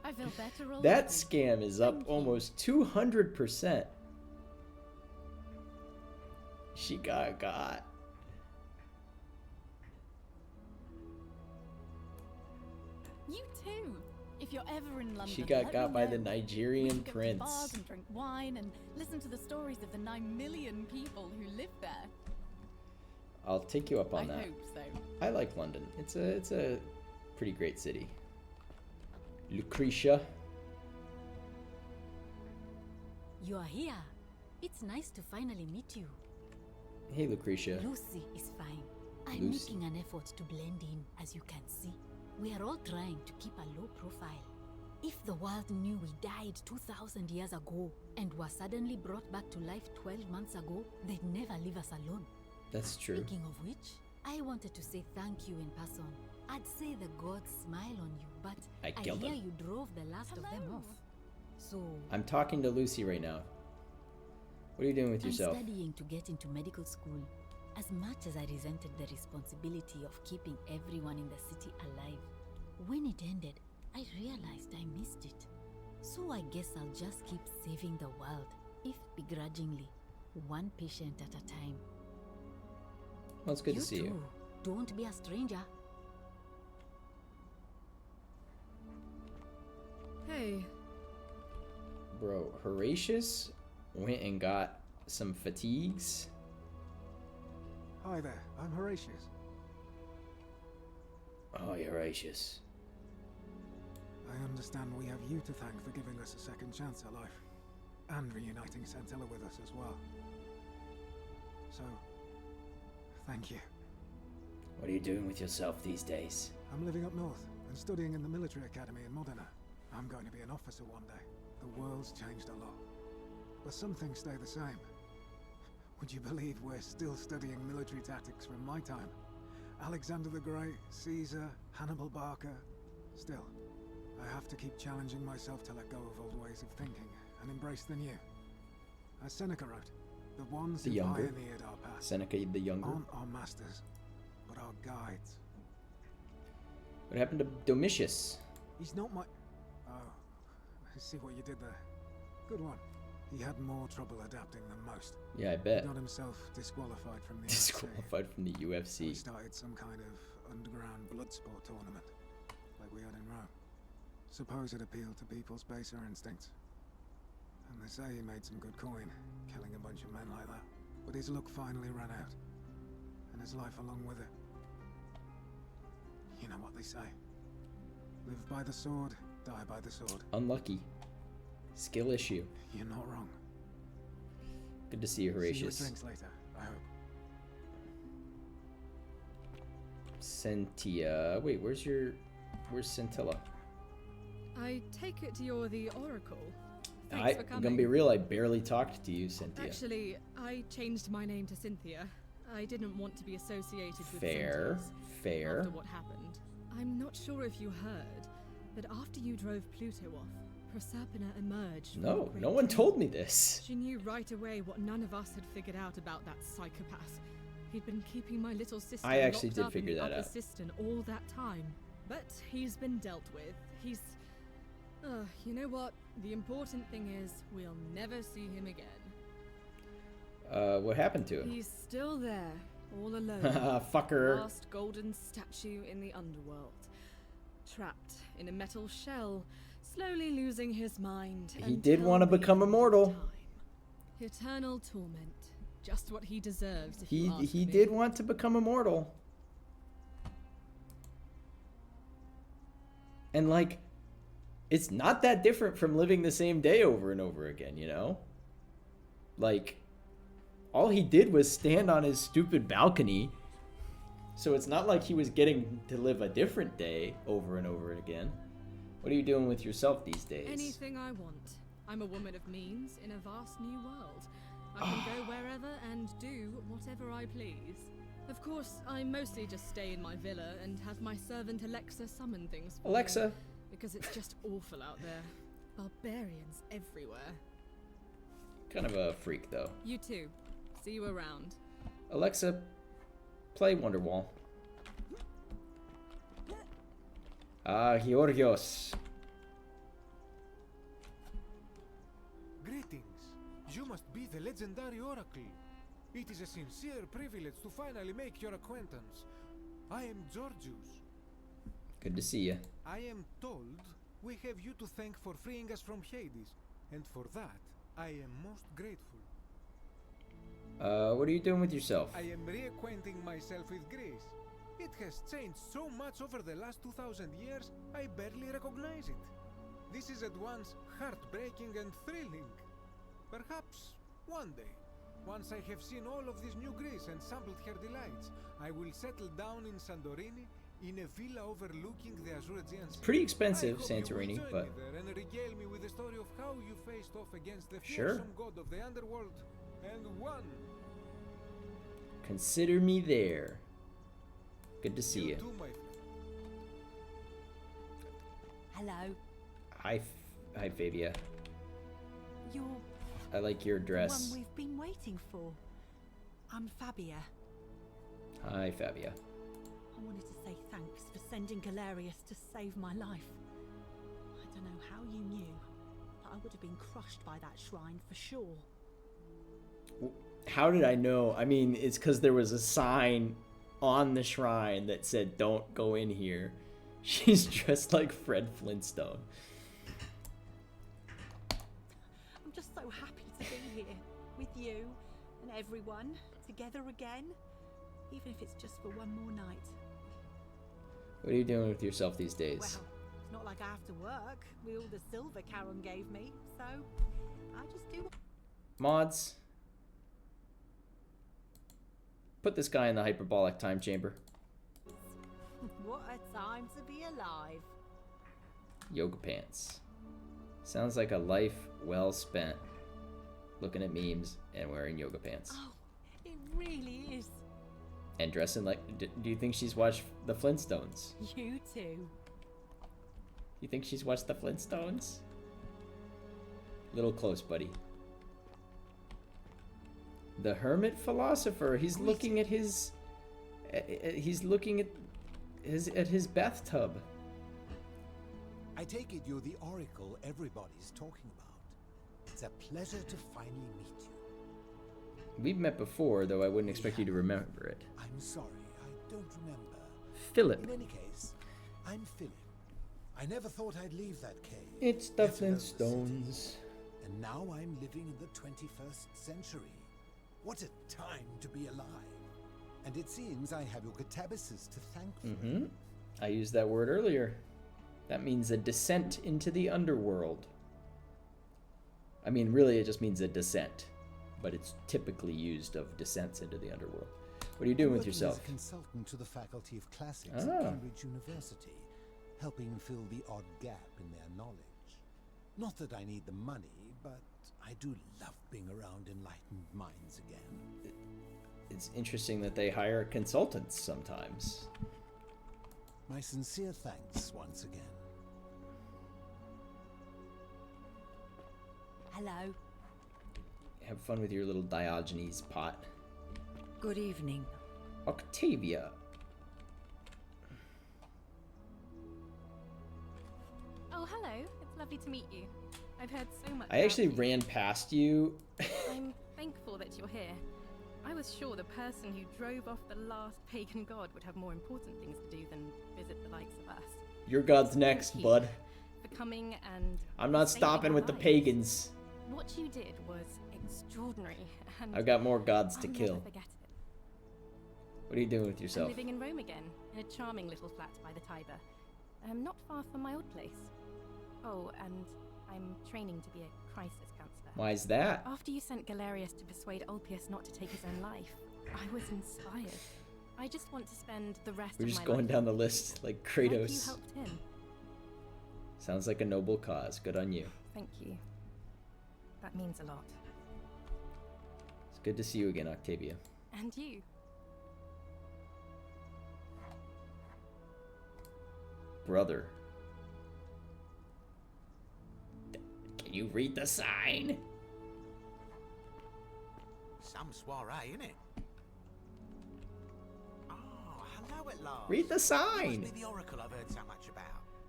I feel better already. That scam is up almost 200%. She got. You too. If you're ever in London, She got let got me by know. the We Nigerian should go to prince. bars and drink wine and listen to the stories of the 9 million people who live there. I'll take you up on I that. hope so. I like London. It's a pretty great city. Lucretia. You are here. It's nice to finally meet you. Hey, Lucretia. Lucy is fine. I'm Lucy. making an effort to blend in, as you can see. We are all trying to keep a low profile. If the world knew we died 2,000 years ago and were suddenly brought back to life 12 months ago, they'd never leave us alone. That's true. Speaking of which, I wanted to say thank you in person. I'd say the gods smile on you, but I I killed hear them. you drove the last of them off. So I'm talking to Lucy right now. What are you doing with yourself? I'm studying to get into medical school. As much as I resented the responsibility of keeping everyone in the city alive, when it ended, I realized I missed it. So I guess I'll just keep saving the world, if begrudgingly, one patient at a time. Well, it's good You to see too. you. Don't be a stranger. Hey. Bro, Horatius went and got some fatigues. Hi there, I'm Horatius. Oh, Horatius. I understand we have you to thank for giving us a second chance at life. And reuniting Centilla with us as well. So, thank you. What are you doing with yourself these days? I'm living up north and studying in the military academy in Modena. I'm going to be an officer one day. The world's changed a lot. But some things stay the same. Would you believe we're still studying military tactics from my time? Alexander the Great, Caesar, Hannibal Barca. Still, I have to keep challenging myself to let go of old ways of thinking and embrace the new. As Seneca wrote, the ones The who younger? pioneered our path Seneca the younger? aren't our masters, but our guides. What happened to Domitius? He's not my... Oh, I see what you did there. Good one. He had more trouble adapting than most. Yeah, I bet. He got himself disqualified from the Disqualified from the UFC. UFC. He started some kind of underground blood sport tournament, like we had in Rome. Suppose it appealed to people's baser instincts. And they say he made some good coin, killing a bunch of men like that. But his luck finally ran out, and his life along with it. You know what they say. Live by the sword, die by the sword. Unlucky. Skill issue. You're not wrong. Good to see you, See you at Horatius. drinks later, I hope. Sentia. Wait, where's Centilla? I take it you're the Oracle. I'm Thanks for coming. gonna be real, I barely talked to you, Cynthia. Actually, I changed my name to Cynthia. I didn't want to be associated with Fair, Centaurs fair. after what happened. I'm not sure if you heard, but after you drove Pluto off, Proserpina emerged. from the No, Great no one Cave. told me this. She knew right away what none of us had figured out about that psychopath. He'd been keeping my little sister I actually locked did up figure in the that upper out. cistern all that time. But he's been dealt with. He's... you know what? The important thing is we'll never see him again. What happened to him? He's still there, all alone. Fucker. Last golden statue in the underworld. Trapped in a metal shell, slowly losing his mind. He did want to become immortal. Eternal torment. Just what he deserves, if you ask He me. did want to become immortal. And like, it's not that different from living the same day over and over again, you know? Like, All he did was stand on his stupid balcony. So it's not like he was getting to live a different day over and over again. What are you doing with yourself these days? Anything I want. I'm a woman of means in a vast new world. I can go wherever and do whatever I please. Of course, I mostly just stay in my villa and have my servant Alexa summon things for Alexa. me, because it's just awful out there. Barbarians everywhere. Kind of a freak, though. You too. See you around. Alexa, play Wonderwall. Georgios. Greetings. You must be the legendary Oracle. It is a sincere privilege to finally make your acquaintance. I am Georgius. Good to see you. I am told we have you to thank for freeing us from Hades, and for that, I am most grateful. What are you doing with yourself? I am reacquainting myself with Greece. It has changed so much over the last 2,000 years, I barely recognize it. This is at once heartbreaking and thrilling. Perhaps one day, once I have seen all of this new Greece and sampled her delights, I will settle down in Santorini in a villa overlooking the Azure Aegean Sea. Pretty expensive, I hope Santorini, you will join but me there and regale me with the story of how you faced off against the sure. fearsome god of the underworld and won. Consider me there. Good to see you. Too, my friend. Hello. Hi, Fabia. You're I like your the dress. one we've been waiting for. I'm Fabia. Hi, Fabia. I wanted to say thanks for sending Galerius to save my life. I don't know how you knew, but I would have been crushed by that shrine for sure. How did I know? I mean, it's because there was a sign on the shrine that said, "Don't go in here." She's dressed like Fred Flintstone. I'm just so happy to be here with you and everyone together again, even if it's just for one more night. What are you doing with yourself these days? Well, it's not like I have to work with all the silver Charon gave me, so I just do. Mods. Put this guy in the hyperbolic time chamber. What a time to be alive. Yoga pants. Sounds like a life well spent. Looking at memes and wearing yoga pants. Oh, it really is. And dressing like... Do you think she's watched the Flintstones? You too. You think she's watched the Flintstones? Little close, buddy. The hermit philosopher. He's looking at his... He's looking at his bathtub. I take it you're the oracle everybody's talking about. It's a pleasure to finally meet you. We've met before, though I wouldn't expect you to remember it. I'm sorry, I don't remember. Philip. In any case, I'm Philip. I never thought I'd leave that cave. It's the let alone the city. Flintstones. And now I'm living in the 21st century. What a time to be alive. And it seems I have your catabasis to thank for. Mm-hmm. I used that word earlier. That means a descent into the underworld. I mean, really, it just means a descent. But it's typically used of descents into the underworld. What are you doing with yourself? As a consultant to the Faculty of Classics Ah. at Cambridge University, helping fill the odd gap in their knowledge. Not that I need the money, but I do love being around enlightened minds again. It's interesting that they hire consultants sometimes. My sincere thanks once again. Hello. Have fun with your little Diogenes pot. Good evening. Octavia. Oh, hello. It's lovely to meet you. I've heard so much. I actually ran past you. I'm thankful that you're here. I was sure the person who drove off the last pagan god would have more important things to do than visit the likes of us. Your god's next, Thank you bud. For coming and I'm not saving stopping our with the lives. pagans. What you did was extraordinary, and I've got more gods to I'll kill. Never forget it. What are you doing with I'm yourself? living in Rome again, in a charming little flat by the Tiber, not far from my old place. Oh, and I'm training to be a crisis counselor. Why is that? After you sent Galerius to persuade Ulpius not to take his own life, I was inspired. I just want to spend the rest We're of just my going life down the list like like you Kratos. helped him. Sounds like a noble cause. Good on you. Thank you. That means a lot. It's good to see you again, Octavia. And you. Brother. Can you read the sign? Some soiree, innit? Oh, hello at last. Read the You sign. must be the oracle I've heard so much about.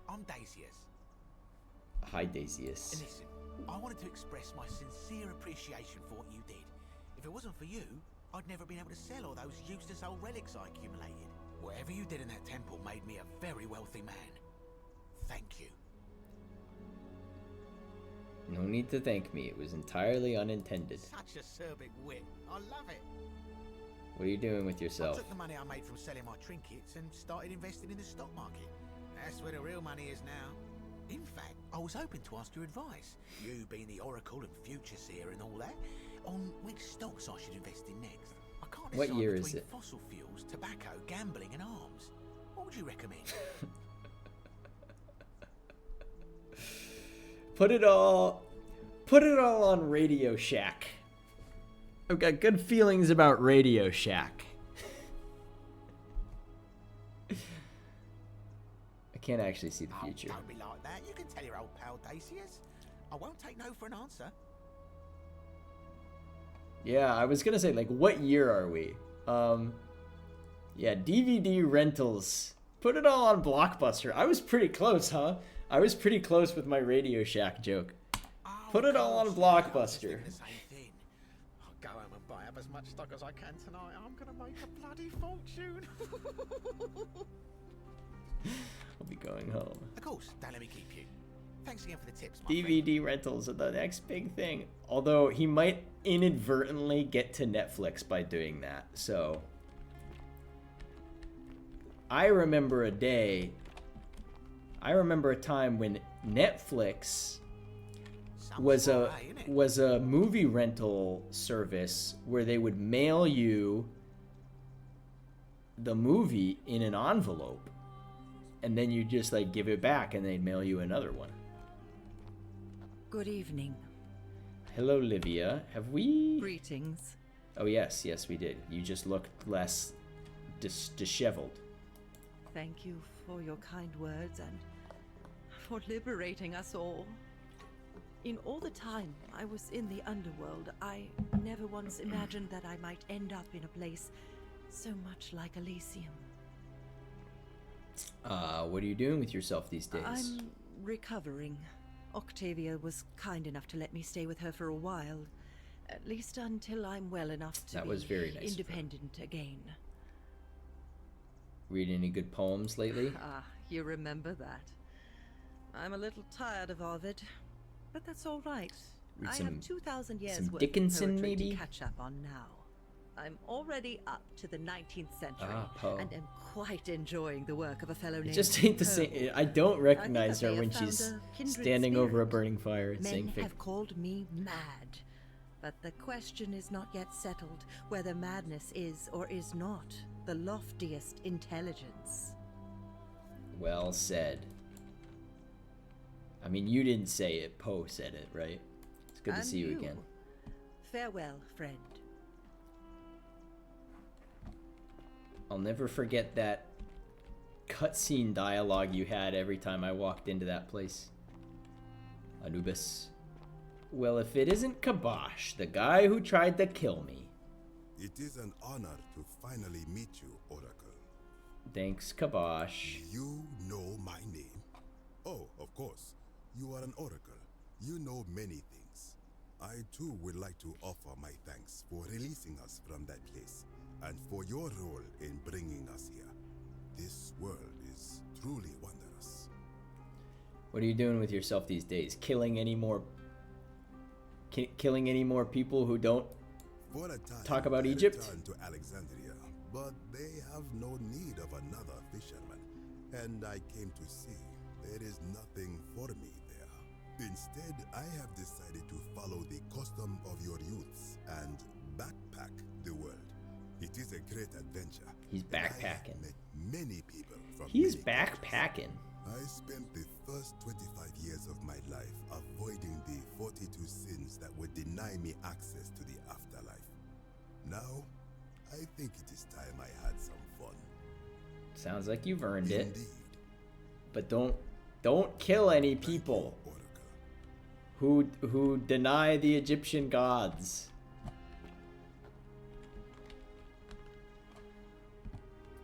I'm Dacius. Hi, Dacius. And listen, I wanted to express my sincere appreciation for what you did. If it wasn't for you, I'd never been able to sell all those useless old relics I accumulated. Whatever you did in that temple made me a very wealthy man. Thank you. No need to thank me. It was entirely unintended. Such a acerbic wit. I love it. What are you doing with I yourself? took the money I made from selling my trinkets and started investing in the stock market. That's where the real money is now. In fact, I was hoping to ask your advice, you being the oracle and future seer and all that, on which stocks I should invest in next. I can't What decide year is between it? fossil fuels, tobacco, gambling and arms. What would you recommend? Put it all on Radio Shack. I've got good feelings about Radio Shack. I can't actually see the future. Don't be like that. You can tell your old pal Dacius. I won't take no for an answer. Yeah, I was gonna say, like, what year are we? Yeah, DVD rentals. Put it all on Blockbuster. I was pretty close, huh? I was pretty close with my Radio Shack joke. Put it all on Blockbuster. I'll go home and buy up as much stock as I can tonight. I'm gonna make a bloody fortune. I'll be going home. Of course, don't let me keep you. Thanks again for the tips, my friend. DVD rentals are the next big thing. Although he might inadvertently get to Netflix by doing that. So I remember a time when Netflix was a movie rental service where they would mail you the movie in an envelope, and then you just like give it back and they'd mail you another one. Good evening. Hello, Livia. Have we... Greetings. Oh, yes, we did. You just looked less disheveled. Thank you for your kind words and for liberating us all. In all the time I was in the underworld, I never once imagined that I might end up in a place so much like Elysium. What are you doing with yourself these days? I'm recovering. Octavia was kind enough to let me stay with her for a while. At least until I'm well enough to That was very nice of her. independent again. Read any good poems lately? Ah, you remember that. I'm a little tired of Ovid, but that's all right. Read I some- have 2,000 years some worth Dickinson, of poetry maybe? to catch up on now. I'm already up to the 19th century Poe. and am quite enjoying the work of a fellow It named just ain't the Poe. same. I don't recognize I her think when that they have she's found a kindred standing over a spirit. burning fire and Men saying fig. have called me mad, but the question is not yet settled whether madness is or is not the loftiest intelligence. Well said. I mean, you didn't say it. Poe said it, right? It's good to And see you again. Farewell, friend. I'll never forget that cutscene dialogue you had every time I walked into that place. Anubis. Well, if it isn't Kabosh, the guy who tried to kill me. It is an honor to finally meet you, Oracle. Thanks, Kabosh. You know my name? Oh, of course. You are an oracle. You know many things. I too would like to offer my thanks for releasing us from that place, and for your role in bringing us here. This world is truly wondrous. What are you doing with yourself these days? Killing any more people who don't For a time, talk about I Egypt? returned to Alexandria, but they have no need of another fisherman, and I came to see there is nothing for me there. Instead, I have decided to follow the custom of your youths and backpack the world. It is a great adventure. He's backpacking. I have met many people from He's many backpacking. I spent the first 25 years of my life avoiding the 42 sins that would deny me access to the afterlife. Now, I think it is time I had some fun. Sounds like you've earned it. But don't kill any people who deny the Egyptian gods.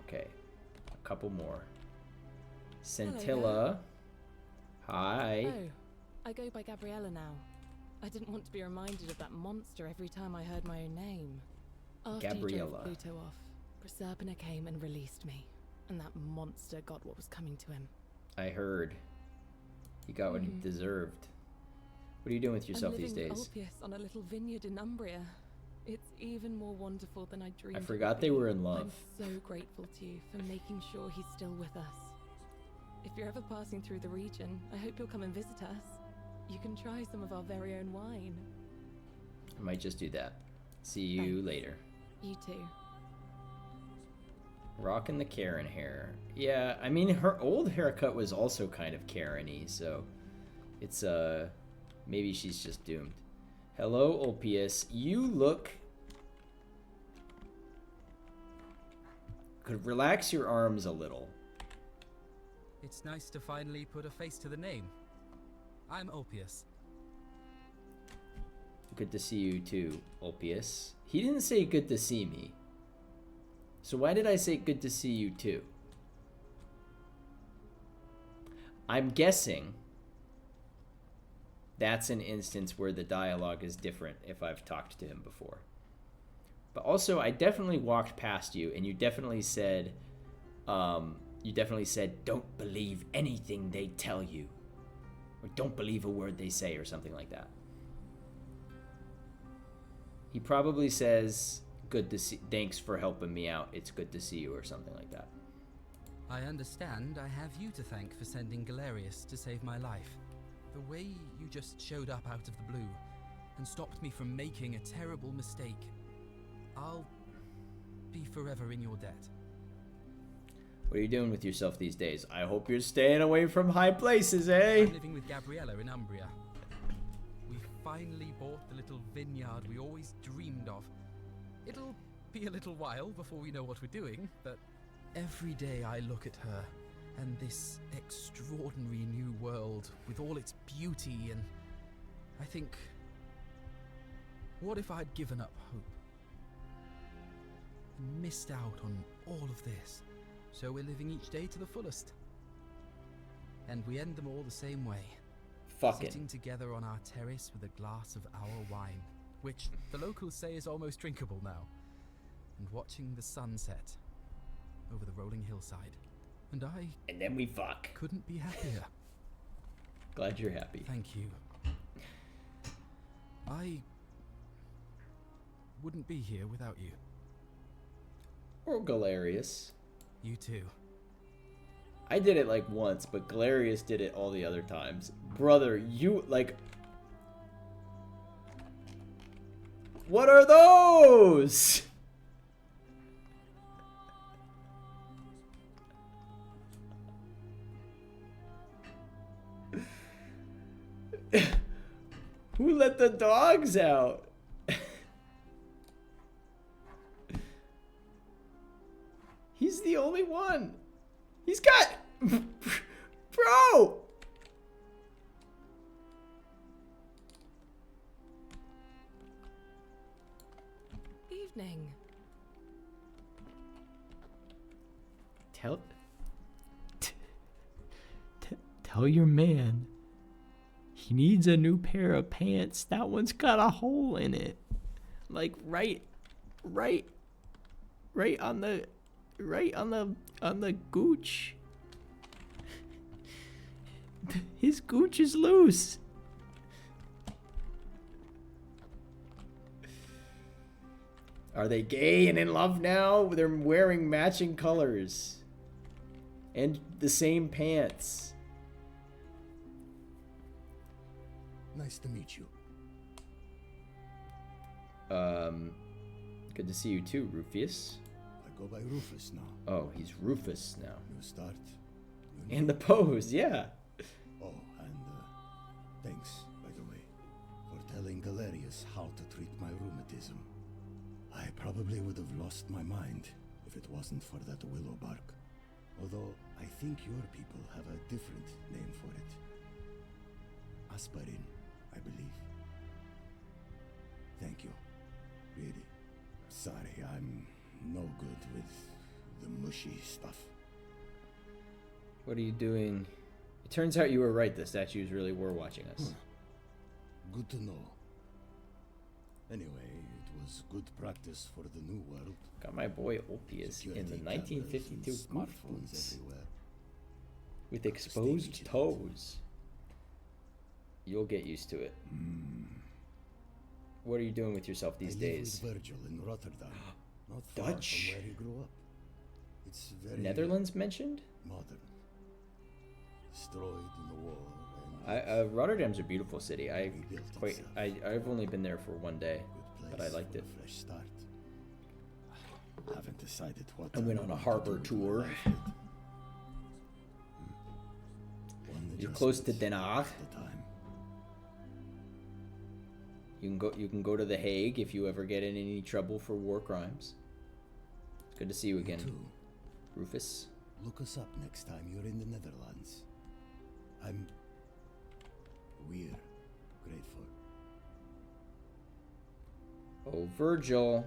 Okay, a couple more. Scintilla. Hi. Oh, I go by Gabriella now. I didn't want to be reminded of that monster every time I heard my own name. After Gabriella. you drove Pluto off, Proserpina came and released me, and that monster got what was coming to him. I heard. He got what he deserved. What are you doing with yourself I'm these living days? with Ulpius on a little vineyard in Umbria. It's even more wonderful than I dreamed. I forgot they were in love. I'm so grateful to you for making sure he's still with us. If you're ever passing through the region, I hope you'll come and visit us. You can try some of our very own wine. I might just do that. See you later. You too. Rocking the Karen hair. Yeah, I mean, her old haircut was also kind of Karen-y, so it's, maybe she's just doomed. Hello, Ulpius. You look... Could relax your arms a little. It's nice to finally put a face to the name. I'm Ulpius. Good to see you too, Ulpius. He didn't say good to see me. So why did I say good to see you too? I'm guessing that's an instance where the dialogue is different if I've talked to him before. But also, I definitely walked past you and you definitely said, don't believe anything they tell you. Or don't believe a word they say or something like that. He probably says, good to see, thanks for helping me out. It's good to see you or something like that. I understand I have you to thank for sending Galerius to save my life. The way you just showed up out of the blue and stopped me from making a terrible mistake. I'll be forever in your debt. What are you doing with yourself these days? I hope you're staying away from high places, eh? I'm living with Gabriella in Umbria. We finally bought the little vineyard we always dreamed of. It'll be a little while before we know what we're doing, but every day I look at her and this extraordinary new world with all its beauty, and I think, what if I'd given up hope? And missed out on all of this? So we're living each day to the fullest. And we end them all the same way. Fucking. Sitting together on our terrace with a glass of our wine, which the locals say is almost drinkable now, and watching the sunset over the rolling hillside. And then we fuck. Couldn't be happier. Glad you're happy. Thank you. I wouldn't be here without you. Or Galerius. You too. I did it like once, but Galerius did it all the other times. Brother, you, like... What are those? Who let the dogs out? He's the only one. He's got... Bro! Evening. Tell your man he needs a new pair of pants. That one's got a hole in it. Like right on the gooch. His gooch is loose. Are they gay and in love now? They're wearing matching colors. And the same pants. Nice to meet you. Good to see you too, Rufius. I go by Rufus now. Oh, he's Rufus now. New start. And the pose, yeah. Oh, and thanks, by the way, for telling Galerius how to treat my rheumatism. I probably would have lost my mind if it wasn't for that willow bark. Although, I think your people have a different name for it. Aspirin, I believe. Thank you. Really. Sorry, I'm no good with the mushy stuff. What are you doing? It turns out you were right. The statues really were watching us. Good to know. Anyway, it was good practice for the new world. Got my boy Ulpius in the 1952 smartphones everywhere. With exposed toes. You'll get used to it. What are you doing with yourself these days? I live with Virgil in Rotterdam, not far Dutch? from where he grew up. It's very Netherlands mentioned? modern. Destroyed in the war. Rotterdam's a beautiful city. I've only been there for one day, but I liked it. Fresh start. Haven't decided what I went on a harbor tour. You're close to Den Haag. You can go to The Hague if you ever get in any trouble for war crimes. It's good to see you again, Rufus. Look us up next time you're in the Netherlands. We're grateful. Oh, Virgil.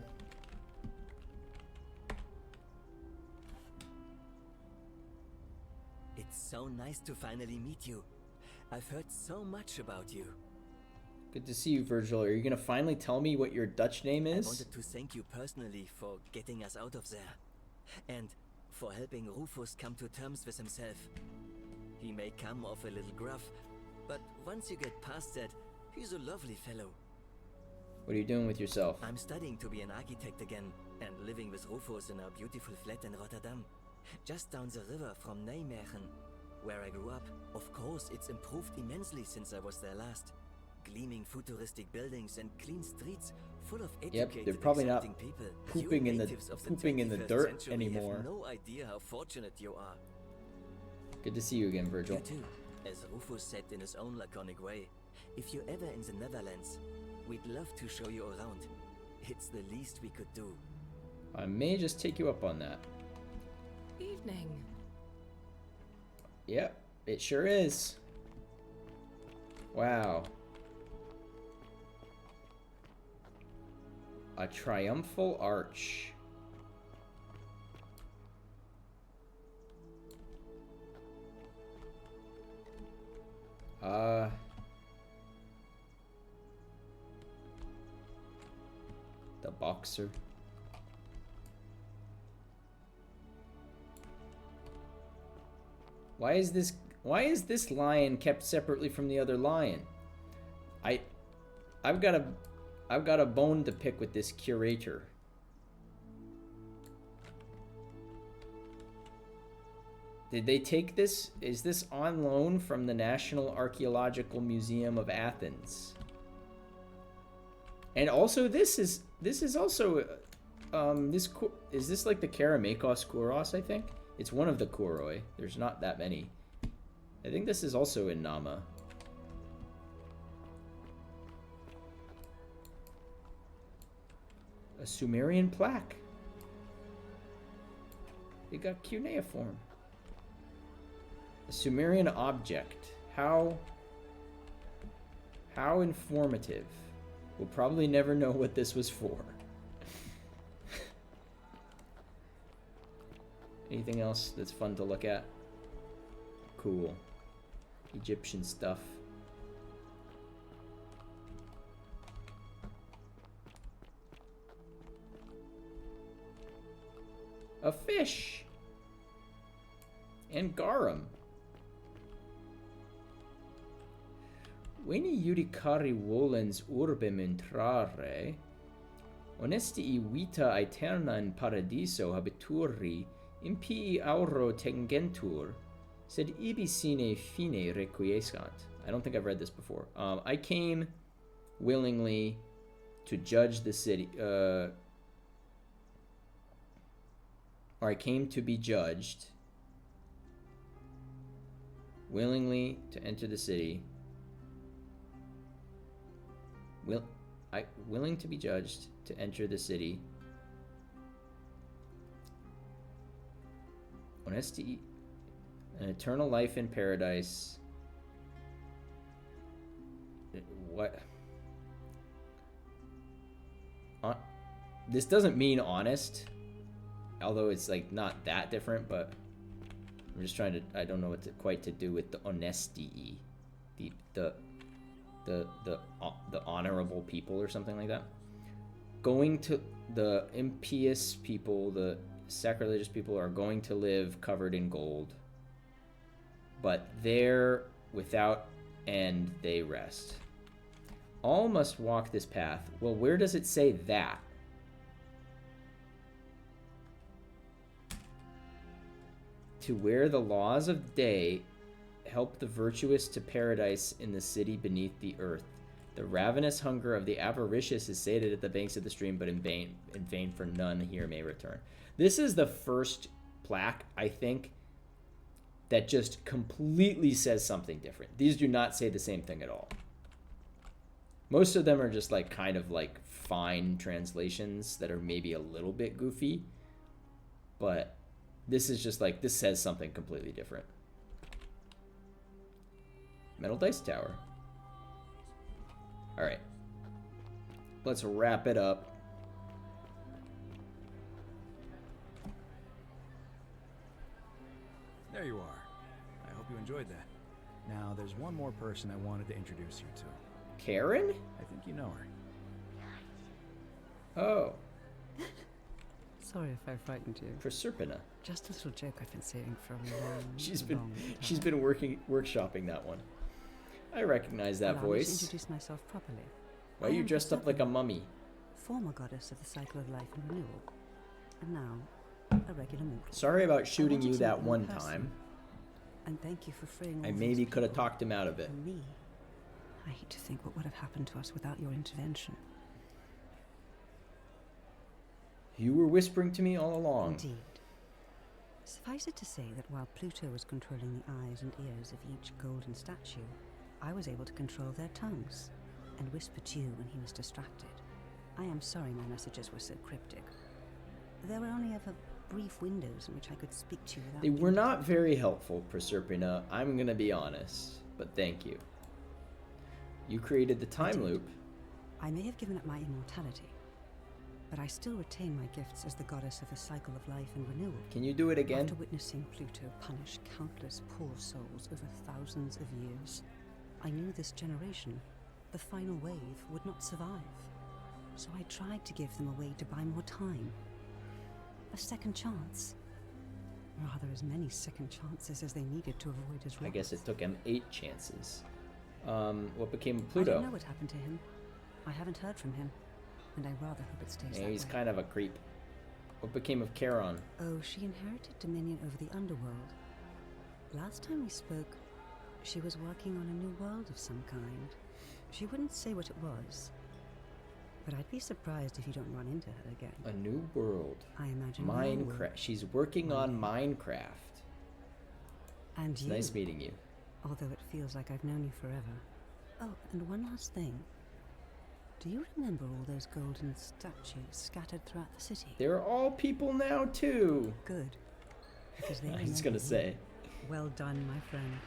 It's so nice to finally meet you. I've heard so much about you. Good to see you, Virgil. Are you gonna finally tell me what your Dutch name is? I wanted to thank you personally for getting us out of there. And for helping Rufus come to terms with himself. He may come off a little gruff, but once you get past that, he's a lovely fellow. What are you doing with yourself? I'm studying to be an architect again, and living with Rufus in our beautiful flat in Rotterdam. Just down the river from Nijmegen, where I grew up. Of course, it's improved immensely since I was there last. Gleaming futuristic buildings and clean streets full of educated, they're probably not exciting people. pooping You in the natives of pooping in the 21st dirt century anymore. Have no idea how fortunate you are. Good to see you again, Virgil. You too. As Rufus said in his own laconic way, if you're ever in the Netherlands, we'd love to show you around. It's the least we could do. I may just take you up on that. Evening. Yep, it sure is. Wow. A triumphal arch. The boxer. Why is this lion kept separately from the other lion? I've got a bone to pick with this curator. Did they take this? Is this on loan from the National Archaeological Museum of Athens? And also, this is also is this like the Keramakos Kouros? I think it's one of the Kouroi. There's not that many. I think this is also in Nama. A Sumerian plaque. It got cuneiform. A Sumerian object. How informative. We'll probably never know what this was for. Anything else that's fun to look at? Cool. Egyptian stuff. A fish! And garum. Veni judicari volens urbem intrare, honestii vita aeterna in paradiso habituri, impii auro tengentur, sed ibi sine fine requiescant. I don't think I've read this before. I came willingly to judge the city, or I came to be judged, willingly to enter the city, willing to be judged to enter the city, honesty, an eternal life in paradise. What? This doesn't mean honest, although it's like not that different, but I'm just trying to, I don't know what quite to do with the honesty, the honorable people or something like that. Going to the impious people, the sacrilegious people are going to live covered in gold, but there without end they rest. All must walk this path. Well, where does it say that? To where the laws of day help the virtuous to paradise in the city beneath the earth. The ravenous hunger of the avaricious is sated at the banks of the stream, but in vain, for none here may return. This is the first plaque, I think, that just completely says something different. These do not say the same thing at all. Most of them are just like kind of like fine translations that are maybe a little bit goofy, but this is just like, this says something completely different. Metal Dice Tower. All right, let's wrap it up. There you are. I hope you enjoyed that. Now, there's one more person I wanted to introduce you to. Karen? I think you know her. Oh. Sorry if I frightened you. Proserpina. Just a little joke I've been saying for a long, She's long been workshopping that one. I recognize that Allow me to voice. introduce myself properly. Why are you dressed up like a mummy? Former goddess of the cycle of life and renewal, and now a regular mortal. Sorry about shooting I wanted you to that meet in one person, time. And thank you for freeing I all maybe those could have people. talked him out of it. And me. I hate to think what would have happened to us without your intervention. You were whispering to me all along. Indeed. Suffice it to say that while Pluto was controlling the eyes and ears of each golden statue, I was able to control their tongues and whisper to you when he was distracted. I am sorry my messages were so cryptic. There were only ever brief windows in which I could speak to you without They were being not very helpful, Proserpina. I'm gonna be honest, but thank you. You created the time loop. I may have given up my immortality, but I still retain my gifts as the goddess of the cycle of life and renewal. Can you do it again? After witnessing Pluto punish countless poor souls over thousands of years, I knew this generation, the final wave, would not survive. So I tried to give them a way to buy more time. A second chance. Rather, as many second chances as they needed to avoid his wrath. I guess it took him 8 chances. What became of I Pluto? don't know what happened to him. I haven't heard from him, and I rather hope it stays Yeah, that he's way. kind of a creep. What became of Charon? Oh, she inherited dominion over the underworld. Last time we spoke, she was working on a new world of some kind. She wouldn't say what it was, but I'd be surprised if you don't run into her again. A new world. I imagine we all will. Minecraft. She's working on Minecraft. And It's you. nice meeting you. Although it feels like I've known you forever. Oh, and one last thing. Do you remember all those golden statues scattered throughout the city? They're all people now, too. Good. Because they I was remember gonna you. say. Well done, my friend.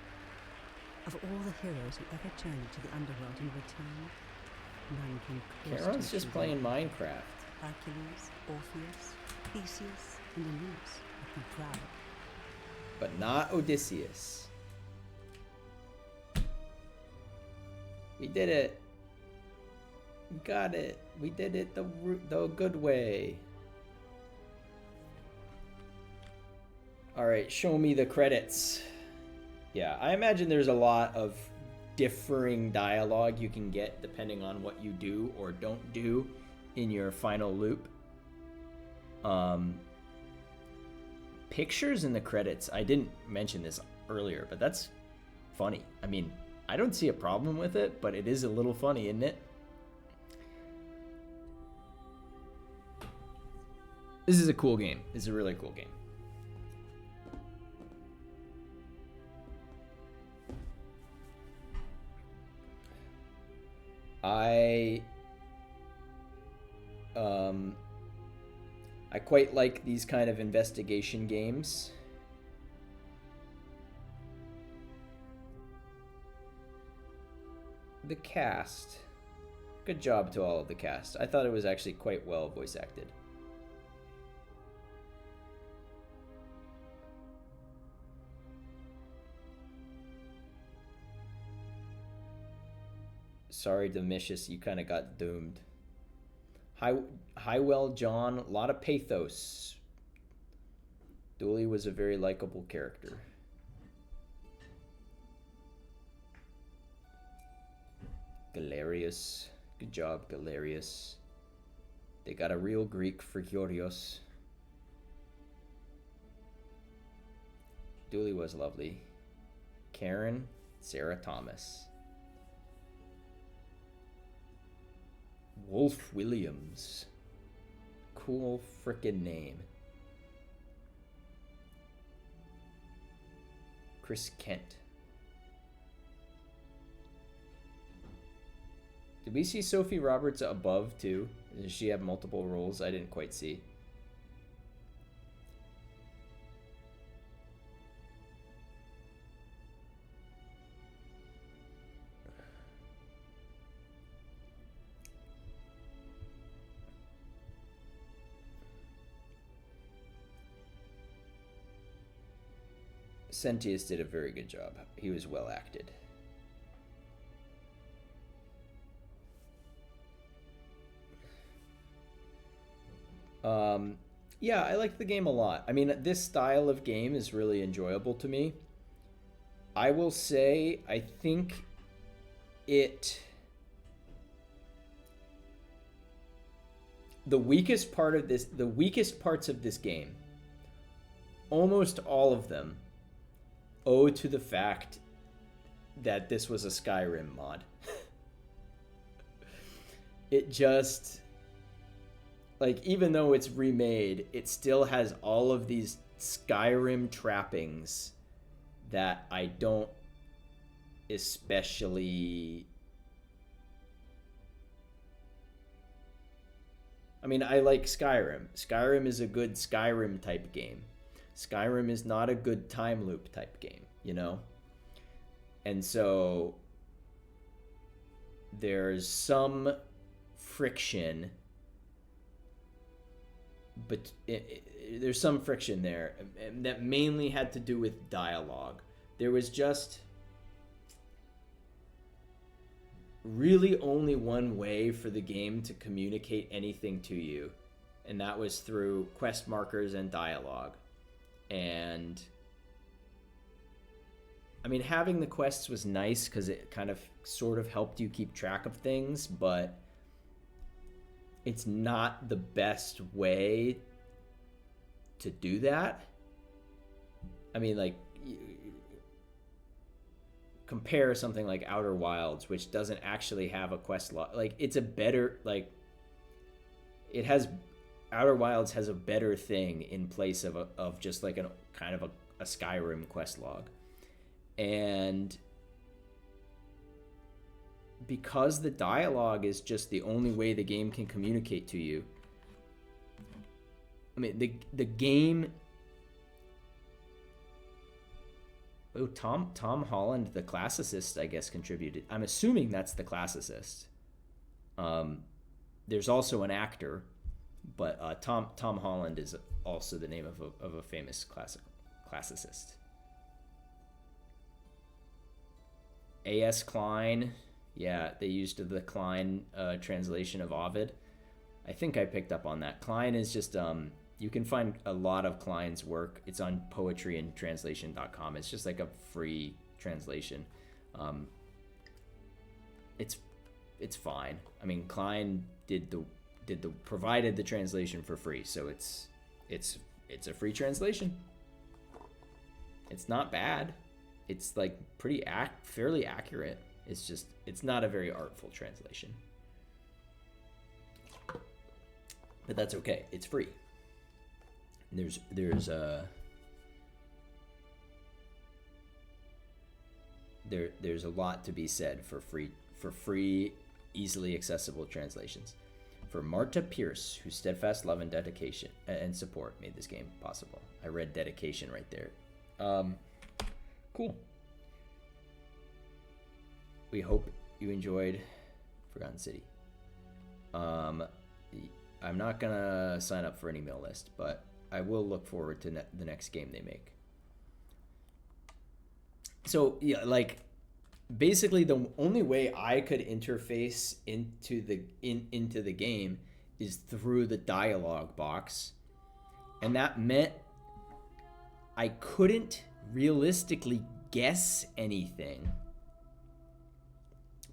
Of all the heroes who ever journeyed to the underworld and returned, none came close to Charon's just achieving playing it. Minecraft. Hercules, Orpheus, Theseus, and Aeneas would be proud. But not Odysseus. We did it. We got it. We did it the good way. Alright, show me the credits. Yeah, I imagine there's a lot of differing dialogue you can get depending on what you do or don't do in your final loop. Pictures in the credits. I didn't mention this earlier, but that's funny. I mean, I don't see a problem with it, but it is a little funny, isn't it? This is a cool game. This is a really cool game. I quite like these kind of investigation games. The cast. Good job to all of the cast. I thought it was actually quite well voice acted. Sorry, Domitius, you kind of got doomed. Highwell John, a lot of pathos. Dooley was a very likable character. Galerius. Good job, Galerius. They got a real Greek for Gyorios. Dooley was lovely. Karen, Sarah Thomas. Wolf Williams. Cool frickin' name. Chris Kent. Did we see Sophie Roberts above too? Does she have multiple roles? I didn't quite see. Sentius did a very good job. He was well acted. Yeah, I like the game a lot. I mean, this style of game is really enjoyable to me. I will say, I think the weakest parts of this game, almost all of them, owe to the fact that this was a Skyrim mod. It just, like, even though it's remade, it still has all of these Skyrim trappings that I don't especially... I mean, I like Skyrim. Skyrim is a good Skyrim type game. Skyrim is not a good time loop type game, you know? And so there's some friction, but there's some friction there that mainly had to do with dialogue. There was just really only one way for the game to communicate anything to you, and that was through quest markers and dialogue. And I mean, having the quests was nice because it kind of sort of helped you keep track of things, but it's not the best way to do that. I mean, like, compare something like Outer Wilds, which doesn't actually have a quest log. Like, it's a better, like, it has, Outer Wilds has a better thing in place of just like a kind of a Skyrim quest log. And because the dialogue is just the only way the game can communicate to you, I mean, the game... Oh, Tom Holland, the classicist, I guess, contributed. I'm assuming that's the classicist. There's also an actor, but Tom Holland is also the name of a famous classicist. A.S. Klein, yeah, they used the Klein translation of Ovid. I think I picked up on that. Klein is just, you can find a lot of Klein's work. It's on poetryandtranslation.com. It's just like a free translation. It's fine. I mean, Klein provided the translation for free, so it's a free translation. It's not bad. it's like fairly accurate. It's just, it's not a very artful translation. But that's okay. It's free. There's a lot to be said for free, easily accessible translations. For Marta Pierce, whose steadfast love and dedication and support made this game possible. I read dedication right there. Cool. We hope you enjoyed Forgotten City. I'm not gonna sign up for an email list, but I will look forward to the next game they make. So yeah, like basically the only way I could interface into the game is through the dialogue box, and that meant I couldn't realistically guess anything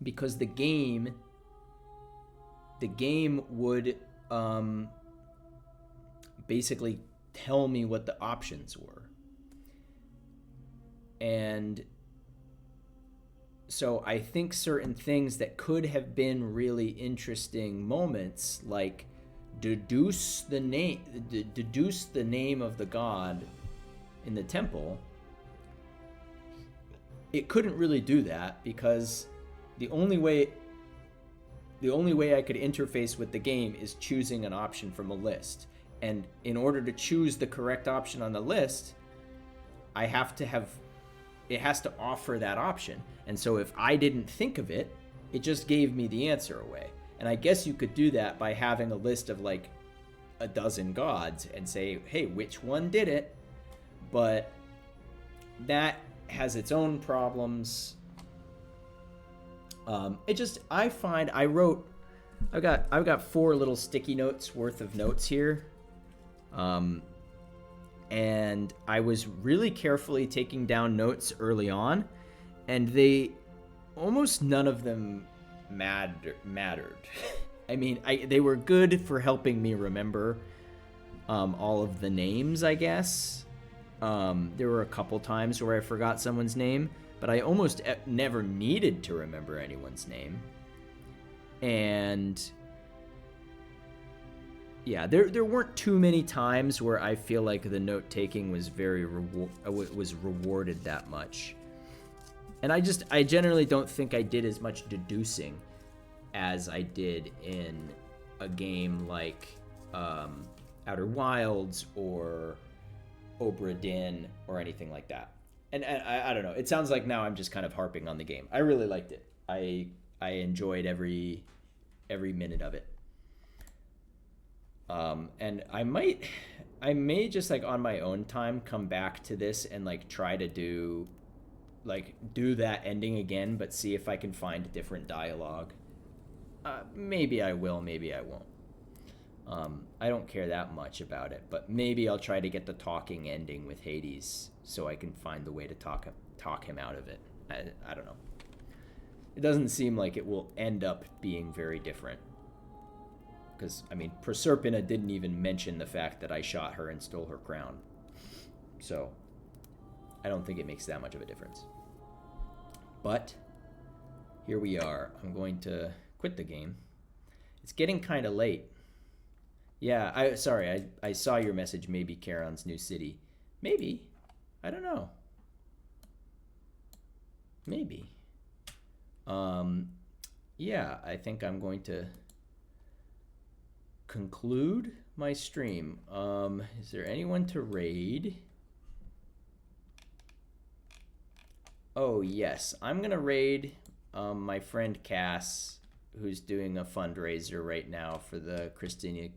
because the game would basically tell me what the options were. And so I think certain things that could have been really interesting moments, like deduce the name of the god in the temple, it couldn't really do that because the only way I could interface with the game is choosing an option from a list. And in order to choose the correct option on the list, it has to offer that option. And so if I didn't think of it, it just gave me the answer away. And I guess you could do that by having a list of like a dozen gods and say, hey, which one did it? But that has its own problems. I've got 4 little sticky notes worth of notes here. And I was really carefully taking down notes early on, and almost none of them mattered. I mean, they were good for helping me remember all of the names, I guess. There were a couple times where I forgot someone's name, but I almost never needed to remember anyone's name. And yeah, there weren't too many times where I feel like the note taking was was rewarded that much. And I generally don't think I did as much deducing as I did in a game like Outer Wilds or Obra Dinn or anything like that. And I don't know. It sounds like now I'm just kind of harping on the game. I really liked it. I enjoyed every minute of it. And I may just like on my own time come back to this and like try to do that ending again, but see if I can find different dialogue. Maybe I will, maybe I won't. I don't care that much about it, but maybe I'll try to get the talking ending with Hades so I can find the way to talk him out of it. I don't know. It doesn't seem like it will end up being very different. Because, I mean, Proserpina didn't even mention the fact that I shot her and stole her crown. So, I don't think it makes that much of a difference. But, here we are. I'm going to quit the game. It's getting kind of late. Yeah, I saw your message, maybe Charon's new city. Maybe. I don't know. Maybe. Yeah, I think I'm going to conclude my stream. Is there anyone to raid? Oh, yes. I'm going to raid my friend Cass, who's doing a fundraiser right now for the Christina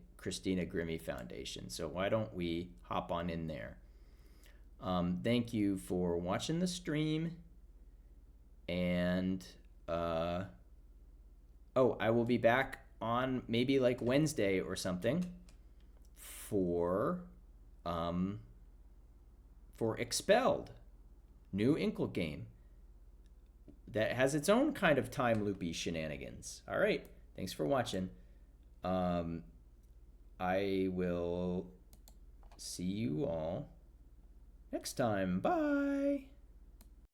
Grimmie Foundation. So why don't we hop on in there? Thank you for watching the stream. And, I will be back on maybe like Wednesday or something for Expelled, new Inkle game that has its own kind of time loopy shenanigans. All right, thanks for watching. I will see you all next time. Bye.